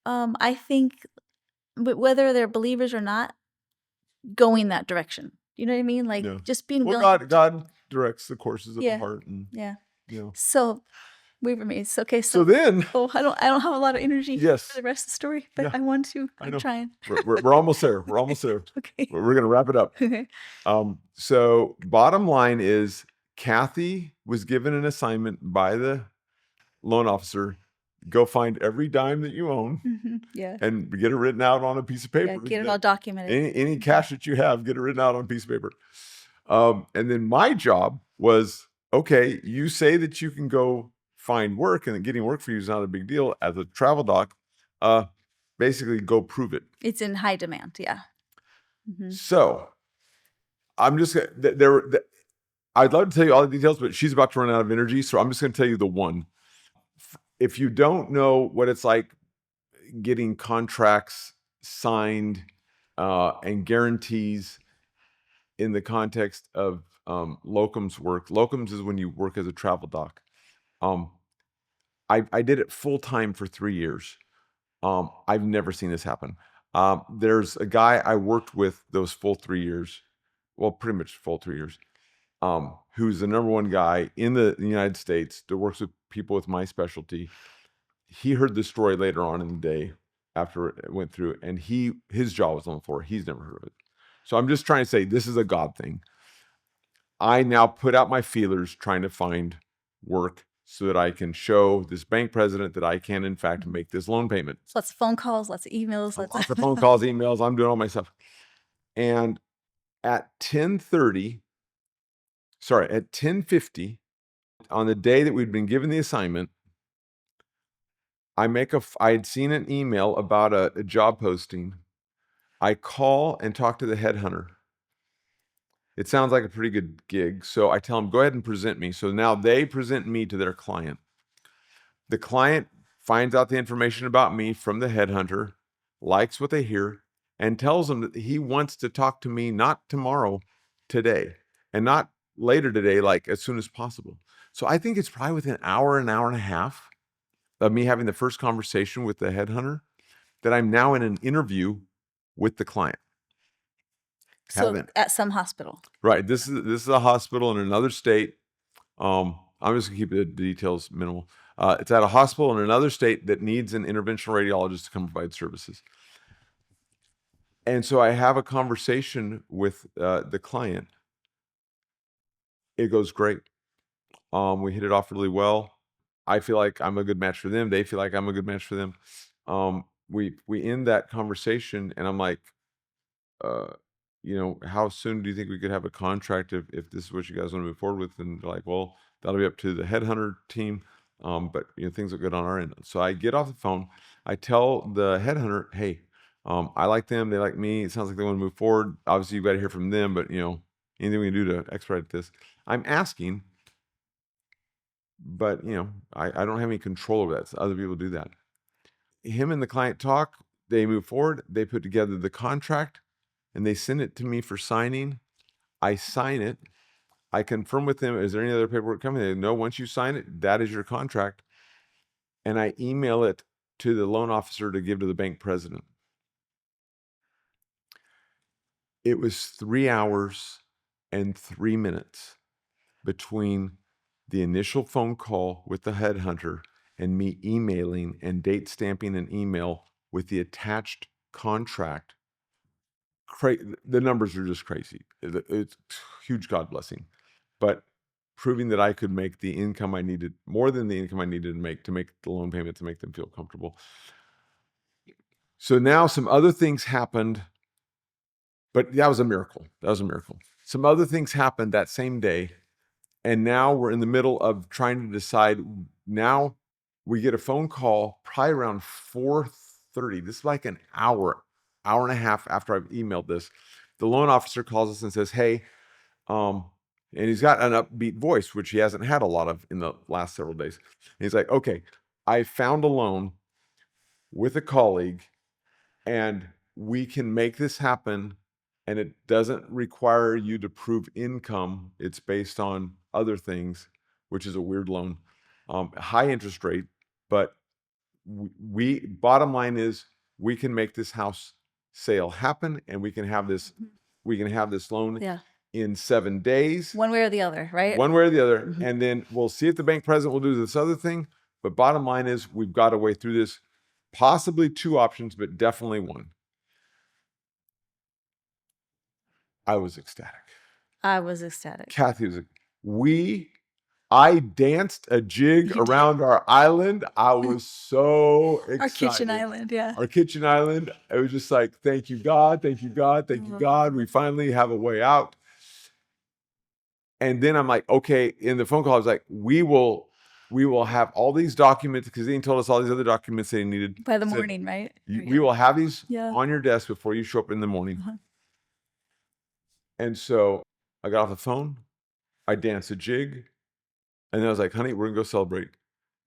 I think, whether they're believers or not, going that direction. You know what I mean? Like Yeah. just being Well, willing. God directs the courses of the Yeah. heart, and Yeah. you know. So we were amazed. Okay, So so then, I don't have a lot of energy for yes, the rest of the story, but yeah, I want to. I I'm know. trying. We're almost there. We're almost there. Okay. We're gonna wrap it up. Okay. So bottom line is Kathy was given an assignment by the loan officer. Go find every dime that you own Yeah. and get it written out on a piece of Yeah. paper. Get it all documented. Any cash that you have, get it written out on a piece of paper. And then my job was, okay, you say that you can go find work and that getting work for you is not a big deal as a travel doc. Basically go prove it. It's in high demand. Yeah. So I'm just gonna I'd love to tell you all the details, but she's about to run out of energy. So I'm just going to tell you the one. If you don't know what it's like getting contracts signed and guarantees in the context of locums work, locums is when you work as a travel doc. I did it full time for 3 years. I've never seen this happen. There's a guy I worked with those full 3 years, well, pretty much full 3 years, who's the number one guy in the United States that works with people with my specialty. He heard this story later on in the day after it went through, and his jaw was on the floor. He's never heard of it. So I'm just trying to say this is a God thing. I now put out my feelers trying to find work so that I can show this bank president that I can, in fact, make this loan payment. So lots of phone calls, lots of emails, Lots of phone calls, emails. I'm doing all my stuff. And at 10:50 on the day that we'd been given the assignment, I had seen an email about a job posting. I call and talk to the headhunter. It sounds like a pretty good gig. So I tell them, go ahead and present me. So now they present me to their client. The client finds out the information about me from the headhunter, likes what they hear, and tells them that he wants to talk to me not tomorrow, today, and not later today, like as soon as possible. So I think it's probably within an hour and a half of me having the first conversation with the headhunter that I'm now in an interview with the client. So at some hospital. Right. This is a hospital in another state. I'm just gonna keep the details minimal. It's at a hospital in another state that needs an interventional radiologist to come provide services. And so I have a conversation with the client. It goes great. We hit it off really well. I feel like I'm a good match for them. They feel like I'm a good match for them. We end that conversation, and I'm like, how soon do you think we could have a contract if this is what you guys want to move forward with? And they're like, well, that'll be up to the headhunter team. But things look good on our end. So I get off the phone. I tell the headhunter, hey, I like them. They like me. It sounds like they want to move forward. Obviously, you've got to hear from them. But anything we can do to expedite this. I'm asking, but I don't have any control over that. So other people do that. Him and the client talk, they move forward, they put together the contract, and they send it to me for signing. I sign it. I confirm with them, is there any other paperwork coming? They no, once you sign it, that is your contract. And I email it to the loan officer to give to the bank president. It was 3 hours and 3 minutes between the initial phone call with the headhunter and me emailing and date stamping an email with the attached contract. The numbers are just crazy. It's huge God blessing. But proving that I could make the income I needed, more than the income I needed to make the loan payment, to make them feel comfortable. So now some other things happened, but that was a miracle. That was a miracle. Some other things happened that same day. And now we're in the middle of trying to decide. Now we get a phone call probably around 4:30. This is like an hour and a half after I've emailed this. The loan officer calls us and says, hey, and he's got an upbeat voice, which he hasn't had a lot of in the last several days. And he's like, okay, I found a loan with a colleague and we can make this happen. And it doesn't require you to prove income. It's based on other things, which is a weird loan, high interest rate. But bottom line is we can make this house sale happen, and we can have this loan in 7 days. One way or the other, right? One way or the other. And then we'll see if the bank president will do this other thing. But bottom line is we've got a way through this. Possibly 2 options, but definitely one. I was ecstatic. I was ecstatic. Kathy was I danced a jig around our island. I was so excited. Our kitchen island, yeah. Our kitchen island. It was just like, thank you, God. Thank you, God. Thank you, God. We finally have a way out. And then I'm like, okay, in the phone call, I was like, we will have all these documents, because he told us all these other documents that he needed. By the morning, right? We will have these on your desk before you show up in the morning. And so I got off the phone. I danced a jig. And then I was like, honey, we're going to go celebrate.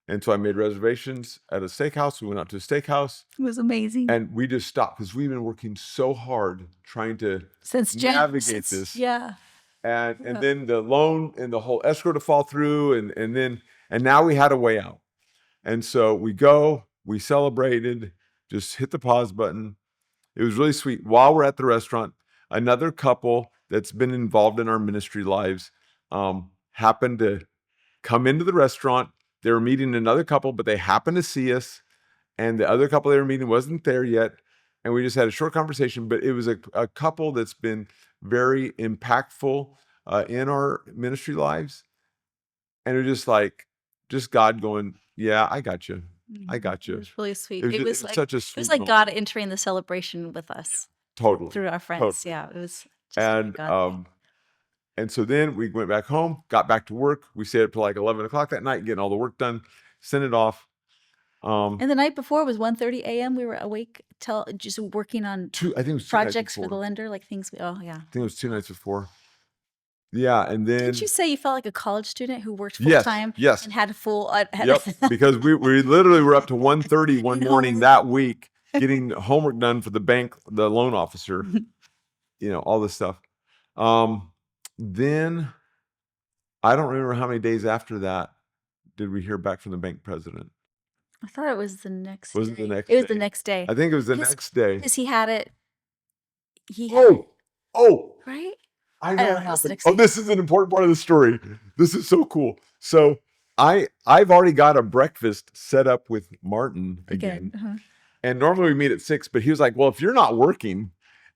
And so I made reservations at a steakhouse. We went out to a steakhouse. It was amazing. And we just stopped because we've been working so hard trying to navigate this. Yeah. And then the loan and the whole escrow to fall through. And now we had a way out. And so we celebrated, just hit the pause button. It was really sweet. While we're at the restaurant, another couple that's been involved in our ministry lives happened to come into the restaurant. They were meeting another couple, but they happened to see us. And the other couple they were meeting wasn't there yet. And we just had a short conversation, but it was a couple that's been very impactful in our ministry lives. And it was just God going, yeah, I got you. I got you. It was really sweet. It was like such a sweet It was like moment. God entering the celebration with us. Totally. Through our friends. Totally. Yeah. It was just God. And so then we went back home, got back to work. We stayed up till like 11 o'clock that night, getting all the work done, sent it off. And the night before was 1:30 a.m. We were awake till just working on I think it was projects for the lender, like things. Oh, yeah. I think it was 2 nights before. Yeah, and then Didn't you say you felt like a college student who worked full time? Yes. And had full. Yep. Because we literally were up to 1:30 one morning that week getting homework done for the bank, the loan officer, all this stuff. Then I don't remember how many days after that did we hear back from the bank president. I thought it was the next Was it day. the next It was day? the next day. I think it was the next day. Because he had it. Right? I know what happened. This is an important part of the story. This is so cool. So I've already got a breakfast set up with Martin again. And normally we meet at 6, but he was like, well, if you're not working,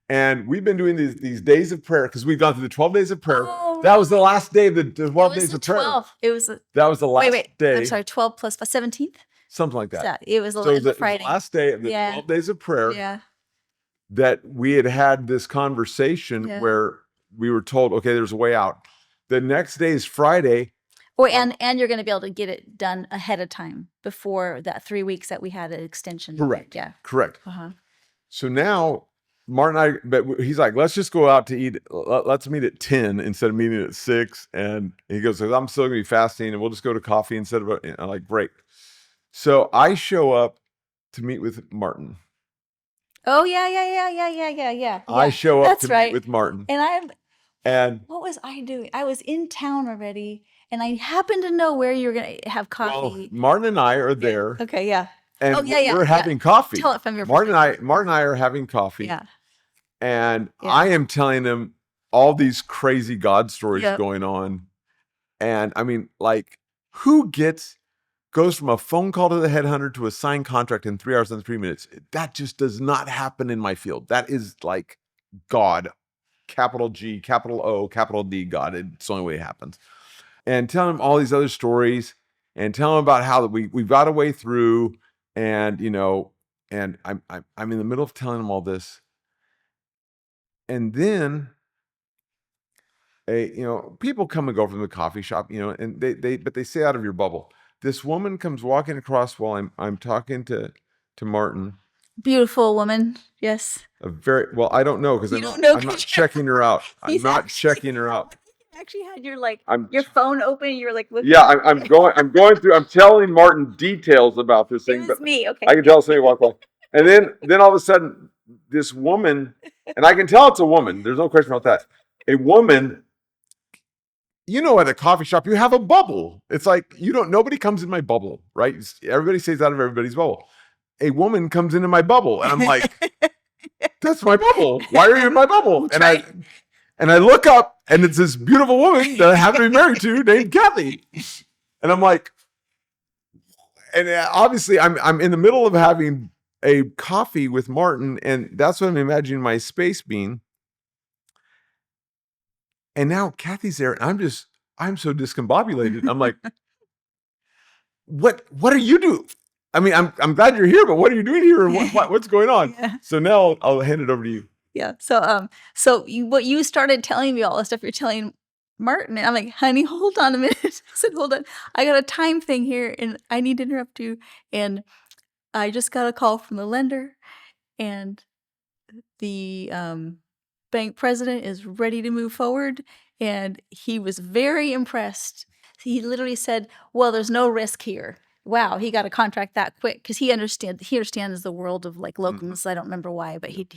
and we've been doing these days of prayer, because we've gone through the 12 days of prayer. That was the last day of the 12 days of prayer. That was the last day. I'm sorry, 12 plus 17th? Something like that. It was the Friday. The last day of the 12 days of prayer that we had this conversation where we were told, okay, there's a way out. The next day is Friday. And you're going to be able to get it done ahead of time before that 3 weeks that we had an extension. Correct. Yeah. Correct. So now but he's like, let's just go out to eat. Let's meet at 10 instead of meeting at 6. And he goes, I'm still gonna be fasting, and we'll just go to coffee instead of. I'm like, great. So I show up to meet with Martin. Oh yeah. I show up to That's meet right. with Martin, And and what was I doing? I was in town already, and I happened to know where you were gonna have well, coffee. Martin and I are Yeah. there, Okay. Yeah. Oh and yeah. we're Yeah. having coffee. Tell it from your perspective. Martin and I are having coffee, Yeah. and Yeah. I am telling him all these crazy God stories Yep. going on. And I mean, like, who goes from a phone call to the headhunter to a signed contract in 3 hours and 3 minutes? That just does not happen in my field. That is like God, capital G, capital O, capital D, God. It's the only way it happens. And tell him all these other stories, and tell him about how we got a way through, and and I'm in the middle of telling him all this, and then people come and go from the coffee shop, and they stay out of your bubble. This woman comes walking across while I'm talking to Martin. Beautiful woman. Yes. A very well, I don't know, because You don't know I'm not 'cause checking her out. I'm he's not actually checking her out. you actually had your I'm your phone open. You were like looking. Yeah, I'm going through. I'm telling Martin details about this It thing, was but me. Okay. I can tell somebody walk by, and then all of a sudden, this woman, and I can tell it's a woman. There's no question about that. A woman. At a coffee shop, you have a bubble. It's like, nobody comes in my bubble, right? Everybody stays out of everybody's bubble. A woman comes into my bubble, and I'm like, that's my bubble. Why are you in my bubble? And I look up, and it's this beautiful woman that I happen to be married to named Kathy. And I'm like, and obviously I'm in the middle of having a coffee with Martin, and that's what I'm imagining my space being. And now Kathy's there, and I'm so discombobulated. I'm like, what are you doing? I mean, I'm glad you're here, but what are you doing here, and what's going on? Yeah. So now I'll hand it over to you. Yeah. So what you started telling me all the stuff you're telling Martin, and I'm like, honey, hold on a minute. I said, hold on. I got a time thing here, and I need to interrupt you. And I just got a call from the lender, and the bank president is ready to move forward, and he was very impressed. He literally said, well, there's no risk here. Wow, he got a contract that quick, because he understands the world of like locums. I don't remember why, but he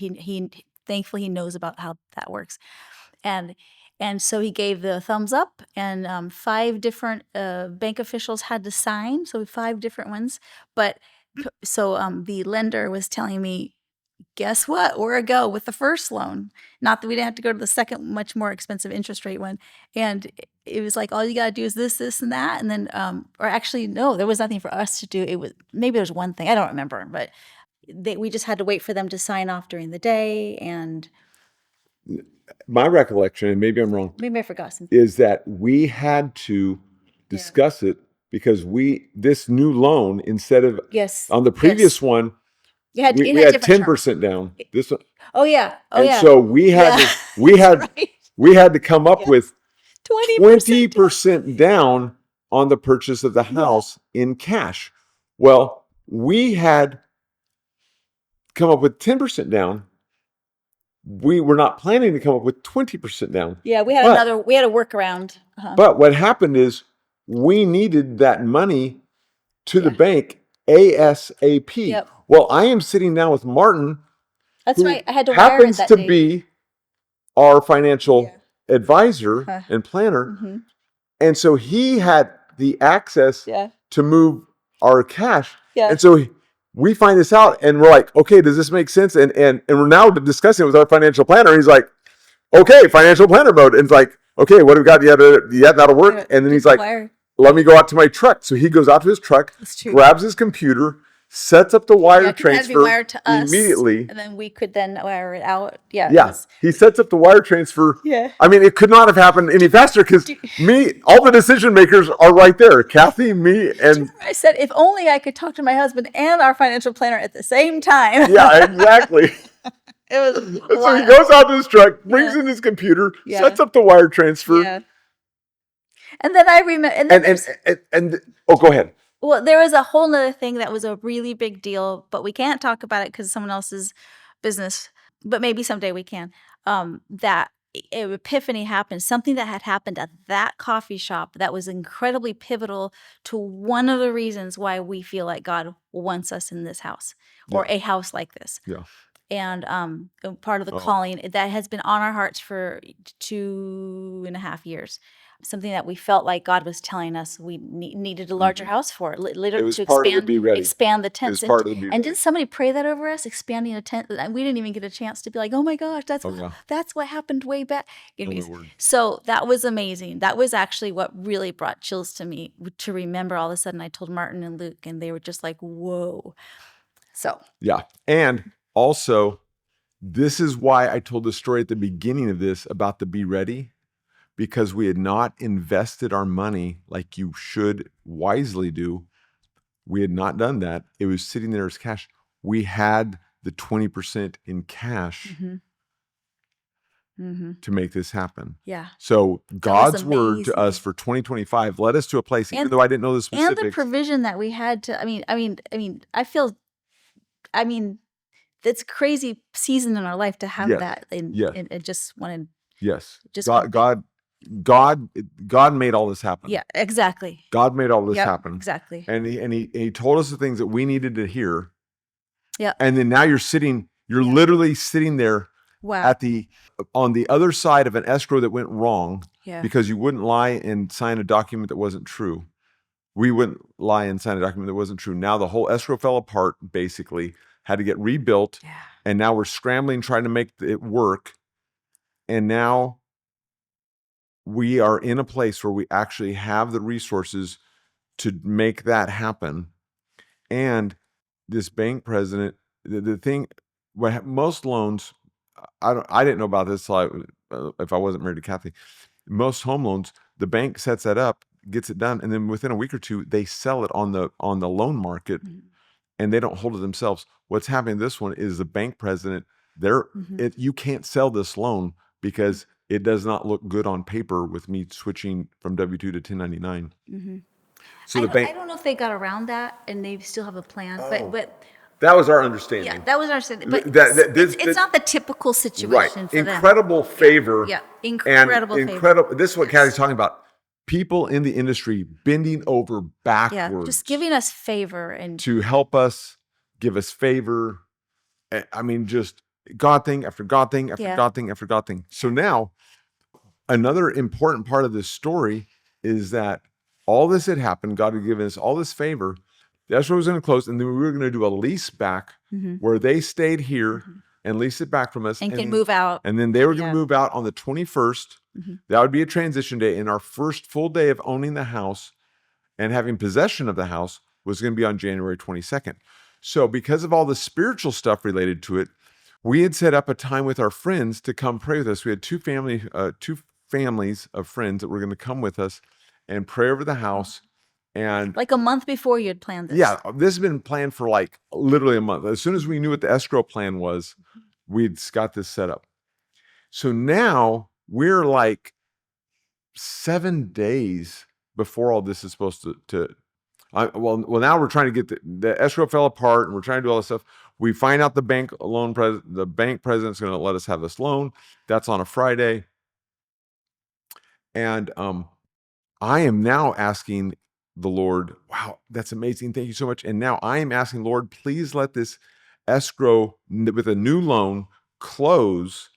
thankfully he knows about how that works. And so he gave the thumbs up, and 5 different bank officials had to sign, so 5 different ones. But so the lender was telling me, guess what? We're a go with the first loan. Not that we didn't have to go to the second, much more expensive interest rate one. And it was like, all you got to do is this, and that. And then, or actually, no, there was nothing for us to do. It was, maybe there's one thing, I don't remember, but we just had to wait for them to sign off during the day. And My recollection, and maybe I'm wrong, maybe I forgot something. is that we had to discuss it, because this new loan, instead of Yes. on the previous one, You had, we it had different terms. 10% down. This one, Oh yeah. Oh and yeah. so we had Yeah. to we had Right. we had to come up Yeah. with 20%. 20% down on the purchase of the house in cash. Well, we had come up with 10% down. We were not planning to come up with 20% down. Yeah, we had a workaround. But what happened is, we needed that money to the bank ASAP. Yep. Well, I am sitting down with Martin, That's who right. I had to wire it happens that to day. be our financial advisor and planner. Mhm. And so he had the access Yeah. to move our cash. Yeah. And so we find this out, and we're like, okay, does this make sense? And we're now discussing it with our financial planner. He's like, okay, financial planner mode. And it's like, okay, what do we got? Yeah, that'll work. And then he's like, let me go out to my truck. So he goes out to his truck, grabs his computer, sets up the wire transfer immediately. And then we could then wire it out. Yeah. Yeah. He sets up the wire transfer. Yeah. I mean, it could not have happened any faster, because all the decision makers are right there. Kathy, me, and I said, if only I could talk to my husband and our financial planner at the same time. Yeah, exactly. It was. So he goes out to his truck, brings in his computer, sets up the wire transfer. Yeah. And then I remember, and go ahead. Well, there was a whole nother thing that was a really big deal, but we can't talk about it because it's someone else's business. but maybe someday we can. That epiphany happened, something that had happened at that coffee shop that was incredibly pivotal to one of the reasons why we feel like God wants us in this house or Yeah. a house like this. Yeah. And part of the Oh, calling that has been on our hearts for 2.5 years. Something that we felt like God was telling us we needed a larger house for, it literally was to part of the be ready. expand the It was tents. part of the be And ready. didn't somebody pray that over us, expanding a tent? We didn't even get a chance to be like, oh my gosh, Oh yeah. that's what happened way back. Oh my word. So that was amazing. That was actually what really brought chills to me to remember. All of a sudden, I told Martin and Luke, and they were just like, whoa. So Yeah. And also, this is why I told the story at the beginning of this about the be ready, because we had not invested our money like you should wisely do. We had not done that. It was sitting there as cash. We had the 20% in cash to make this happen. yeah. So That was God's word to us amazing. for 2025 led us to a place, even And though I didn't know the and the specifics. provision that we had to, I mean, it's a crazy season in our life to have Yes. that. And, Yes. and it just wanted, Yes. just God, God, God made all this happen. yeah, exactly. God made all this Yep, happen. exactly. And he told us the things that we needed to hear. Yeah. And then now you're literally sitting there Wow. on the other side of an escrow that went wrong Yeah. because you wouldn't lie and sign a document that wasn't true. We wouldn't lie and sign a document that wasn't true. Now the whole escrow fell apart, basically, had to get rebuilt. Yeah. And now we're scrambling, trying to make it work. And now we are in a place where we actually have the resources to make that happen. And this bank president, the thing, most loans, I didn't know about this till if I wasn't married to Kathy. Most home loans, the bank sets that up, gets it done, and then within a week or two, they sell it on the loan market, and they don't hold it themselves. What's happening this one is the bank president, you can't sell this loan because it does not look good on paper with me switching from W-2 to 1099. So the I bank, don't know if they got around that and they still have a plan, but that was our yeah, understanding. that was our understanding. But This it's not the typical right. situation for them. Incredible favor. Yeah, And incredible favor. incredible. This is what Yes. Kathy's talking about. People in the industry bending over Yeah, backwards just giving us favor and to help us, give us favor. I mean, just God thing after God thing after Yeah. God thing after God thing. So now, another important part of this story is that all this had happened. God had given us all this favor. The escrow was going to close, and then we were going to do a lease back where they stayed here and lease it back from us, and can move out. and then they were going Yeah. to move out on the 21st. That would be a transition day, and our first full day of owning the house and having possession of the house was going to be on January 22nd. So, because of all the spiritual stuff related to it, we had set up a time with our friends to come pray with us. We had two families of friends that were going to come with us and pray over the house. And Like a month before you had planned this. yeah, this has been planned for like literally a month. As soon as we knew what the escrow plan was, we'd got this set up. So now we're like 7 days before all this is supposed to well, now we're trying to get the escrow fell apart, and we're trying to do all this stuff. We find out the bank president's going to let us have this loan. That's on a Friday, and I am now asking the Lord, wow, that's amazing. Thank you so much. And now I am asking, Lord, please let this escrow with a new loan close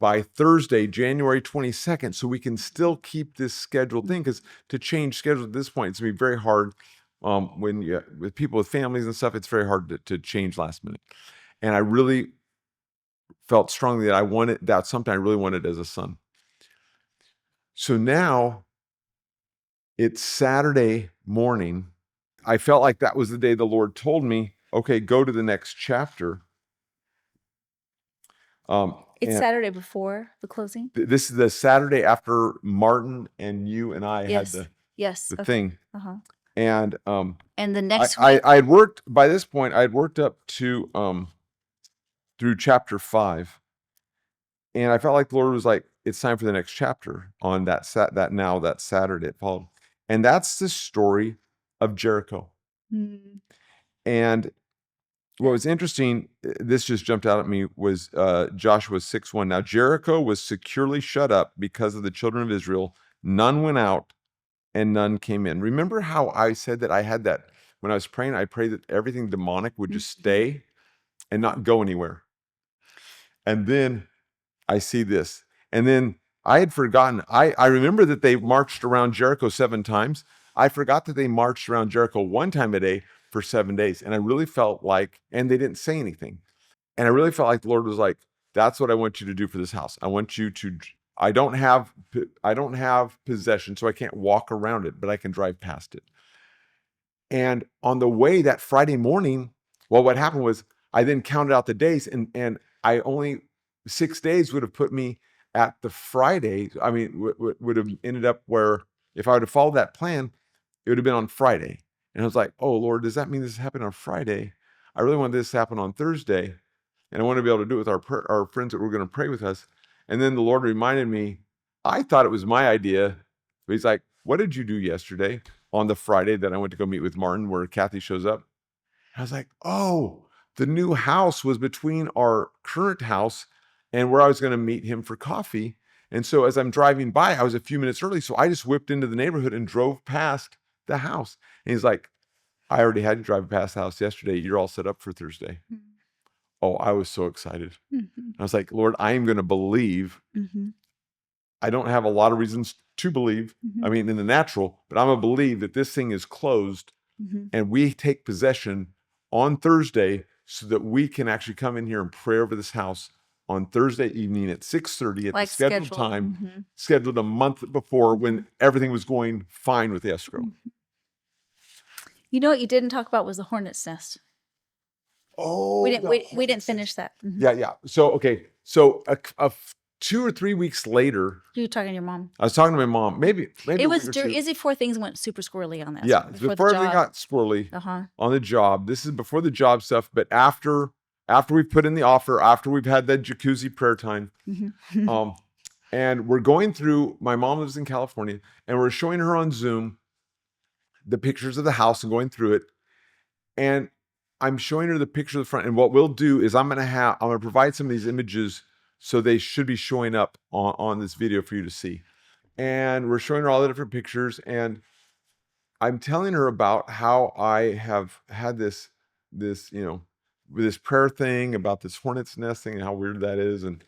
by Thursday, January 22nd, so we can still keep this scheduled thing. Because to change schedule at this point, it's going to be very hard. With people with families and stuff, it's very hard to change last minute. And I really felt strongly that that's something I really wanted as a son. So now it's Saturday morning. I felt like that was the day the Lord told me, okay, go to the next chapter. It's Saturday before the closing? This is the Saturday after Martin and you and I had the okay. thing. Uh-huh. And And the next I week, had worked, by this point, I had worked up to through chapter 5. And I felt like the Lord was like, it's time for the next chapter on that Saturday it followed. And that's the story of Jericho. Hmm. And what was interesting, this just jumped out at me, was Joshua 6:1. Now Jericho was securely shut up because of the children of Israel. None went out and none came in. Remember how I said that I had that when I was praying, I prayed that everything demonic would just stay and not go anywhere. And then I see this. And then I had forgotten. I remember that they marched around Jericho 7 times. I forgot that they marched around Jericho 1 time a day for 7 days. And I really felt like, and they didn't say anything. And I really felt like the Lord was like, that's what I want you to do for this house. I want you to, I don't have possession, so I can't walk around it, but I can drive past it. And on the way that Friday morning, well, what happened was I then counted out the days, and I only 6 days would have put me at the Friday. I mean, would have ended up where if I would have followed that plan, it would have been on Friday. And I was like, oh Lord, does that mean this happened on Friday? I really want this to happen on Thursday, and I want to be able to do it with our friends that were going to pray with us. And then the Lord reminded me, I thought it was my idea, but He's like, what did you do yesterday? On the Friday that I went to go meet with Martin, where Kathy shows up. I was like, oh, the new house was between our current house and where I was going to meet him for coffee. And so as I'm driving by, I was a few minutes early. So I just whipped into the neighborhood and drove past the house. And he's like, I already had you drive past the house yesterday. You're all set up for Thursday. Oh, I was so excited. I was like, Lord, I am going to believe. I don't have a lot of reasons to believe. I mean, in the natural, but I'm going to believe that this thing is closed and we take possession on Thursday so that we can actually come in here and pray over this house on Thursday evening at 6:30 at the scheduled time, scheduled a month before when everything was going fine with the escrow. You know what you didn't talk about was the hornet's nest. Oh, we didn't finish that. Yeah. So, okay. So 2 or 3 weeks later, You were talking to your mom. I was talking to my mom. Maybe It was before things went super squirrely on that. Yeah, before everything got squirrely on the job. This is before the job stuff, but after we've put in the offer, after we've had that jacuzzi prayer time, and we're going through. My mom lives in California, and we're showing her on Zoom the pictures of the house and going through it, and I'm showing her the picture of the front. And what we'll do is I'm gonna provide some of these images, so they should be showing up on this video for you to see. And we're showing her all the different pictures, and I'm telling her about how I have had this, with this prayer thing about this hornet's nest thing and how weird that is. And,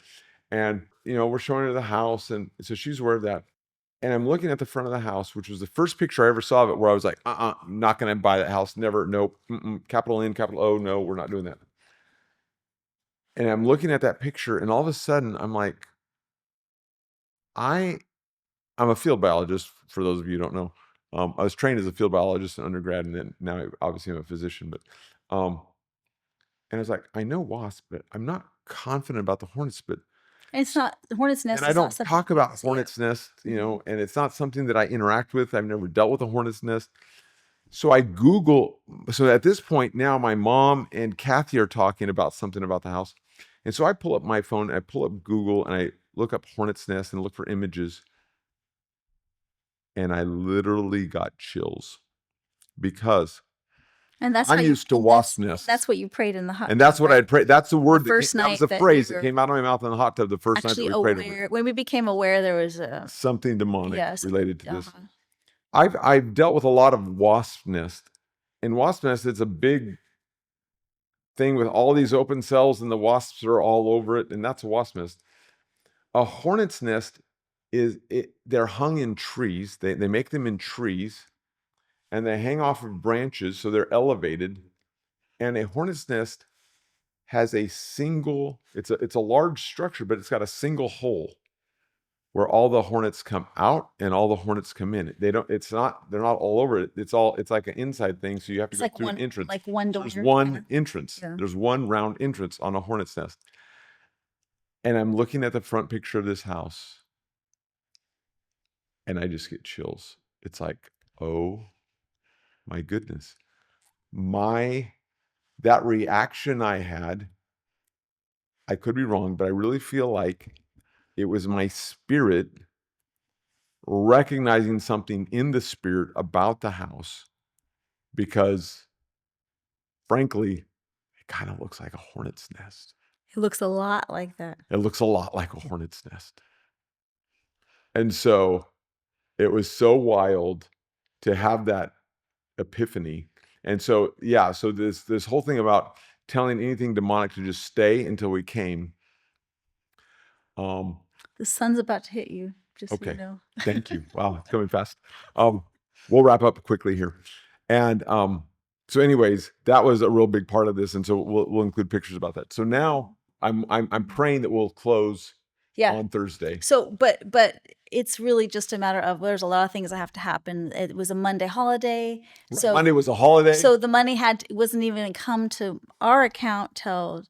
we're showing her the house. And so she's aware of that. And I'm looking at the front of the house, which was the first picture I ever saw of it, where I was like, not going to buy that house. Never. Nope. Capital N, capital O. No, we're not doing that. And I'm looking at that picture, and all of a sudden I'm like, I'm a field biologist, for those of you who don't know. I was trained as a field biologist in undergrad, and then now obviously I'm a physician. But and I was like, I know wasps, but I'm not confident about the hornets. But it's not the hornet's nest. And I don't talk about hornet's nest, and it's not something that I interact with. I've never dealt with a hornet's nest. So I Google. So at this point now, my mom and Kathy are talking about something about the house, and so I pull up my phone, I pull up Google, and I look up hornet's nest and look for images. And I literally got chills because I'm used to wasp nests. That's what you prayed in the hot tub. And that's what I'd prayed. That's the word. That was the phrase that came out of my mouth in the hot tub the first night that we prayed over it. When we became aware there was something demonic related to this. I've dealt with a lot of wasp nests. In wasp nests, it's a big thing with all these open cells, and the wasps are all over it, and that's a wasp nest. A hornet's nest they're hung in trees. They make them in trees, and they hang off of branches, so they're elevated. And a hornet's nest has it's a large structure, but it's got a single hole where all the hornets come out and all the hornets come in. They're not all over it. It's like an inside thing, so you have to go through an entrance. Like one door. There's one entrance. Yeah. There's one round entrance on a hornet's nest. And I'm looking at the front picture of this house, and I just get chills. It's like, oh my goodness. That reaction I had, I could be wrong, but I really feel like it was my spirit recognizing something in the spirit about the house, because frankly, kind of looks like a hornet's nest. It looks a lot like that. It looks a lot like a hornet's nest. And so it was so wild to have that epiphany. And so, yeah, so this whole thing about telling anything demonic to just stay until we came. The sun's about to hit you, just so you Okay. know. Thank you. Wow, it's coming fast. We'll wrap up quickly here. And so anyways, that was a real big part of this. And so we'll include pictures about that. So now I'm praying that we'll close Yeah. on Thursday. So, but it's really just a matter of there's a lot of things that have to happen. It was a Monday holiday, so Monday was a holiday. so the money wasn't even gonna come to our account till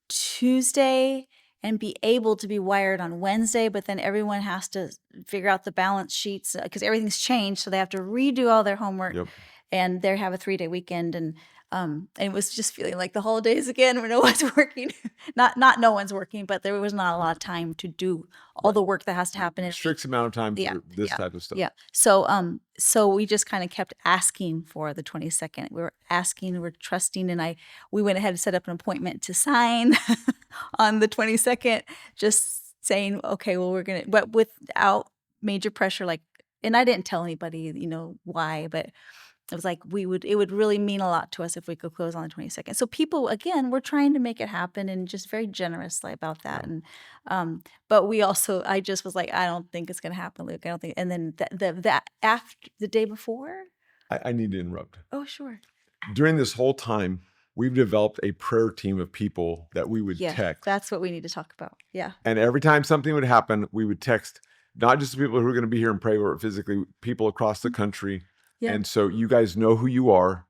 Tuesday and be able to be wired on Wednesday, but then everyone has to figure out the balance sheets because everything's changed, so they have to redo all their homework. Yep. And they have a 3-day weekend, and it was just feeling like the holidays again where no one's working. not no one's working, but there was not a lot of time to do all the work that has to happen in a week. Restricts amount of time Yeah, for this yeah, type of stuff. Yeah. So we just kind of kept asking for the 22nd. We were asking, we were trusting, and we went ahead and set up an appointment to sign on the 22nd, just saying, okay, well, we're gonna, but without major pressure, like, and I didn't tell anybody, why, but it was like it would really mean a lot to us if we could close on the 22nd. So people, again, we're trying to make it happen and just very generously about that. Yeah. And but I just was like, I don't think it's gonna happen, Luke. I don't think. And then that after the day before. I need to interrupt. Oh, sure. During this whole time, we've developed a prayer team of people that we would Yeah, text. that's what we need to talk about. Yeah. And every time something would happen, we would text not just the people who are going to be here and pray for it physically, people across the country. Yeah. And so you guys know who you are.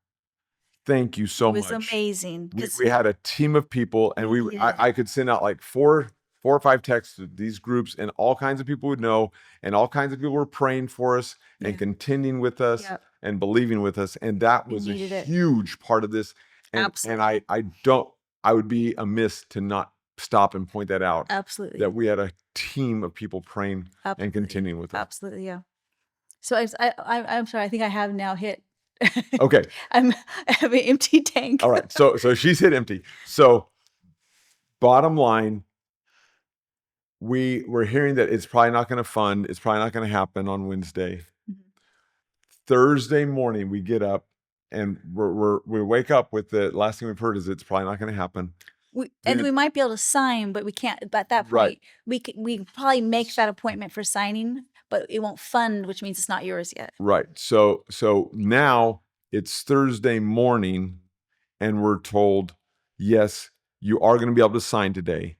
Thank you so much. It was amazing. We had a team of people, and I could send out like four or five texts to these groups, and all kinds of people would know, and all kinds of people were praying for us and contending with us and believing with us. And that was a huge part of this. And, Absolutely. and I would be amiss to not stop and point that out. Absolutely. That we had a team of people praying and contending with us. Absolutely, yeah. So I'm sorry. I think I have now hit. Okay. I have an empty tank. All right. So she's hit empty. So bottom line, we're hearing that it's probably not going to fund. It's probably not going to happen on Wednesday. Mm-hmm. Thursday morning, we get up and we wake up with the last thing we've heard is it's probably not going to happen. We might be able to sign, but we can't. But at that point, we probably make that appointment for signing, but it won't fund, which means it's not yours yet. Right. So now it's Thursday morning, and we're told, yes, you are going to be able to sign today,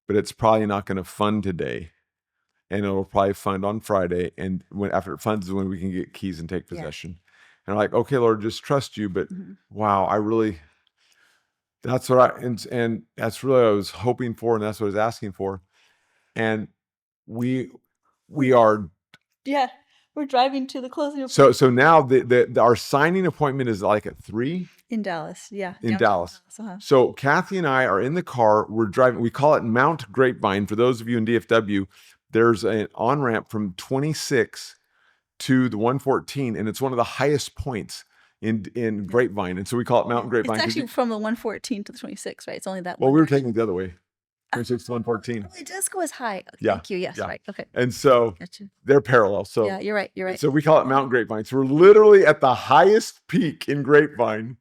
but it's probably not going to fund today, and it'll probably fund on Friday. And after it funds is when we can get keys and take possession. Yeah. And I'm like, okay, Lord, just trust you. But wow, that's what and that's really what I was hoping for, and that's what I was asking for. And we are. Yeah, we're driving to the closing appointment. So now our signing appointment is like at 3 in Dallas. Yeah, in Dallas. So Kathy and I are in the car. We're driving. We call it Mount Grapevine. For those of you in DFW, there's an on-ramp from 26 to the 114, and it's one of the highest points in Grapevine, and so we call it Mount Grapevine. It's actually from the 114 to the 26, right? It's only that. Well, we were taking it the other way, 26 to 114. It does go as high. Yeah. Thank you. Yes. Yeah. Right. Okay. And so they're parallel. So yeah, you're right. You're right. So we call it Mount Grapevine. So we're literally at the highest peak in Grapevine,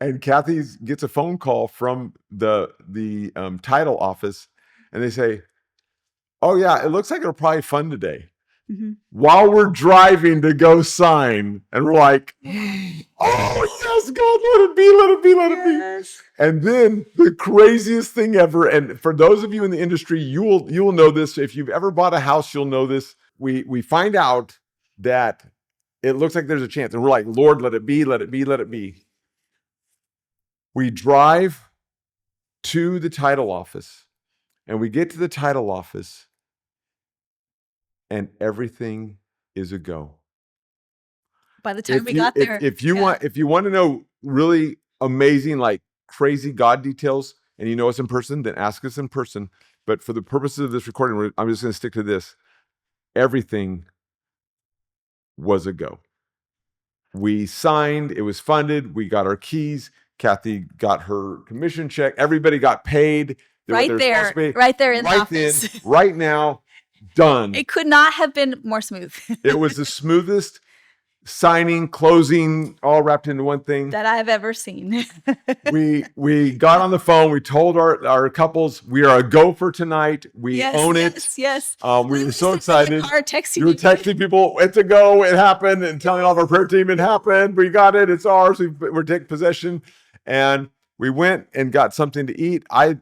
and Kathy gets a phone call from the title office, and they say, "Oh yeah, it looks like it'll probably fund today." Mm-hmm. While we're driving to go sign, and we're like, "Oh yes, God, let it be, let it be, let it be." And then the craziest thing ever, and for those of you in the industry, you will know this. If you've ever bought a house, you'll know this. We find out that it looks like there's a chance, and we're like, "Lord, let it be, let it be, let it be." We drive to the title office, and we get to the title office, and everything is a go. By the time we got there, if you want to know really amazing, like crazy God details, and you know us in person, then ask us in person. But for the purposes of this recording, I'm just going to stick to this. Everything was a go. We signed, it was funded, we got our keys. Kathy got her commission check. Everybody got paid. They're what they're supposed to be. Right there in the Right then, office. right now, done. It could not have been more smooth. It was the smoothest signing, closing, all wrapped into one thing that I've ever seen. we got on the phone. We told our couples we are a go for tonight. We own it. Yes. We were so excited. Car texting you were texting people, it's a go, it happened, and telling all of our prayer team it happened. We got it. It's ours. We're taking possession, and we went and got something to eat. I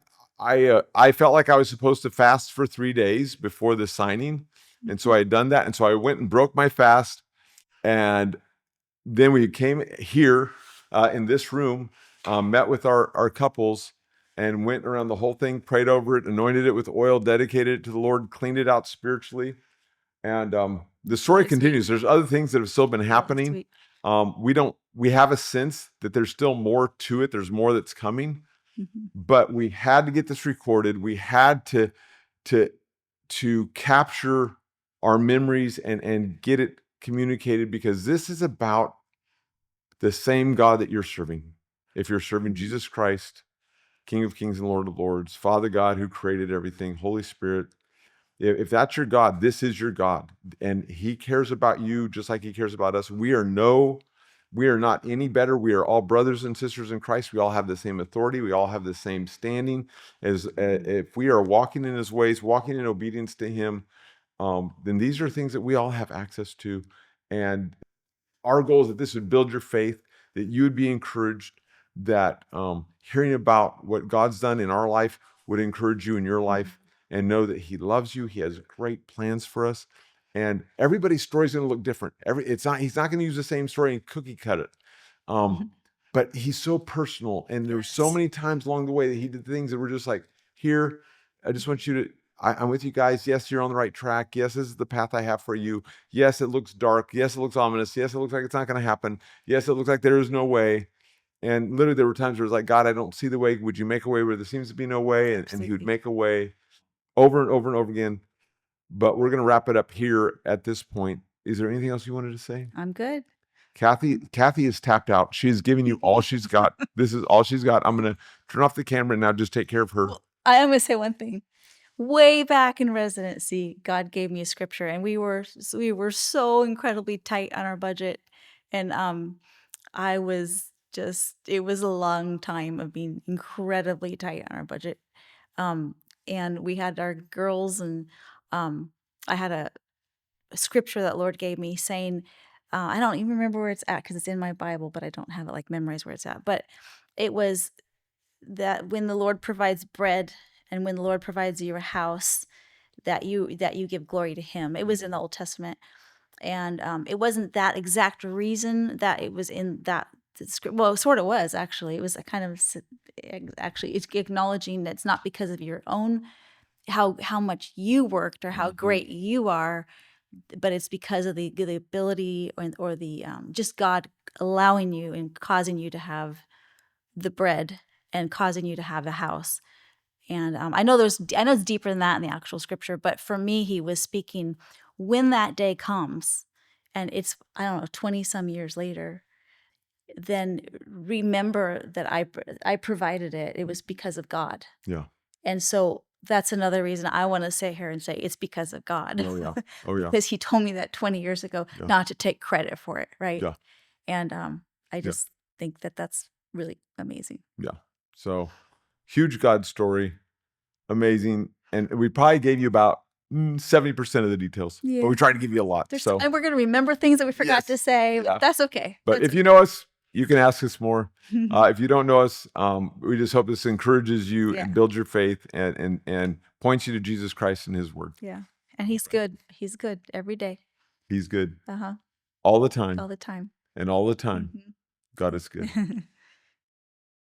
felt like I was supposed to fast for 3 days before the signing, and so I had done that, and so I went and broke my fast, and then we came here in this room, met with our couples, and went around the whole thing, prayed over it, anointed it with oil, dedicated it to the Lord, cleaned it out spiritually. And the story continues. There's other things that have still been happening. We have a sense that there's still more to it. There's more that's coming. But we had to get this recorded. We had to capture our memories and get it communicated, because this is about the same God that you're serving. If you're serving Jesus Christ, King of Kings and Lord of Lords, Father God who created everything, Holy Spirit, if that's your God, this is your God. And he cares about you just like he cares about us. We are not any better. We are all brothers and sisters in Christ. We all have the same authority. We all have the same standing. As if we are walking in his ways, walking in obedience to him, then these are things that we all have access to. And our goal is that this would build your faith, that you would be encouraged, that hearing about what God's done in our life would encourage you in your life, and know that he loves you. He has great plans for us. And everybody's story is going to look different. He's not going to use the same story and cookie cut it. But he's so personal. And there were so many times along the way that he did things that were just like, here, I just want you to, I'm with you guys. Yes, you're on the right track. Yes, this is the path I have for you. Yes, it looks dark. Yes, it looks ominous. Yes, it looks like it's not going to happen. Yes, it looks like there is no way. And literally there were times where it was like, God, I don't see the way. Would you make a way where there seems to be no way? And he would make a way over and over and over again. But we're going to wrap it up here at this point. Is there anything else you wanted to say? I'm good. Kathy is tapped out. She's giving you all she's got. This is all she's got. I'm going to turn off the camera and now just take care of her. Well, I am going to say one thing. Way back in residency, God gave me a scripture, and we were so incredibly tight on our budget, and it was a long time of being incredibly tight on our budget, and we had our girls, and I had a scripture that Lord gave me saying, I don't even remember where it's at because it's in my Bible, but I don't have it like memorized where it's at. But it was that when the Lord provides bread and when the Lord provides you a house, that you give glory to him. It was in the Old Testament. And it wasn't that exact reason that it was in that script. Well, it sort of was, actually. It was a kind of, actually, it's acknowledging that it's not because of your own, how much you worked or how great you are, but it's because of the ability or the just God allowing you and causing you to have the bread and causing you to have a house. And I know it's deeper than that in the actual scripture, but for me, he was speaking when that day comes, and it's, I don't know, 20 some years later, then remember that I provided it. It was because of God. Yeah. And so that's another reason I want to sit here and say it's because of God. Oh yeah. Oh yeah. Because he told me that 20 years ago, not to take credit for it, right? Yeah. And I just think that that's really amazing. Yeah. So huge God story, amazing, and we probably gave you about 70% of the details, but we tried to give you a lot. And we're going to remember things that we forgot to say. Yeah. That's okay. But if you know us, you can ask us more. If you don't know us, we just hope this encourages you and builds your faith and points you to Jesus Christ and his word. Yeah. And he's good. He's good every day. He's good. Uh-huh. All the time. All the time. And all the time, God is good.